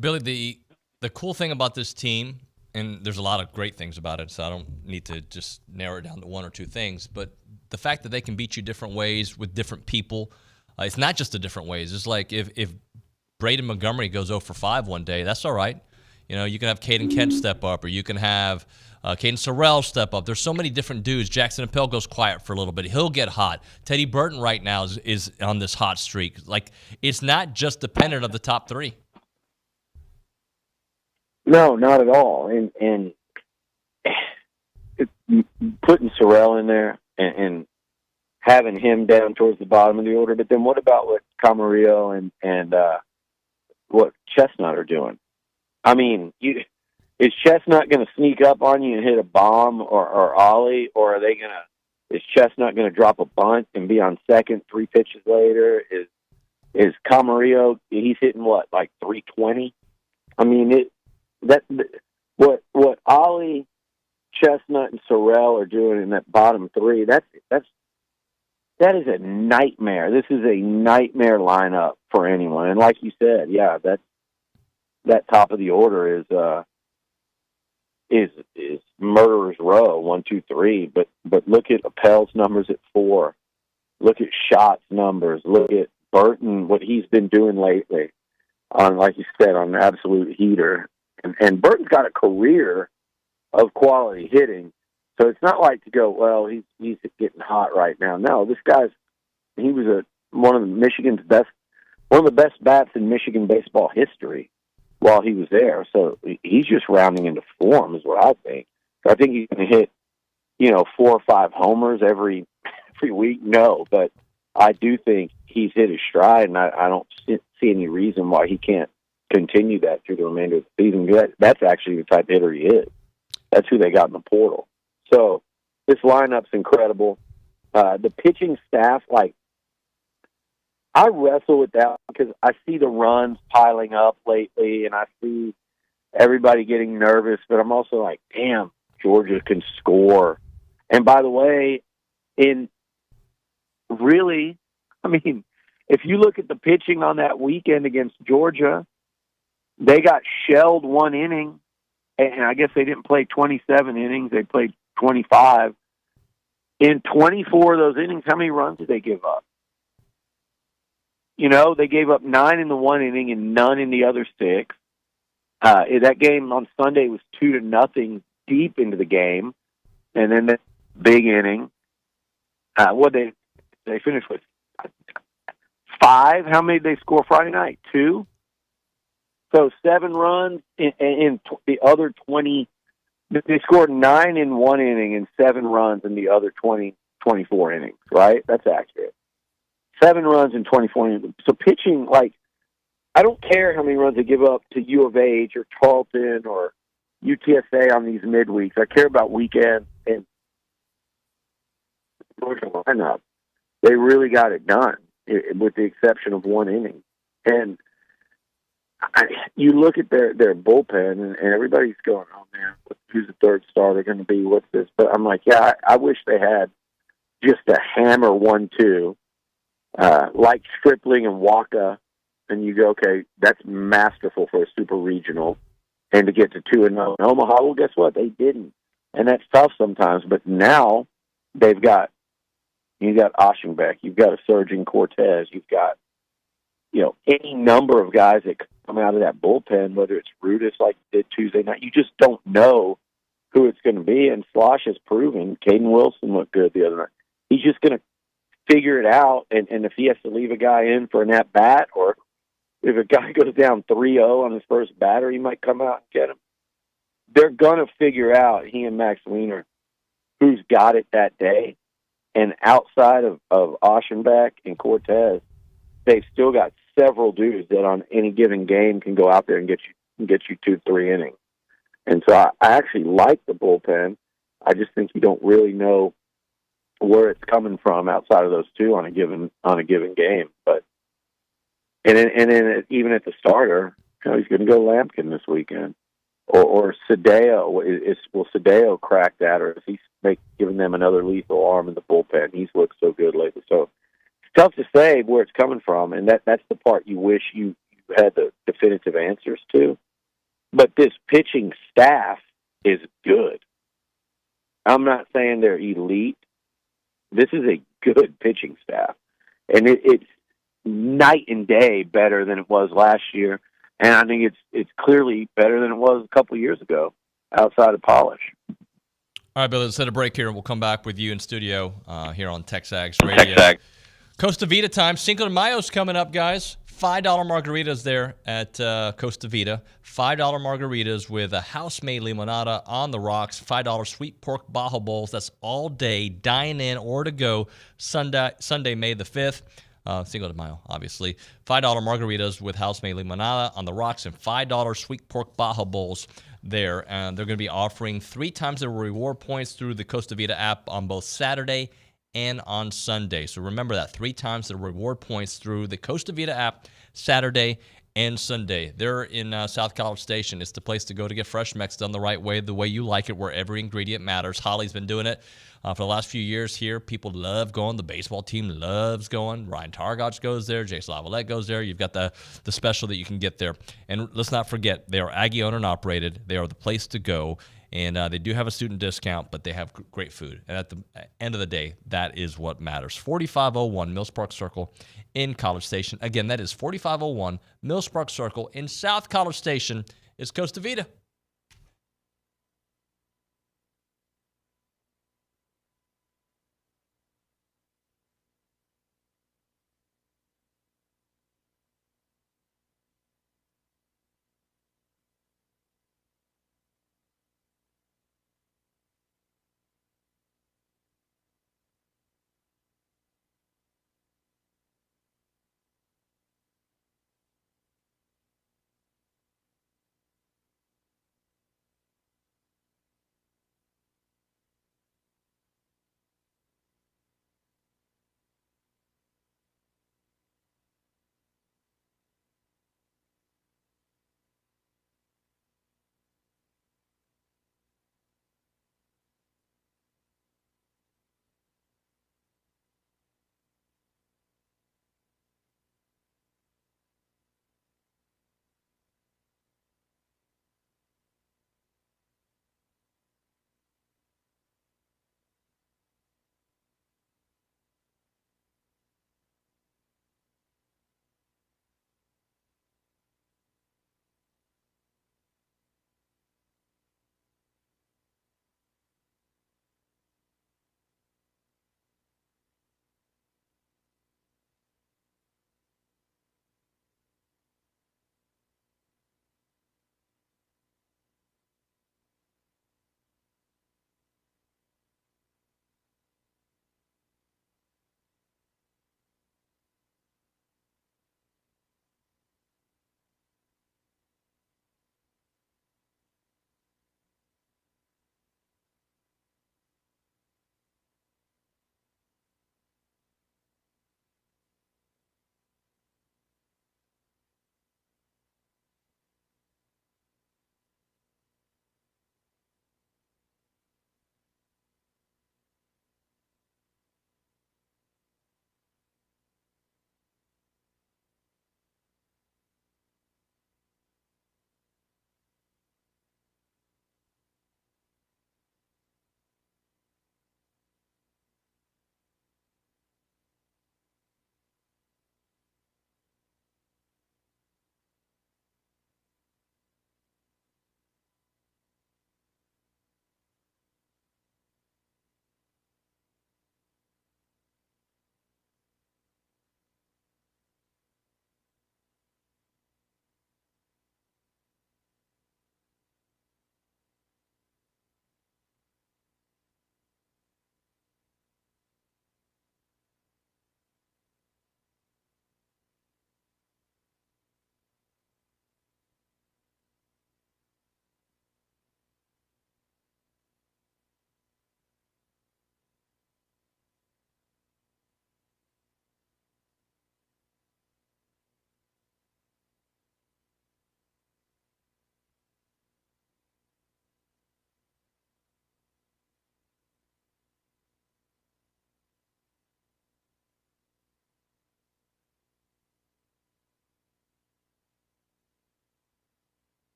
Billy, the cool thing about this team, and there's a lot of great things about it, so I don't need to just narrow it down to 1 or 2 things, but the fact that they can beat you different ways with different people, it's not just the different ways. It's like if Braden Montgomery goes 0 for 5 one day, that's all right. You know, you can have Caden Kent step up, or you can have Caden Sorrell step up. There's so many different dudes. Jackson Appel goes quiet for a little bit. He'll get hot. Teddy Burton right now is on this hot streak. Like, it's not just dependent on the top 3. No, not at all. And putting Sorrell in there and having him down towards the bottom of the order, but then what about what Camarillo and what Chestnut are doing? I mean, is Chestnut going to sneak up on you and hit a bomb or ollie, or are they going to? Is Chestnut going to drop a bunt and be on second 3 pitches later? Is Camarillo? He's hitting what, like 320? I mean, what Ollie, Chestnut, and Sorrell are doing in that bottom 3. That is a nightmare. This is a nightmare lineup for anyone. And like you said, yeah, that top of the order is murderer's row, 1, 2, 3. But look at Appel's numbers at 4. Look at Schott's numbers. Look at Burton, what he's been doing lately on, like you said, on an absolute heater. And Burton's got a career of quality hitting. So it's not like to go, well, he's getting hot right now. No, this he was one of the best bats in Michigan baseball history while he was there. So he's just rounding into form is what I think. So I think he's going to hit, 4 or 5 homers every week. No, but I do think he's hit his stride, and I don't see any reason why he can't continue that through the remainder of the season. That's actually the type of hitter he is. That's who they got in the portal. So this lineup's incredible. The pitching staff, I wrestle with that because I see the runs piling up lately, and I see everybody getting nervous, but I'm also like, damn, Georgia can score. And by the way, if you look at the pitching on that weekend against Georgia, they got shelled 1 inning, and I guess they didn't play 27 innings. They played 25. In 24 of those innings, how many runs did they give up? They gave up 9 in the one inning and none in the other 6. That game on Sunday was 2-0 deep into the game, and then that big inning. They finished with 5. How many did they score Friday night? 2. So 7 runs in the other 20. They scored 9 in one inning and 7 runs in the other 24 innings. Right? That's accurate. 7 runs in 24 innings. So pitching, I don't care how many runs they give up to U of H or Tarleton or UTSA on these midweeks. I care about weekends and Georgia lineup. They really got it done, with the exception of one inning. And you look at their bullpen, and everybody's going, "Oh man, who's the third starter going to be? What's this?" But I'm like, yeah, I wish they had just a hammer 1-2, like Stripling and Waka. And you go, okay, that's masterful for a super regional. And to get to 2-0 in Omaha, well, guess what? They didn't. And that's tough sometimes. But now you've got Oshingbeck, you've got a surging Cortez, you've got, any number of guys that come out of that bullpen, whether it's Rudis like he did Tuesday night. You just don't know who it's going to be. And Slosh has proven, Caden Wilson looked good the other night. He's just going to figure it out. And if he has to leave a guy in for an at-bat, or if a guy goes down 3-0 on his first batter, he might come out and get him. They're going to figure out, he and Max Wiener, who's got it that day. And outside of Oshingbeck and Cortez, they've still got several dudes that on any given game can go out there and get you 2-3 innings. And so I actually like the bullpen. I just think you don't really know where it's coming from outside of those two on a given game. But And then even at the starter, he's going to go Lampkin this weekend, or Sadeo. Will Sadeo crack that, or is he giving them another lethal arm in the bullpen? He's looked so good lately. So it's tough to say where it's coming from, and that's the part you wish you had the definitive answers to. But this pitching staff is good. I'm not saying they're elite. This is a good pitching staff, and it's night and day better than it was last year, and I think it's clearly better than it was a couple of years ago outside of polish. All right, Billy, let's hit a break here, and we'll come back with you in studio here on TexAgs Radio. Costa Vida time. Cinco de Mayo's coming up, guys. $5 margaritas there at Costa Vida. $5 margaritas with a house-made limonada on the rocks. $5 sweet pork bajo bowls. That's all day, dine in or to go. Sunday, May the 5th. Cinco de Mayo, obviously. $5 margaritas with house-made limonada on the rocks and $5 sweet pork bajo bowls there. And they're going to be offering 3 times the reward points through the Costa Vida app on both Saturday and on Sunday. So remember that, 3 times the reward points through the Costa Vida app, Saturday and Sunday. They're in South College Station. It's the place to go to get fresh Mex done the right way, the way you like it, where every ingredient matters. Holly's been doing it for the last few years here. People love going. The baseball team loves going. Ryan Targach goes there. Jason Lavalette goes there. You've got the special that you can get there. And let's not forget, they are Aggie owned and operated. They are the place to go. And they do have a student discount, but they have great food. And at the end of the day, that is what matters. 4501 Mills Park Circle in College Station. Again, that is 4501 Mills Park Circle in South College Station. Is Costa Vida.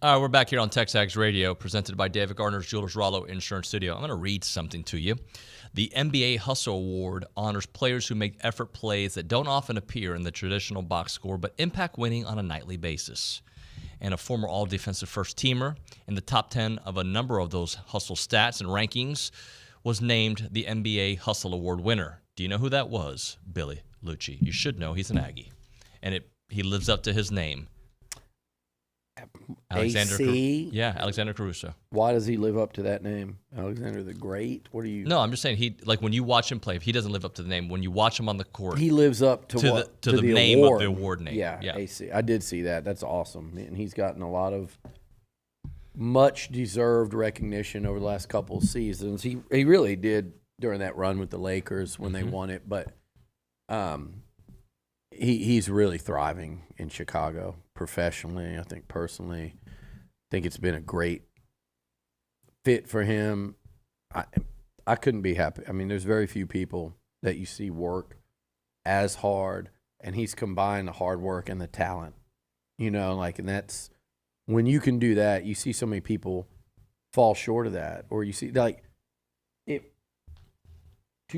All right, we're back here on TexAgs Radio, presented by David Gardner's Jewelers Rollo Insurance Studio. I'm going to read something to you. The NBA Hustle Award honors players who make effort plays that don't often appear in the traditional box score, but impact winning on a nightly basis. And a former all-defensive first-teamer in the top 10 of a number of those hustle stats and rankings was named the NBA Hustle Award winner. Do you know who that was? Billy Liucci. You should know. He's an Aggie. And he lives up to his name. Alexander Caruso. Why does he live up to that name? Alexander the Great? What do you? No, I'm just saying when you watch him play, he doesn't live up to the name. When you watch him on the court, he lives up to the name award. of the award name. Yeah, AC. I did see that. That's awesome, and he's gotten a lot of much deserved recognition over the last couple of seasons. He really did during that run with the Lakers when they won it, but he's really thriving in Chicago professionally. I think personally, I think it's been a great fit for him. I couldn't be happy. I mean, there's very few people that you see work as hard, and he's combined the hard work and the talent. And that's when you can do that. You see so many people fall short of that, or you see to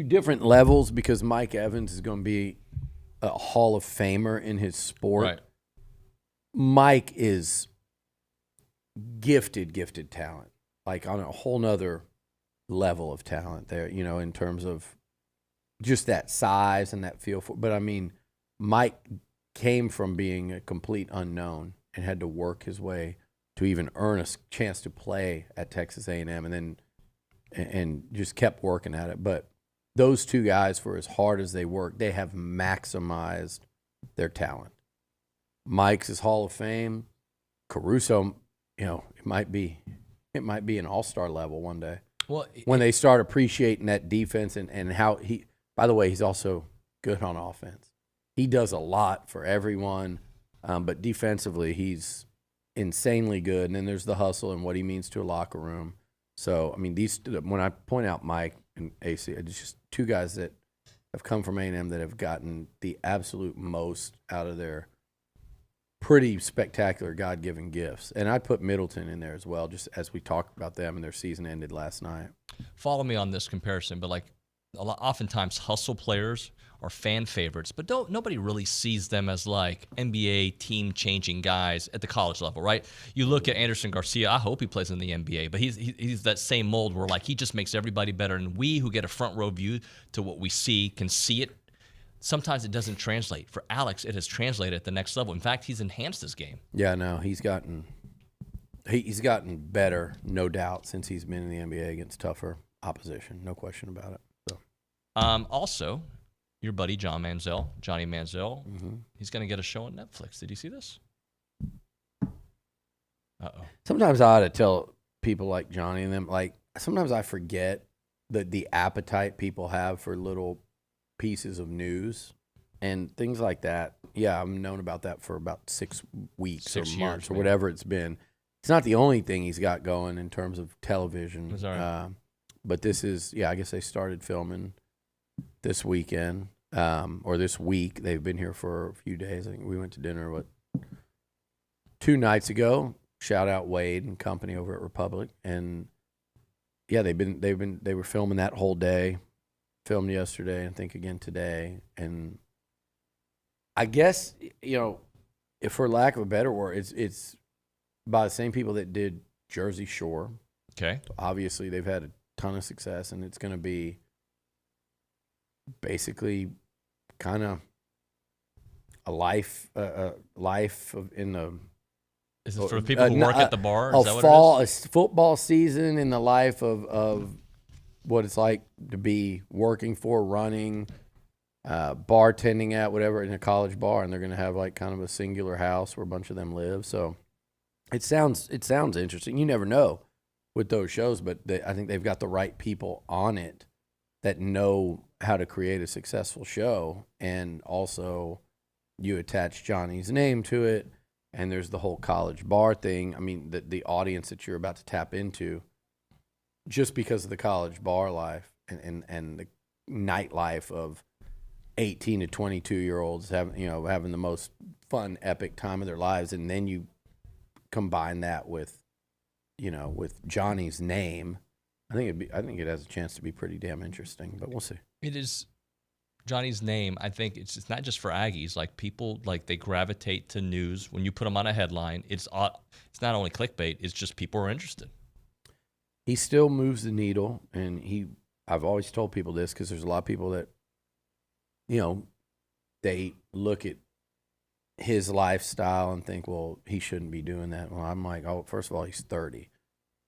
different levels, because Mike Evans is going to be a Hall of Famer in his sport. Right. Mike is gifted talent, like on a whole nother level of talent there, in terms of just that size and that feel for. But I mean, Mike came from being a complete unknown and had to work his way to even earn a chance to play at Texas A&M, and just kept working at it. But those two guys, for as hard as they work, they have maximized their talent. Mike's is Hall of Fame. Caruso, it might be an all-star level one day. Well, when they start appreciating that defense and how he, by the way, he's also good on offense. He does a lot for everyone, but defensively he's insanely good. And then there's the hustle and what he means to a locker room. So, I mean, when I point out Mike and AC, it's just two guys that have come from A&M that have gotten the absolute most out of their pretty spectacular God-given gifts. And I'd put Middleton in there as well, just as we talked about them and their season ended last night. Follow me on this comparison, but oftentimes hustle players are fan favorites, but nobody really sees them as like NBA team-changing guys at the college level, right? You look at Anderson Garcia. I hope he plays in the NBA, but he's that same mold where he just makes everybody better, and we who get a front row view to what we see can see it. Sometimes it doesn't translate. For Alex, it has translated at the next level. In fact, he's enhanced his game. Yeah, no, he's gotten better, no doubt, since he's been in the NBA against tougher opposition. No question about it. So, also, your buddy Johnny Manziel, he's going to get a show on Netflix. Did you see this? Uh-oh. Sometimes I ought to tell people like Johnny and them, sometimes I forget the appetite people have for little pieces of news and things like that. Yeah, I've known about that for about 6 weeks or months or whatever it's been. It's not the only thing he's got going in terms of television. But this is, I guess they started filming this weekend or this week. They've been here for a few days. I think we went to dinner 2 nights ago. Shout out Wade and company over at Republic, and they were filming that whole day. Filmed yesterday, I think again today, and I guess if for lack of a better word, it's by the same people that did Jersey Shore. Okay, obviously they've had a ton of success, and it's going to be basically kind of a life in the. Is it for people who work at the bar? Is that what a it is? Football season in the life of what it's like to be working for, running, bartending at whatever in a college bar, and they're going to have kind of a singular house where a bunch of them live. So it sounds interesting. You never know with those shows, but I think they've got the right people on it that know how to create a successful show, and also you attach Johnny's name to it, and there's the whole college bar thing. I mean, the audience that you're about to tap into, just because of the college bar life and the nightlife of 18 to 22-year-olds having the most fun, epic time of their lives, and then you combine that with, with Johnny's name, I think it has a chance to be pretty damn interesting. But we'll see. It is Johnny's name. I think it's not just for Aggies. Like people, like they gravitate to news when you put them on a headline. It's not only clickbait. It's just people are interested. He still moves the needle, and I've always told people this because there's a lot of people that, they look at his lifestyle and think, well, he shouldn't be doing that. Well, I'm like, oh, first of all, he's 30.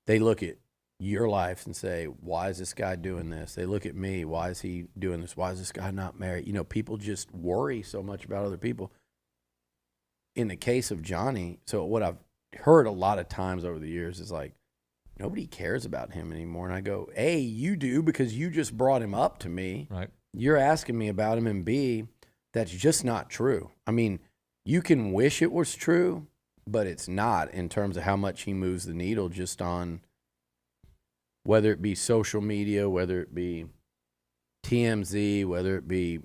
They look at your life and say, why is this guy doing this? They look at me, why is he doing this? Why is this guy not married? People just worry so much about other people. In the case of Johnny, so what I've heard a lot of times over the years is like, nobody cares about him anymore. And I go, A, you do because you just brought him up to me. Right. You're asking me about him, and B, that's just not true. I mean, you can wish it was true, but it's not in terms of how much he moves the needle just on whether it be social media, whether it be TMZ, whether it be,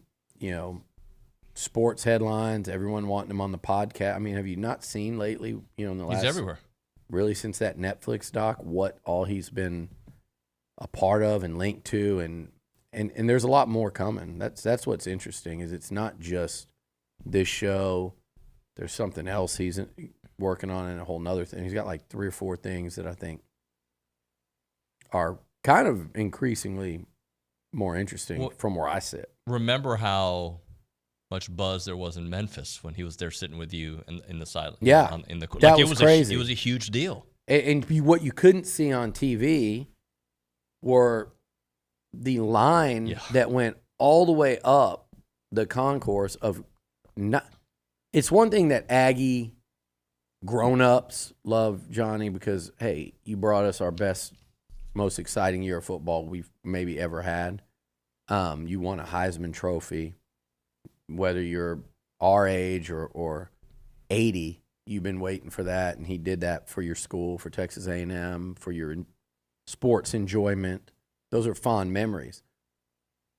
sports headlines, everyone wanting him on the podcast. I mean, have you not seen lately, in the last... He's everywhere. Really, since that Netflix doc, what all he's been a part of and linked to, and there's a lot more coming. That's what's interesting, is it's not just this show. There's something else he's working on, and a whole nother thing. He's got like 3 or 4 things that I think are kind of increasingly more interesting from where I sit. Remember how much buzz there was in Memphis when he was there sitting with you in the silence? Yeah, that was crazy. It was a huge deal. And what you couldn't see on TV were the line that went all the way up the concourse of not. It's one thing that Aggie grown-ups love Johnny because, hey, you brought us our best, most exciting year of football we've maybe ever had. You won a Heisman Trophy. Whether you're our age or 80, you've been waiting for that, and he did that for your school, for Texas A&M, for your sports enjoyment. Those are fond memories.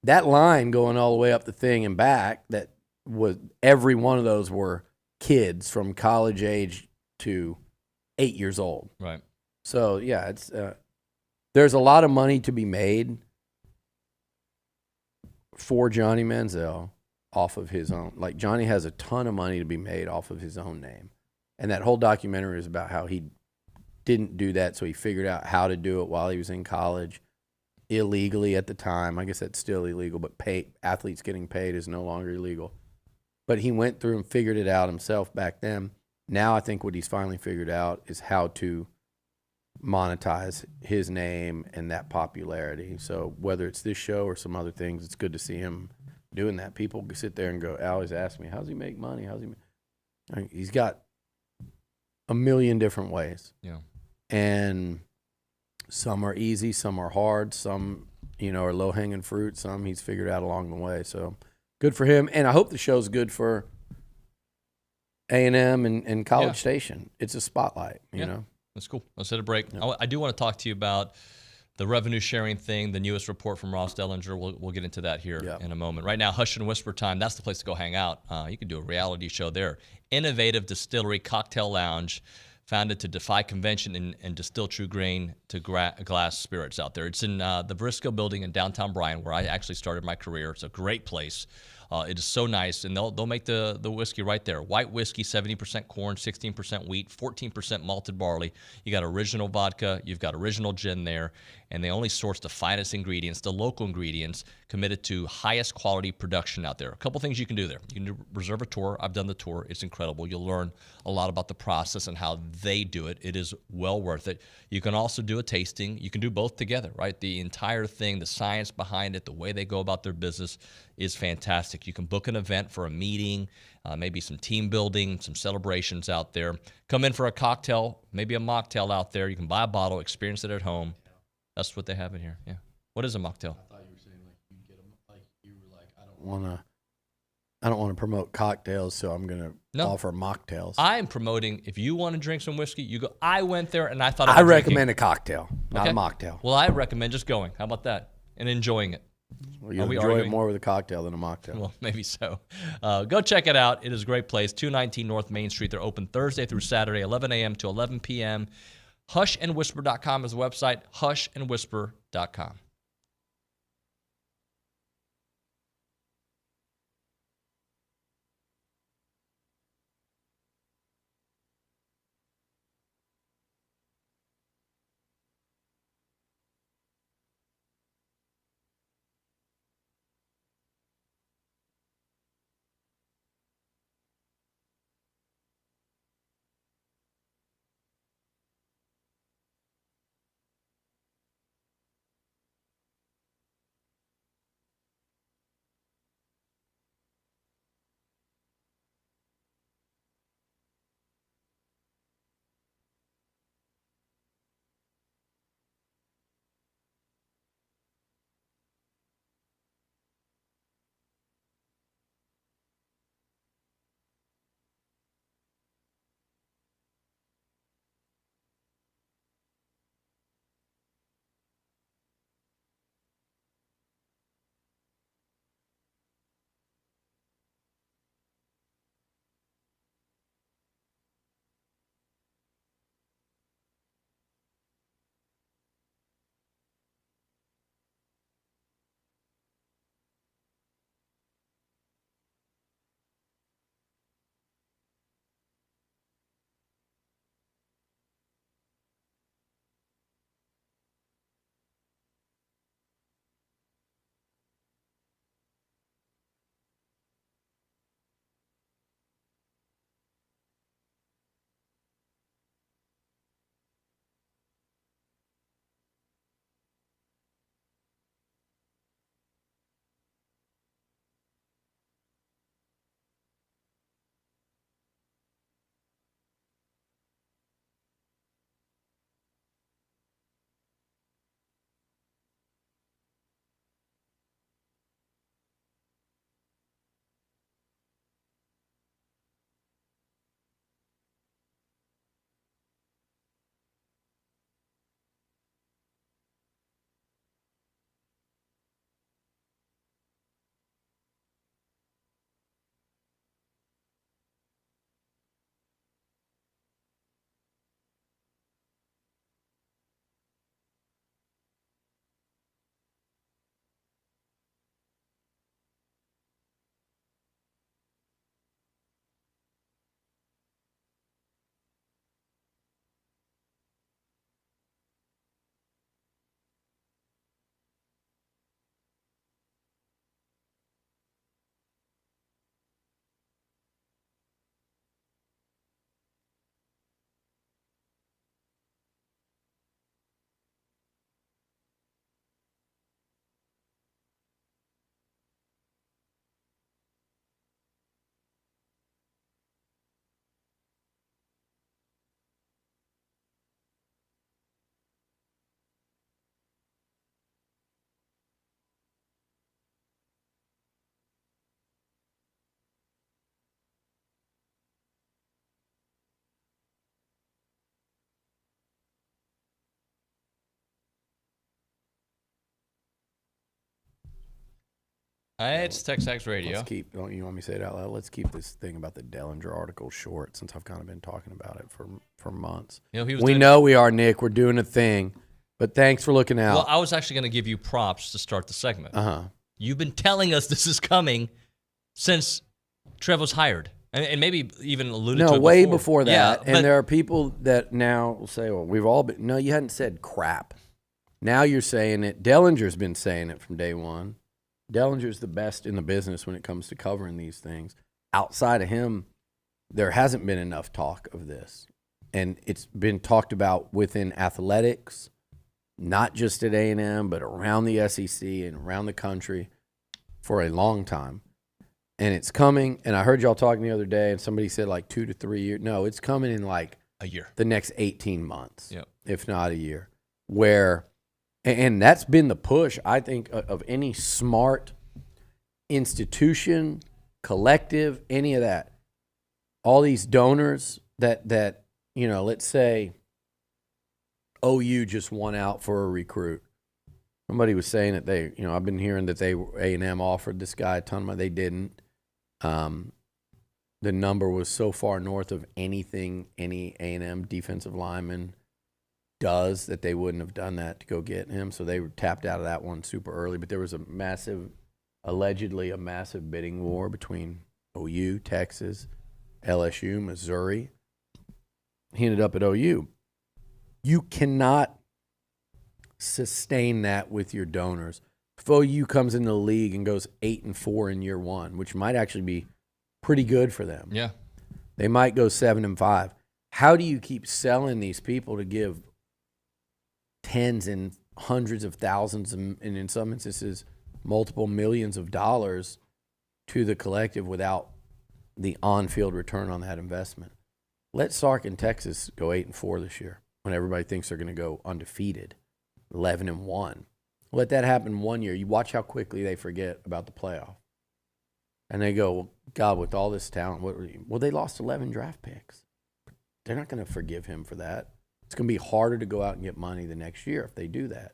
That line going all the way up the thing and back, that was every one of those were kids from college age to 8 years old. Right. So yeah, it's there's a lot of money to be made for Johnny Manziel off of his own. Like, Johnny has a ton of money to be made off of his own name, and that whole documentary is about how he didn't do that, so he figured out how to do it while he was in college, illegally at the time. I guess that's still illegal, but athletes getting paid is no longer illegal. But he went through and figured it out himself back then. Now I think what he's finally figured out is how to monetize his name and that popularity. So whether it's this show or some other things, it's good to see him doing that. People sit there and go, always ask me, how's he make money? He's got a million different ways. Yeah. And some are easy, some are hard, some, are low-hanging fruit, some he's figured out along the way. So good for him. And I hope the show's good for A&M and College Station. It's a spotlight, you know. That's cool. Let's hit a break. I do want to talk to you about the revenue sharing thing, the newest report from Ross Dellinger. We'll get into that here in a moment. Right now, Hush and Whisper time. That's the place to go hang out. You can do a reality show there. Innovative distillery cocktail lounge, founded to defy convention and distill true grain to glass spirits out there. It's in the Briscoe building in downtown Bryan, where I actually started my career. It's a great place. It is so nice, and they'll make the whiskey right there. White whiskey, 70% corn, 16% wheat, 14% malted barley. You got original vodka, you've got original gin there, and they only source the finest ingredients, the local ingredients, committed to highest quality production out there. A couple things you can do there. You can reserve a tour. I've done the tour. It's incredible. You'll learn a lot about the process and how they do it. It is well worth it. You can also do a tasting. You can do both together, right? The entire thing, the science behind it, the way they go about their business is fantastic. You can book an event for a meeting, maybe some team building, some celebrations out there. Come in for a cocktail, maybe a mocktail out there. You can buy a bottle, experience it at home. That's what they have in here. Yeah. What is a mocktail? I thought you were saying like you get them, like you were like, I don't want to promote cocktails, so I'm gonna offer mocktails. I am promoting. If you want to drink some whiskey, you go. I went there and I thought I recommend a cocktail, not a mocktail. Well, I recommend just going. How about that? And enjoying it. Well, you'll enjoy it more with a cocktail than a mocktail. Well, maybe so. Go check it out. It is a great place. 219 North Main Street. They're open Thursday through Saturday, 11 a.m. to 11 p.m. Hushandwhisper.com is the website. Hushandwhisper.com. It's TexAgs Radio. Don't you want me to say it out loud? Let's keep this thing about the Dellinger article short, since I've kind of been talking about it for months. You know, we know we are, Nick. We're doing a thing, but thanks for looking out. Well, I was actually going to give you props to start the segment. Uh-huh. You've been telling us this is coming since Trev was hired, and maybe even alluded to it way before. before that. Yeah, and there are people that now will say, well, we've all been. No, you hadn't said crap. Now you're saying it. Dellinger's been saying it from day one. Dellinger's the best in the business when it comes to covering these things. Outside of him, there hasn't been enough talk of this. And it's been talked about within athletics, not just at A&M, but around the SEC and around the country for a long time. And it's coming. And I heard y'all talking the other day, and somebody said like 2 to 3 years. No, it's coming in like a year, the next 18 months, yep, if not a year, where – and that's been the push, I think, of any smart institution, collective, any of that. All these donors that you know, let's say OU just won out for a recruit. Somebody was saying that they, I've been hearing that A&M offered this guy a ton of money. They didn't. The number was so far north of anything any A&M defensive lineman does that they wouldn't have done that to go get him. So they were tapped out of that one super early. But there was allegedly a massive bidding war between OU, Texas, LSU, Missouri. He ended up at OU. You cannot sustain that with your donors. If OU comes into the league and goes 8-4 in year one, which might actually be pretty good for them. Yeah. They might go 7-5. How do you keep selling these people to give tens and hundreds of thousands and in some instances multiple millions of dollars to the collective without the on-field return on that investment? Let Sark and Texas go 8-4 this year when everybody thinks they're going to go undefeated, 11-1. Let that happen 1 year. You watch how quickly they forget about the playoff. And they go, well, God, with all this talent, well, they lost 11 draft picks. They're not going to forgive him for that. It's going to be harder to go out and get money the next year if they do that.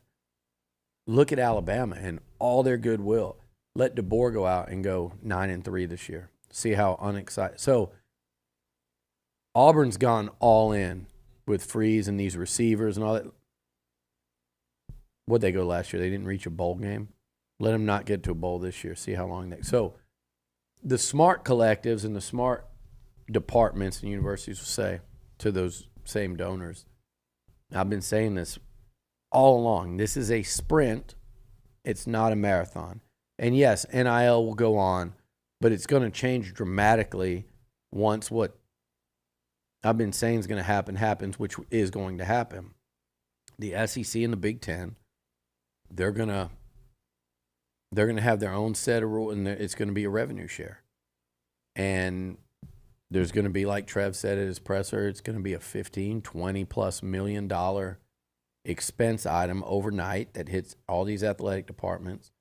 Look at Alabama and all their goodwill. Let DeBoer go out and go 9-3 this year. See how unexcited. So Auburn's gone all in with Freeze and these receivers and all that. What'd they go last year? They didn't reach a bowl game. Let them not get to a bowl this year. See how long they. So the smart collectives and the smart departments and universities will say to those same donors, I've been saying this all along, this is a sprint. It's not a marathon. And yes, NIL will go on, but it's going to change dramatically once what I've been saying is going to happen happens, which is going to happen. The SEC and the Big Ten, they're going to have their own set of rules, and it's going to be a revenue share. And there's going to be, like Trev said at his presser, it's going to be a $15, $20+ million expense item overnight that hits all these athletic departments,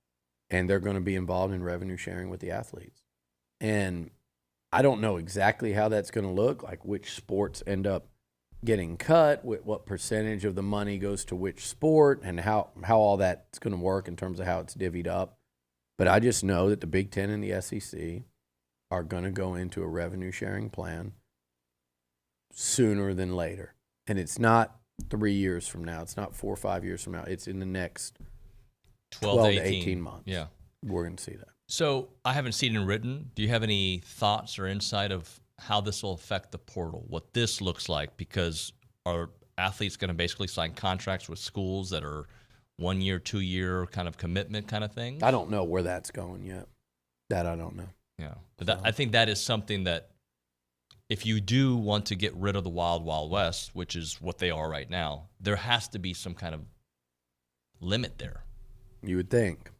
and they're going to be involved in revenue sharing with the athletes. And I don't know exactly how that's going to look, like which sports end up getting cut, what percentage of the money goes to which sport, and how all that's going to work in terms of how it's divvied up. But I just know that the Big Ten and the SEC are going to go into a revenue sharing plan sooner than later. And it's not 3 years from now. It's not 4 or 5 years from now. It's in the next 12 to 18 months. Yeah. We're going to see that. So I haven't seen it written. Do you have any thoughts or insight of how this will affect the portal, what this looks like? Because are athletes going to basically sign contracts with schools that are 1 year, 2 year kind of commitment kind of thing? I don't know where that's going yet. That I don't know. Yeah. But I think that is something that if you do want to get rid of the Wild Wild West, which is what they are right now, there has to be some kind of limit there. You would think.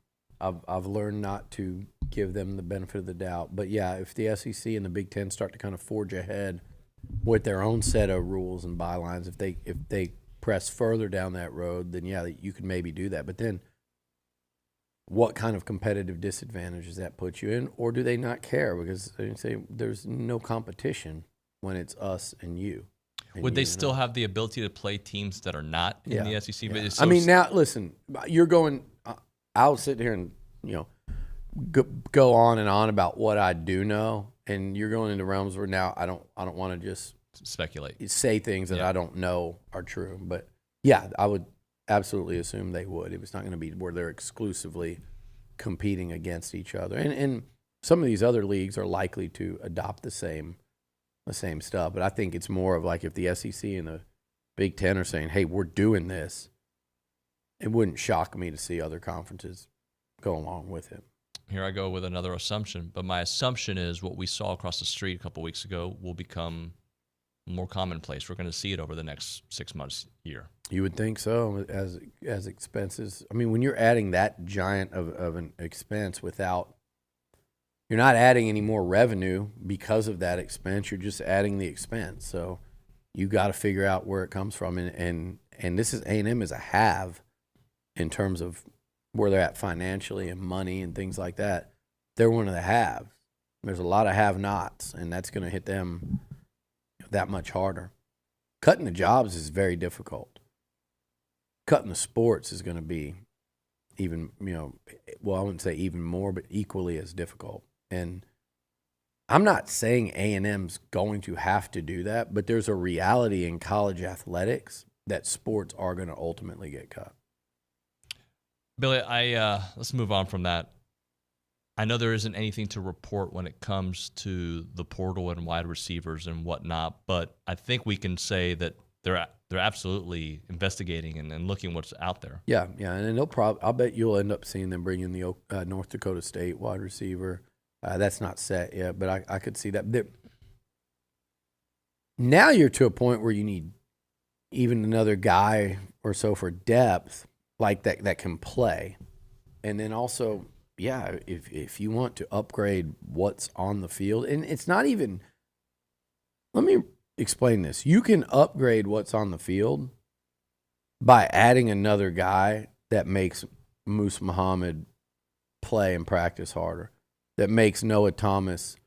I've learned not to give them the benefit of the doubt. But, yeah, if the SEC and the Big Ten start to kind of forge ahead with their own set of rules and bylines, if they press further down that road, then, yeah, you could maybe do that. But then what kind of competitive disadvantage does that put you in? Or do they not care? Because they say there's no competition when it's us and you. Would they still have the ability to play teams that are not in the SEC? Yeah. But it's so I mean, now, listen, you're going I'll sit here and, go on and on about what I do know, and you're going into realms where now I don't want to just speculate, say things that I don't know are true. But, yeah, I would absolutely assume they would. It was not going to be where they're exclusively competing against each other. And some of these other leagues are likely to adopt the same stuff. But I think it's more of like if the SEC and the Big Ten are saying, hey, we're doing this, it wouldn't shock me to see other conferences go along with it. Here I go with another assumption. But my assumption is what we saw across the street a couple weeks ago will become more commonplace. We're going to see it over the next 6 months, year. You would think so, as expenses. I mean, when you're adding that giant of an expense without, you're not adding any more revenue because of that expense. You're just adding the expense. So you got to figure out where it comes from. And this is A&M is a have in terms of where they're at financially and money and things like that. They're one of the haves. There's a lot of have-nots, and that's going to hit them that much harder. Cutting the jobs is very difficult. Cutting the sports is going to be even, well, I wouldn't say even more, but equally as difficult. And I'm not saying A&M's going to have to do that, but there's a reality in college athletics that sports are going to ultimately get cut. Billy, let's move on from that. I know there isn't anything to report when it comes to the portal and wide receivers and whatnot, but I think we can say that they're absolutely investigating and looking what's out there. Yeah, and I'll bet you'll end up seeing them bring in the North Dakota State wide receiver. That's not set yet, but I could see that. Now you're to a point where you need even another guy or so for depth, like that can play. And then also, yeah, if you want to upgrade what's on the field, and it's not even – let me explain this. You can upgrade what's on the field by adding another guy that makes Moose Muhammad play and practice harder, that makes Noah Thomas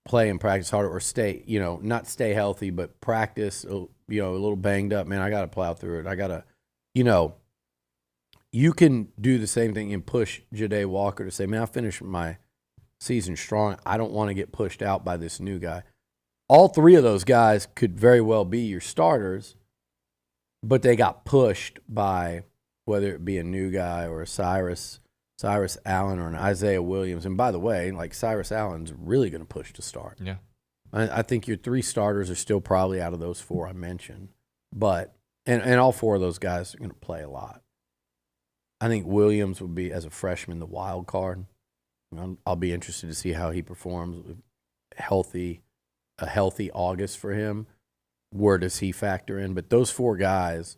play and practice harder, or stay, not stay healthy, but practice, a little banged up. Man, I got to plow through it. I got to, you can do the same thing and push Ja'Day Walker to say, man, I finished my season strong. I don't want to get pushed out by this new guy. All three of those guys could very well be your starters, but they got pushed by whether it be a new guy or a Cyrus Allen or an Isaiah Williams. And by the way, like Cyrus Allen's really going to push to start. Yeah. I think your three starters are still probably out of those four I mentioned. But and all four of those guys are going to play a lot. I think Williams would be, as a freshman, the wild card. I'll be interested to see how he performs. A healthy August for him. Where does he factor in? But those four guys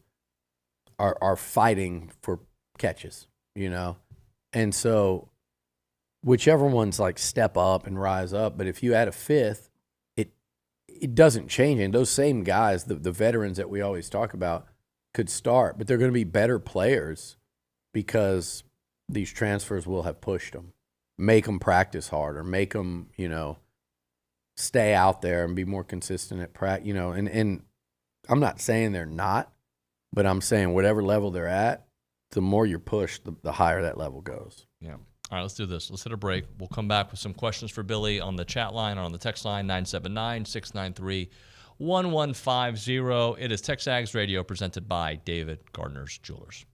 are fighting for catches, And so whichever one's like step up and rise up, but if you add a fifth, it doesn't change. And those same guys, the veterans that we always talk about, could start, but they're going to be better players because these transfers will have pushed them, make them practice harder, make them, stay out there and be more consistent at practice, and I'm not saying they're not, but I'm saying whatever level they're at, the more you're pushed, the higher that level goes. Yeah. All right, let's do this. Let's hit a break. We'll come back with some questions for Billy on the chat line or on the text line, 979-693-1150. It is TexAgs Radio presented by David Gardner's Jewelers.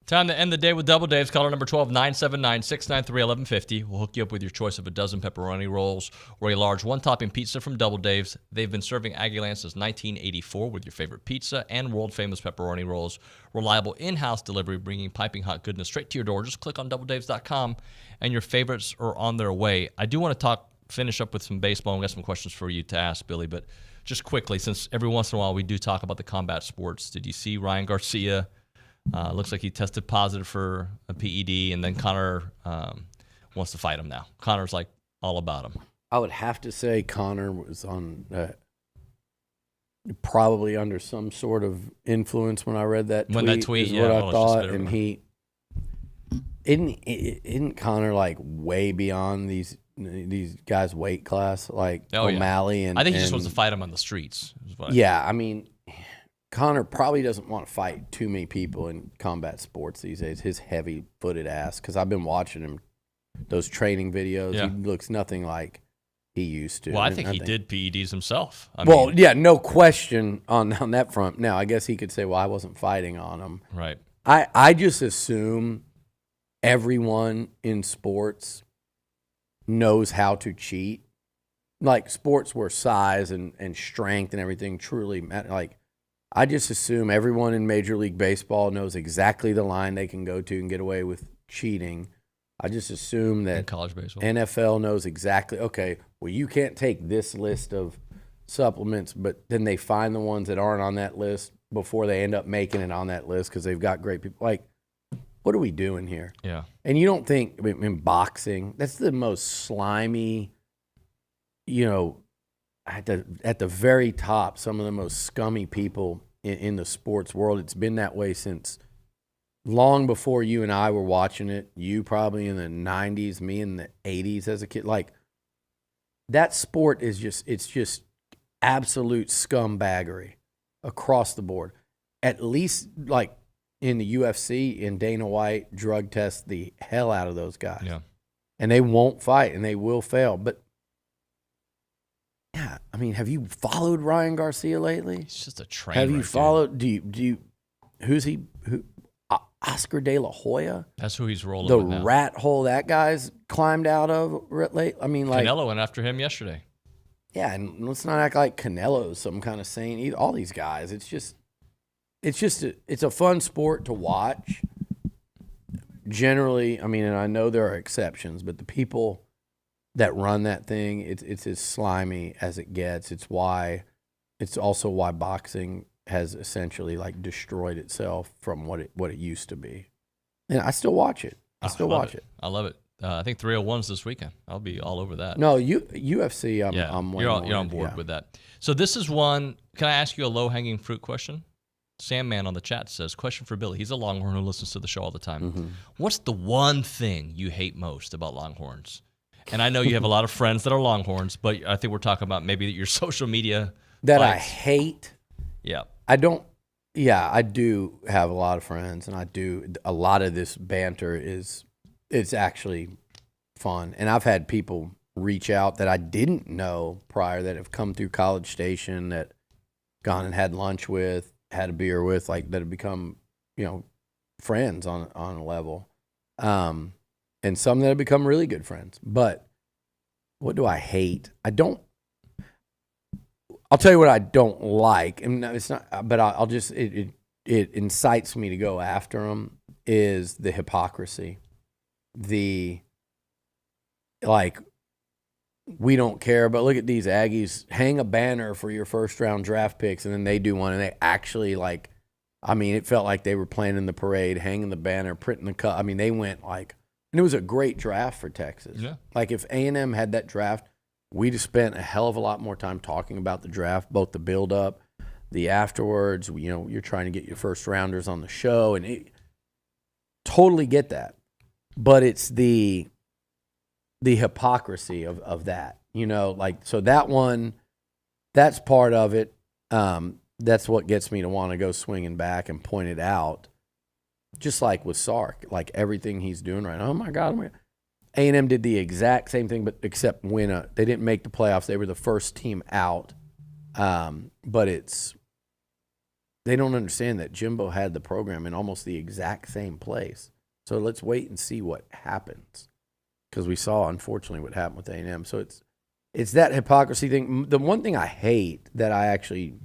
Time to end the day with Double Dave's. Caller number 12, 979-693-1150. We'll hook you up with your choice of a dozen pepperoni rolls or a large one-topping pizza from Double Dave's. They've been serving Aggieland since 1984 with your favorite pizza and world-famous pepperoni rolls. Reliable in-house delivery, bringing piping hot goodness straight to your door. Just click on doubledaves.com, and your favorites are on their way. I do want to finish up with some baseball. We've got some questions for you to ask, Billy, but just quickly, since every once in a while we do talk about the combat sports, did you see Ryan Garcia? Looks like he tested positive for a PED, and then Connor wants to fight him now. Connor's like all about him. I would have to say Connor was on probably under some sort of influence when I read that tweet. When that tweet, is what I thought, and he isn't Connor like way beyond these guys' weight class, like O'Malley and I think he just wants to fight him on the streets. I mean. Connor probably doesn't want to fight too many people in combat sports these days. His heavy-footed ass, because I've been watching him, those training videos. Yeah. He looks nothing like he used to. Well, I think he did PEDs himself. No question on that front. Now, I guess he could say, well, I wasn't fighting on him. Right. I just assume everyone in sports knows how to cheat. Like sports where size and strength and everything truly matter. Like, I just assume everyone in Major League Baseball knows exactly the line they can go to and get away with cheating. I just assume that in college baseball. NFL knows exactly, okay, well, you can't take this list of supplements, but then they find the ones that aren't on that list before they end up making it on that list because they've got great people. Like, what are we doing here? Yeah. And you don't think, in boxing, that's the most slimy, at the very top, some of the most scummy people in the sports world. It's been that way since long before you and I were watching it. You probably in the 90s, me in the 80s as a kid. Like, that sport is just absolute scumbaggery across the board. At least, like, in the UFC, and Dana White drug tests the hell out of those guys. Yeah. And they won't fight, and they will fail. But yeah, I mean, have you followed Ryan Garcia lately? He's just a train Have you wreck, followed? Do you? Who's he? Oscar De La Hoya? That's who he's rolling The with now. rat hole that guy's climbed out of late. I mean, like Canelo went after him yesterday. Yeah, and let's not act like Canelo's some kind of saint either. All these guys, it's a fun sport to watch. Generally, I mean, and I know there are exceptions, but the people that run that thing, it's as slimy as it gets. It's also why boxing has essentially like destroyed itself from what it used to be. And I still watch it. I watch it. I love it. I think 301's this weekend. I'll be all over that. No, UFC. I'm you're on board with that. So this is one. Can I ask you a low-hanging fruit question? Sandman on the chat says, question for Billy. He's a Longhorn who listens to the show all the time. Mm-hmm. What's the one thing you hate most about Longhorns? And I know you have a lot of friends that are Longhorns, but I think we're talking about maybe your social media that fights. I hate. Yeah. I don't. Yeah, I do have a lot of friends, and I do. A lot of this banter it's actually fun. And I've had people reach out that I didn't know prior that have come through College Station, that gone and had lunch with, had a beer with, like that have become, friends on a level. And some that have become really good friends. But what do I hate? I'll tell you what I don't like, and it's not. But I'll just it incites me to go after them. Is the hypocrisy, we don't care, but look at these Aggies. Hang a banner for your first round draft picks, and then they do one, and they actually it felt like they were planning the parade, hanging the banner, printing the cut. I mean, they went and it was a great draft for Texas. Yeah. Like if A&M had that draft, we'd have spent a hell of a lot more time talking about the draft, both the build-up, the afterwards. You're trying to get your first rounders on the show, and totally get that. But it's the hypocrisy of that. So that one, that's part of it. That's what gets me to want to go swinging back and point it out. Just like with Sark, like everything he's doing right now. Oh my God. A&M did the exact same thing, but except they didn't make the playoffs. They were the first team out. But it's they don't understand that Jimbo had the program in almost the exact same place. So let's wait and see what happens, because we saw, unfortunately, what happened with A&M. So it's that hypocrisy thing. The one thing I hate that I actually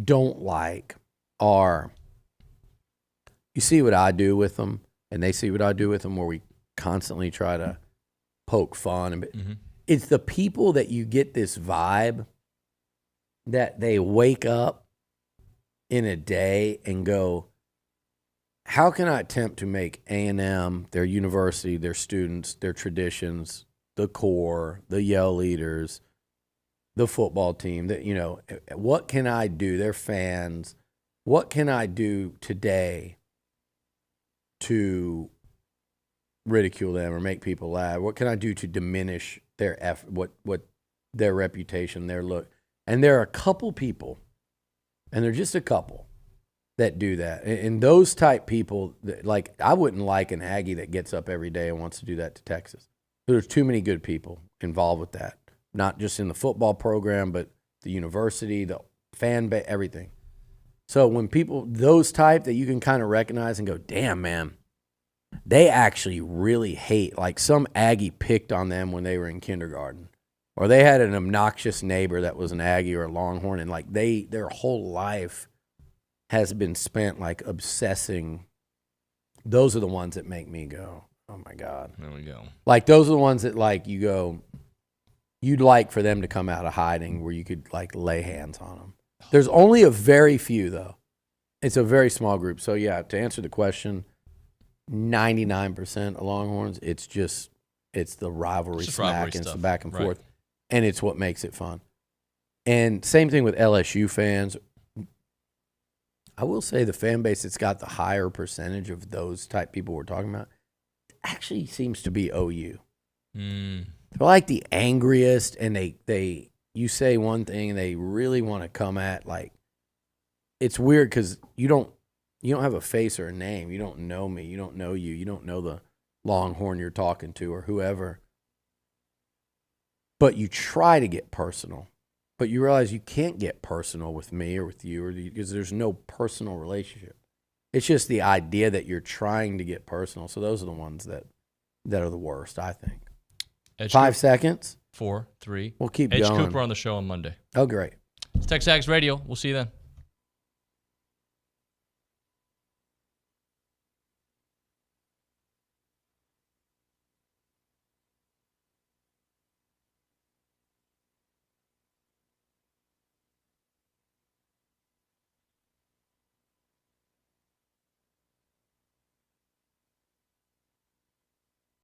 don't like are, you see what I do with them, and they see what I do with them, where we constantly try to poke fun. And it's the people that you get this vibe that they wake up in a day and go, how can I attempt to make A&M, their university, their students, their traditions, the core, the yell leaders, the football team, that, you know, what can I do, their fans, what can I do today to ridicule them or make people laugh? What can I do to diminish their effort, what their reputation, their look? And there are a couple people, and they're just a couple, that do that. And those type people, like, I wouldn't like an Aggie that gets up every day and wants to do that to Texas. There's too many good people involved with that, not just in the football program, but the university, the fan base, everything. So when people, those type that you can kind of recognize and go, damn, man, they actually really hate, like some Aggie picked on them when they were in kindergarten, or they had an obnoxious neighbor that was an Aggie or a Longhorn, and like their whole life has been spent like obsessing. Those are the ones that make me go, oh my God. There we go. Like, those are the ones that, like, you go, you'd like for them to come out of hiding where you could, like, lay hands on them. There's only a very few, though. It's a very small group. So, yeah, to answer the question, 99% of Longhorns, it's the rivalry smack, it's the back and forth, and it's what makes it fun. And same thing with LSU fans. I will say the fan base that's got the higher percentage of those type people we're talking about actually seems to be OU. They're like the angriest, and they you say one thing and they really want to come at, like, it's weird because you don't have a face or a name. You don't know me. You don't know you. You don't know the Longhorn you're talking to or whoever. But you try to get personal. But you realize you can't get personal with me or with you, because there's no personal relationship. It's just the idea that you're trying to get personal. So those are the ones that are the worst, I think. 5 seconds. 4, 3. We'll keep Edge going. Cooper on the show on Monday. Oh, great. It's TexAgs Radio. We'll see you then.